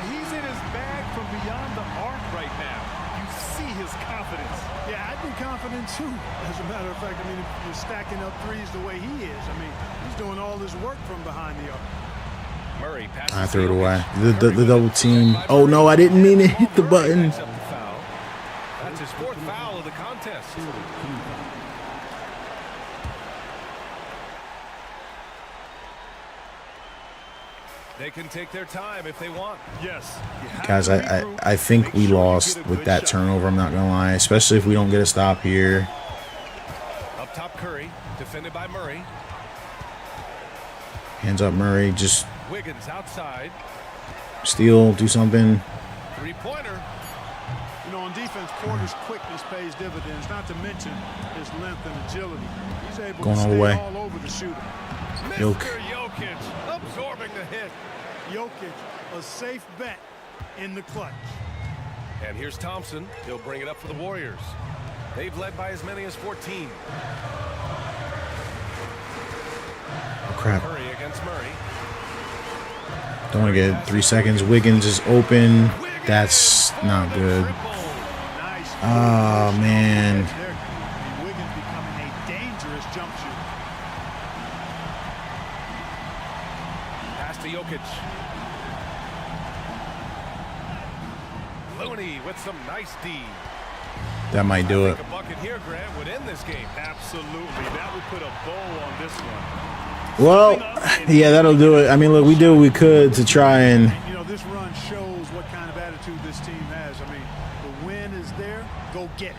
He's in his bag from beyond the arc right now. You see his confidence. Yeah, I'd be confident too. As a matter of fact, I mean, if you're stacking up threes the way he is, I mean, he's doing all his work from behind the arc. I threw it away. The double team. Oh no, I didn't mean to hit the button. That's his 4th foul of the contest. They can take their time if they want. Yes. Guys, I think we lost with that turnover, I'm not gonna lie. Especially if we don't get a stop here. Up top, Curry, defended by Murray. Hands up, Murray. Just Wiggins outside. steal, do something. 3-pointer. You know, on defense, Porter's quickness pays dividends, not to mention his length and agility. He's able Going to all the stay way. all over the shooter. Yoke. Mr. Jokic absorbing the hit. Jokic, a safe bet in the clutch. And here's Thompson. He'll bring it up for the Warriors. They've led by as many as 14. Oh, crap. Curry against Murray. Don't want to get 3 seconds. Wiggins is open. That's not good. Oh, man. Wiggins becoming a dangerous jump shooter. Looney with some nice D. That might do it. A bucket here, Grant, would end this game. Absolutely. That would put a bow on this one. Well, yeah, that'll do it. I mean, look, we did what we could to try and... You know, this run shows what kind of attitude this team has. I mean, the win is there. Go get it.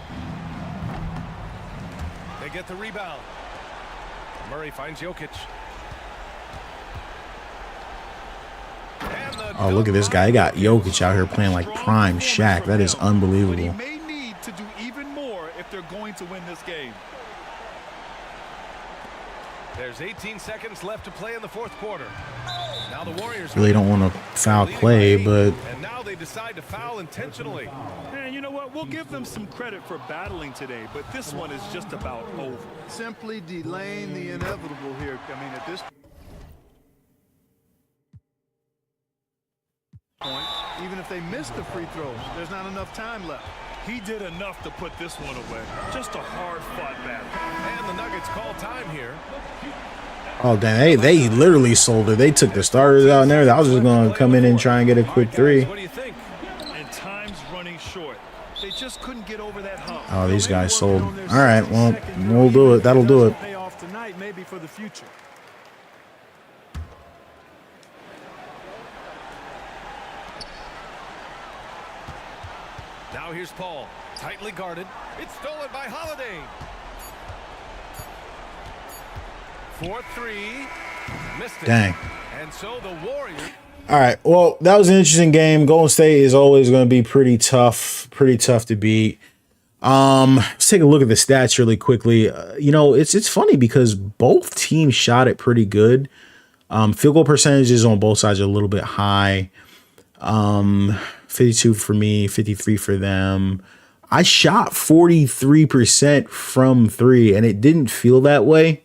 They get the rebound. Murray finds Jokic. Oh, look at this guy. He got Jokic out here playing like prime Shaq. That is unbelievable. He may need to do even more if they're going to win this game. There's 18 seconds left to play in the fourth quarter. Now the Warriors really don't want to foul Clay, but and now they decide to foul intentionally. And you know what? We'll give them some credit for battling today, but this one is just about over. Simply delaying the inevitable here. I mean, at this point, even if they miss the free throws, there's not enough time left. He did enough to put this one away. Just a hard-fought battle. And the Nuggets call time here. oh damn, they literally sold it. They took the starters out and everything. I was just gonna come in and try and get a quick three. What do you think? And time's running short. They just couldn't get over that hump. Oh, these guys sold. All right, well, we'll do it. That'll do it. Pay off tonight, maybe for the future. Now here's Paul, tightly guarded. It's stolen by Holiday. 4-3, missed it. Dang. And so the Warriors. All right, well, that was an interesting game. Golden State is always going to be pretty tough to beat. Let's take a look at the stats really quickly. You know, it's funny because both teams shot it pretty good. Field goal percentages on both sides are a little bit high. 52 for me, 53 for them. I shot 43% from three, and it didn't feel that way,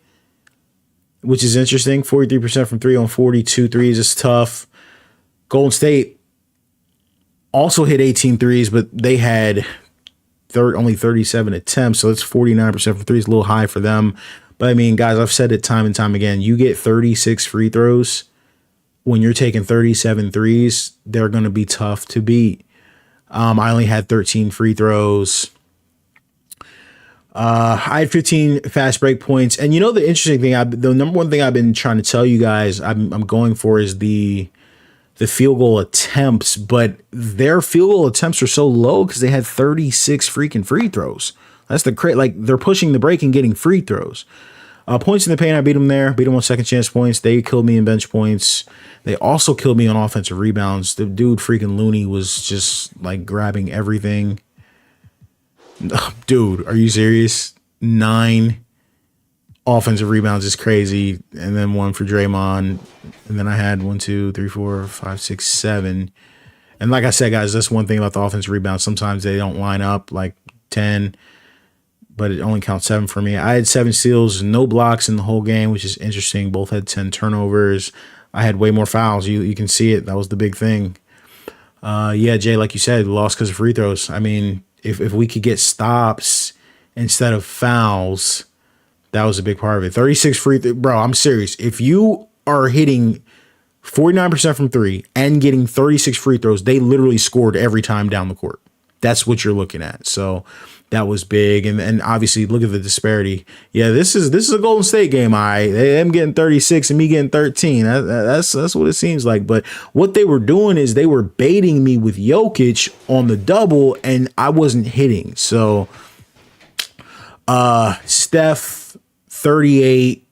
which is interesting. 43% from three on 42 threes is tough. Golden State also hit 18 threes, but they had only 37 attempts, so it's 49% from threes, a little high for them. But I mean, guys, I've said it time and time again. You get 36 free throws when you're taking 37 threes, they're going to be tough to beat. I only had 13 free throws. I had 15 fast break points. And you know, the interesting thing, the number one thing I've been trying to tell you guys I'm going for is the field goal attempts, but their field goal attempts are so low because they had 36 freaking free throws. That's like they're pushing the break and getting free throws. Points in the paint, I beat them there. Beat them on second chance points. They killed me in bench points. They also killed me on offensive rebounds. The dude freaking Looney was just like grabbing everything. Dude, are you serious? 9 offensive rebounds is crazy. And then 1 for Draymond. And then I had 1, 2, 3, 4, 5, 6, 7. And like I said, guys, that's one thing about the offensive rebounds. Sometimes they don't line up like 10. But it only counts 7 for me. I had 7 steals, no blocks in the whole game, which is interesting. Both had 10 turnovers. I had way more fouls. You can see it. That was the big thing. Yeah, Jay, like you said, lost because of free throws. I mean, if we could get stops instead of fouls, that was a big part of it. 36 free throws. Bro, I'm serious. If you are hitting 49% from 3 and getting 36 free throws, they literally scored every time down the court. That's what you're looking at. So that was big. And obviously look at the disparity. Yeah, this is a Golden State game. Them getting 36 and me getting 13. That's what it seems like. But what they were doing is they were baiting me with Jokic on the double and I wasn't hitting. So Steph 38,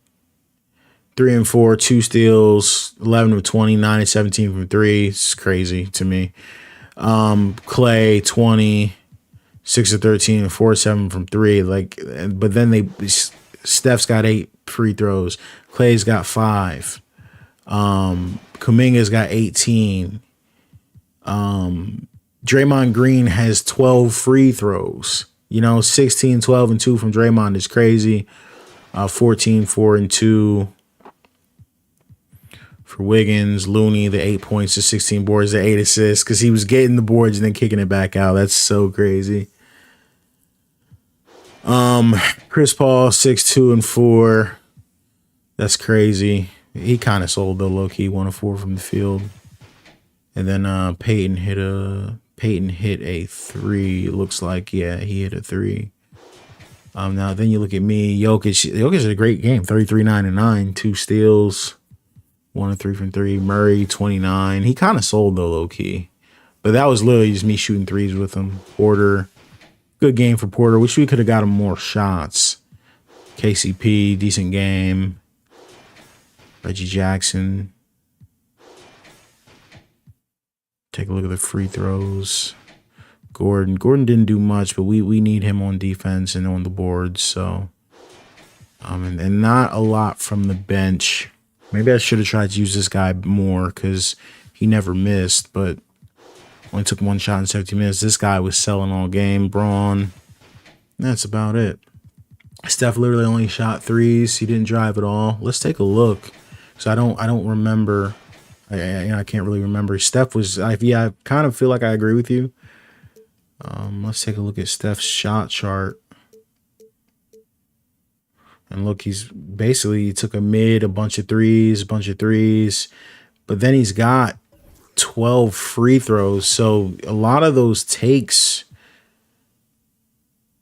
3 and 4, 2 steals, 11 of 29 and 17 from 3. It's crazy to me. Clay 20, 6 of 13 and 4 of 7 from 3. But then Steph's got 8 free throws. Clay's got 5. Kuminga's got 18. Draymond Green has 12 free throws. 16, 12, and 2 from Draymond is crazy. 14, 4, and 2. For Wiggins, Looney, the 8 points, the 16 boards, the 8 assists, because he was getting the boards and then kicking it back out. That's so crazy. Chris Paul, 6, 2, and 4. That's crazy. He kind of sold though, low key, 1 of 4 from the field. And then Peyton hit a Peyton hit a 3. It looks like, yeah, he hit a 3. Now then you look at me, Jokic had a great game, 33, 9, and 9, 2 steals, 1 of 3 from 3. Murray, 29. He kind of sold though, low key, but that was literally just me shooting threes with him. Porter, good game for Porter. Wish we could have got him more shots. KCP, decent game. Reggie Jackson. Take a look at the free throws. Gordon didn't do much, but we need him on defense and on the boards. So, and not a lot from the bench. Maybe I should have tried to use this guy more because he never missed, but only took 1 shot in 17 minutes. This guy was selling all game. Braun. That's about it. Steph literally only shot 3s. He didn't drive at all. Let's take a look. So I don't remember. I can't really remember. Steph was. I kind of feel like I agree with you. Let's take a look at Steph's shot chart. And look, he took a mid, a bunch of threes, but then he's got 12 free throws. So a lot of those takes.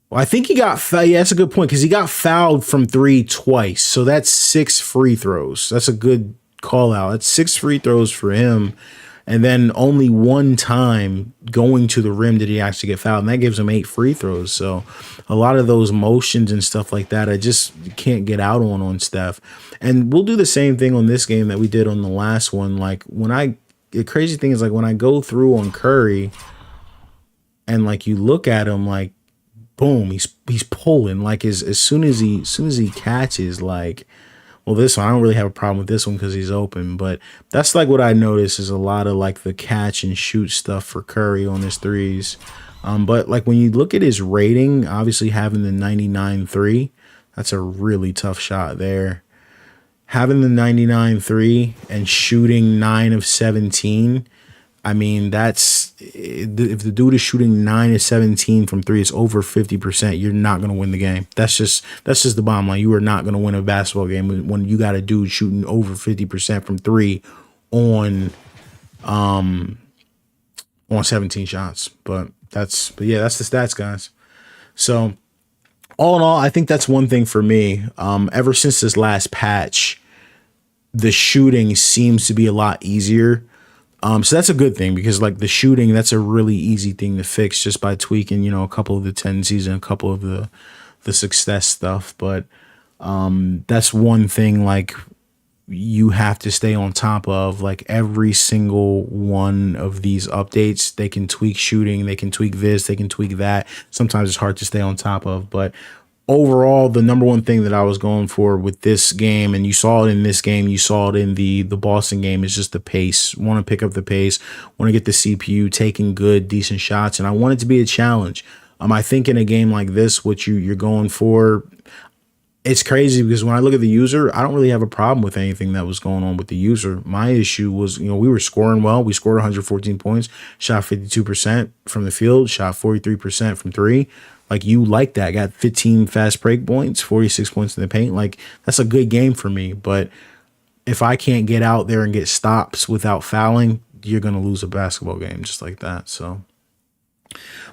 Well, I think he got fouled. Yeah, that's a good point because he got fouled from 3 twice. So that's 6 free throws. That's a good call out. That's 6 free throws for him. And then only 1 time going to the rim did he actually get fouled. And that gives him 8 free throws. So a lot of those motions and stuff like that, I just can't get out on Steph. And we'll do the same thing on this game that we did on the last one. Like the crazy thing is like when I go through on Curry and like you look at him like, boom, he's pulling like as soon as he catches, like, well, this one I don't really have a problem with this one because he's open, but that's like what I notice is a lot of like the catch and shoot stuff for Curry on his threes. But like when you look at his rating, obviously having the 99.3, that's a really tough shot there. Having the 99.3 and shooting 9 of 17. I mean, if the dude is shooting 9 of 17 from 3, it's over 50%. You're not going to win the game. That's just the bottom line. You are not going to win a basketball game when you got a dude shooting over 50% from 3 on 17 shots. But that's the stats, guys. So all in all, I think that's one thing for me. Ever since this last patch, the shooting seems to be a lot easier. So that's a good thing because like the shooting, that's a really easy thing to fix just by tweaking, a couple of the tendencies and a couple of the success stuff. But that's one thing like you have to stay on top of. Like every single one of these updates, they can tweak shooting, they can tweak this, they can tweak that. Sometimes it's hard to stay on top of, but overall, the number one thing that I was going for with this game, and you saw it in this game, you saw it in the Boston game, is just the pace. Want to pick up the pace, want to get the CPU taking good, decent shots, and I want it to be a challenge. I think in a game like this, what you're going for, it's crazy because when I look at the user, I don't really have a problem with anything that was going on with the user. My issue was, we were scoring well. We scored 114 points, shot 52% from the field, shot 43% from 3. Like, you like that. Got 15 fast break points, 46 points in the paint. Like, that's a good game for me. But if I can't get out there and get stops without fouling, you're going to lose a basketball game just like that. So,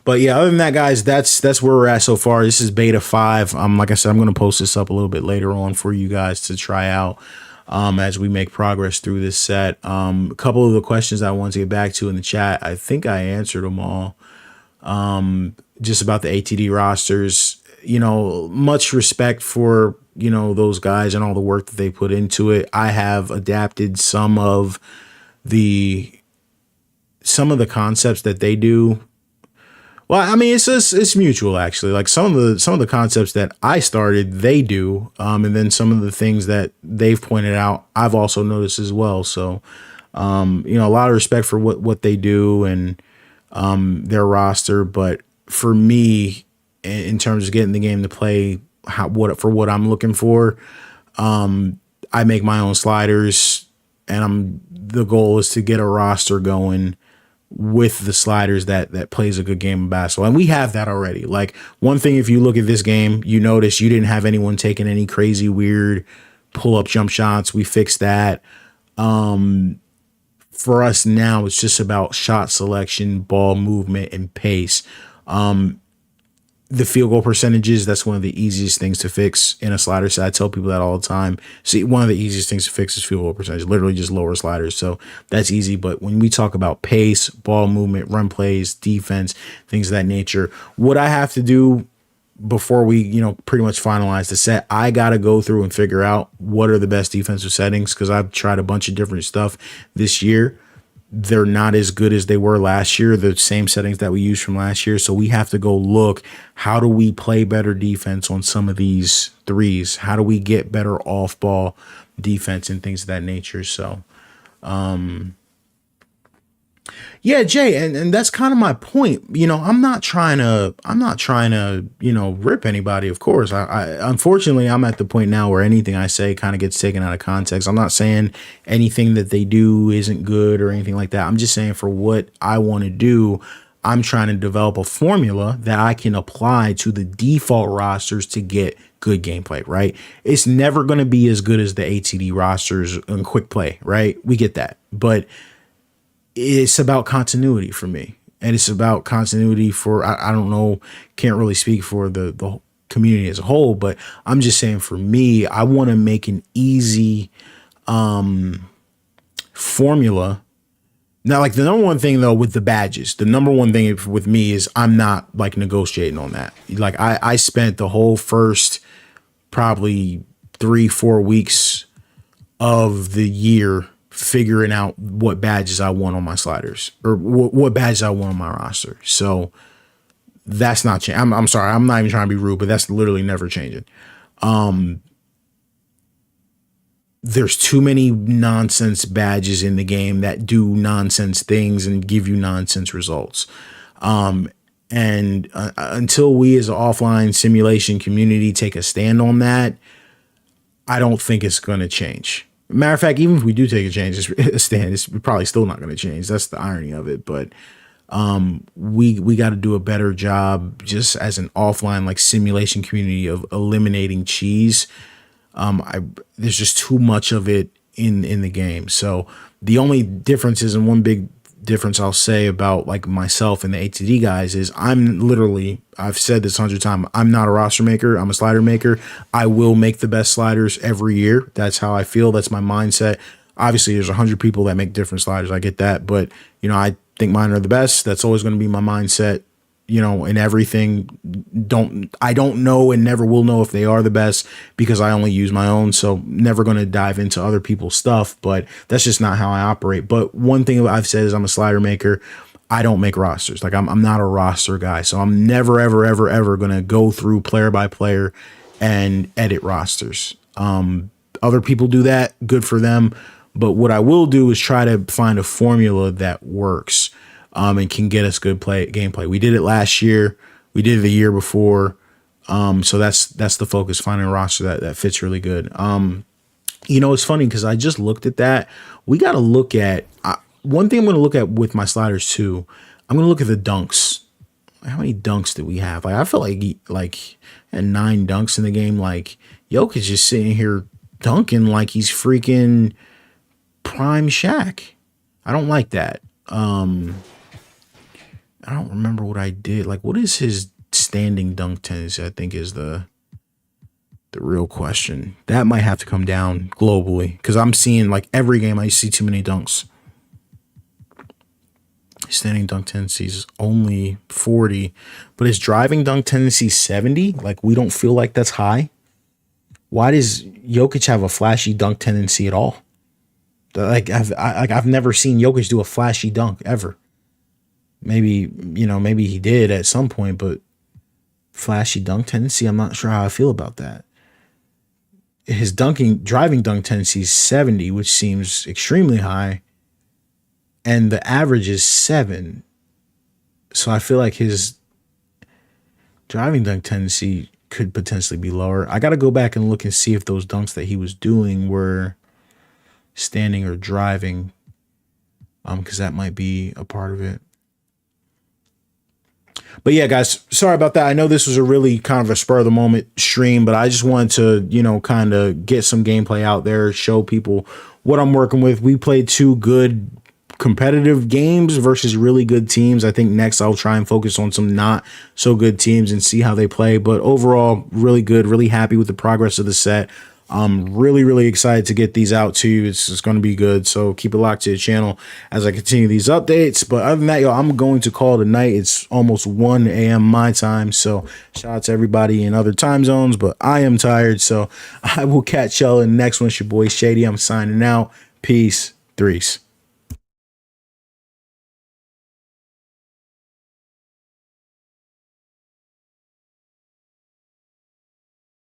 but yeah, other than that, guys, that's where we're at so far. This is beta 5. Like I said, I'm going to post this up a little bit later on for you guys to try out as we make progress through this set. A couple of the questions I wanted to get back to in the chat, I think I answered them all. Just about the ATD rosters, much respect for, those guys and all the work that they put into it. I have adapted some of the concepts that they do. Well, I mean, it's mutual actually. Like some of the concepts that I started, they do. And then some of the things that they've pointed out, I've also noticed as well. So, a lot of respect for what they do and, their roster, but for me, in terms of getting the game to play, what I'm looking for, I make my own sliders, and the goal is to get a roster going with the sliders that plays a good game of basketball, and we have that already. Like, one thing, if you look at this game, you notice you didn't have anyone taking any crazy weird pull up jump shots. We fixed that. for us now, it's just about shot selection, ball movement, and pace. The field goal percentages, that's one of the easiest things to fix in a slider set. I tell people that all the time. See, one of the easiest things to fix is field goal percentage, literally just lower sliders. So that's easy. But when we talk about pace, ball movement, run plays, defense, things of that nature, what I have to do before we, pretty much finalize the set, I got to go through and figure out what are the best defensive settings, because I've tried a bunch of different stuff this year. They're not as good as they were last year, the same settings that we used from last year. So we have to go look, how do we play better defense on some of these threes? How do we get better off ball defense and things of that nature? So, yeah, Jay, and that's kind of my point. I'm not trying to, rip anybody, of course. I unfortunately, I'm at the point now where anything I say kind of gets taken out of context. I'm not saying anything that they do isn't good or anything like that. I'm just saying for what I want to do, I'm trying to develop a formula that I can apply to the default rosters to get good gameplay, right? It's never going to be as good as the ATD rosters in quick play, right? We get that. But it's about continuity for me, and it's about continuity for, I don't know, can't really speak for the community as a whole, but I'm just saying for me, I want to make an easy formula. Now, like, the number one thing though with the badges, the number one thing with me is I'm not like negotiating on that. Like I spent the whole first probably 3-4 weeks of the year figuring out what badges I want on my sliders, or what badges I want on my roster. So that's not changing. I'm sorry, I'm not even trying to be rude, but that's literally never changing. There's too many nonsense badges in the game that do nonsense things and give you nonsense results. And until we as an offline simulation community take a stand on that, I don't think it's going to change. Matter of fact, even if we do take a stand, it's probably still not going to change. That's the irony of it. But we got to do a better job just as an offline like simulation community of eliminating cheese. There's just too much of it in the game. So the only difference is, and one big difference I'll say about like myself and the ATD guys is I've said this 100 times, I'm not a roster maker, I'm a slider maker. I will make the best sliders every year. That's how I feel. That's my mindset. Obviously there's 100 people that make different sliders. I get that, but I think mine are the best. That's always going to be my mindset, in everything. I don't know and never will know if they are the best, because I only use my own. So never going to dive into other people's stuff, but that's just not how I operate. But one thing I've said is I'm a slider maker. I don't make rosters. Like I'm not a roster guy. So I'm never, ever, ever, ever going to go through player by player and edit rosters. Other people do that. Good for them. But what I will do is try to find a formula that works. And can get us good gameplay. We did it last year. We did it the year before. So that's the focus, finding a roster that fits really good. It's funny because I just looked at that. We got to look at one thing I'm going to look at with my sliders too. I'm going to look at the dunks. How many dunks do we have? Like I feel like at 9 dunks in the game. Like Jokic just sitting here dunking like he's freaking prime Shaq. I don't like that. I don't remember what I did. Like, what is his standing dunk tendency? I think is the real question. That might have to come down globally, because I'm seeing like every game I see too many dunks. His standing dunk tendency is only 40, but his driving dunk tendency 70. Like, we don't feel like that's high. Why does Jokic have a flashy dunk tendency at all? Like I've never seen Jokic do a flashy dunk ever. Maybe he did at some point, but flashy dunk tendency, I'm not sure how I feel about that. His driving dunk tendency is 70, which seems extremely high, and the average is 7. So I feel like his driving dunk tendency could potentially be lower. I got to go back and look and see if those dunks that he was doing were standing or driving, because that might be a part of it. But yeah, guys, sorry about that. I know this was a really kind of a spur of the moment stream, but I just wanted to, kind of get some gameplay out there, show people what I'm working with. We played 2 good competitive games versus really good teams. I think next I'll try and focus on some not so good teams and see how they play. But overall, really good, really happy with the progress of the set. I'm really, really excited to get these out to you. It's going to be good. So keep it locked to the channel as I continue these updates. But other than that, y'all, I'm going to call it a night. It's almost 1 a.m. my time. So shout out to everybody in other time zones. But I am tired. So I will catch y'all in the next one. It's your boy Shady. I'm signing out. Peace. Threes.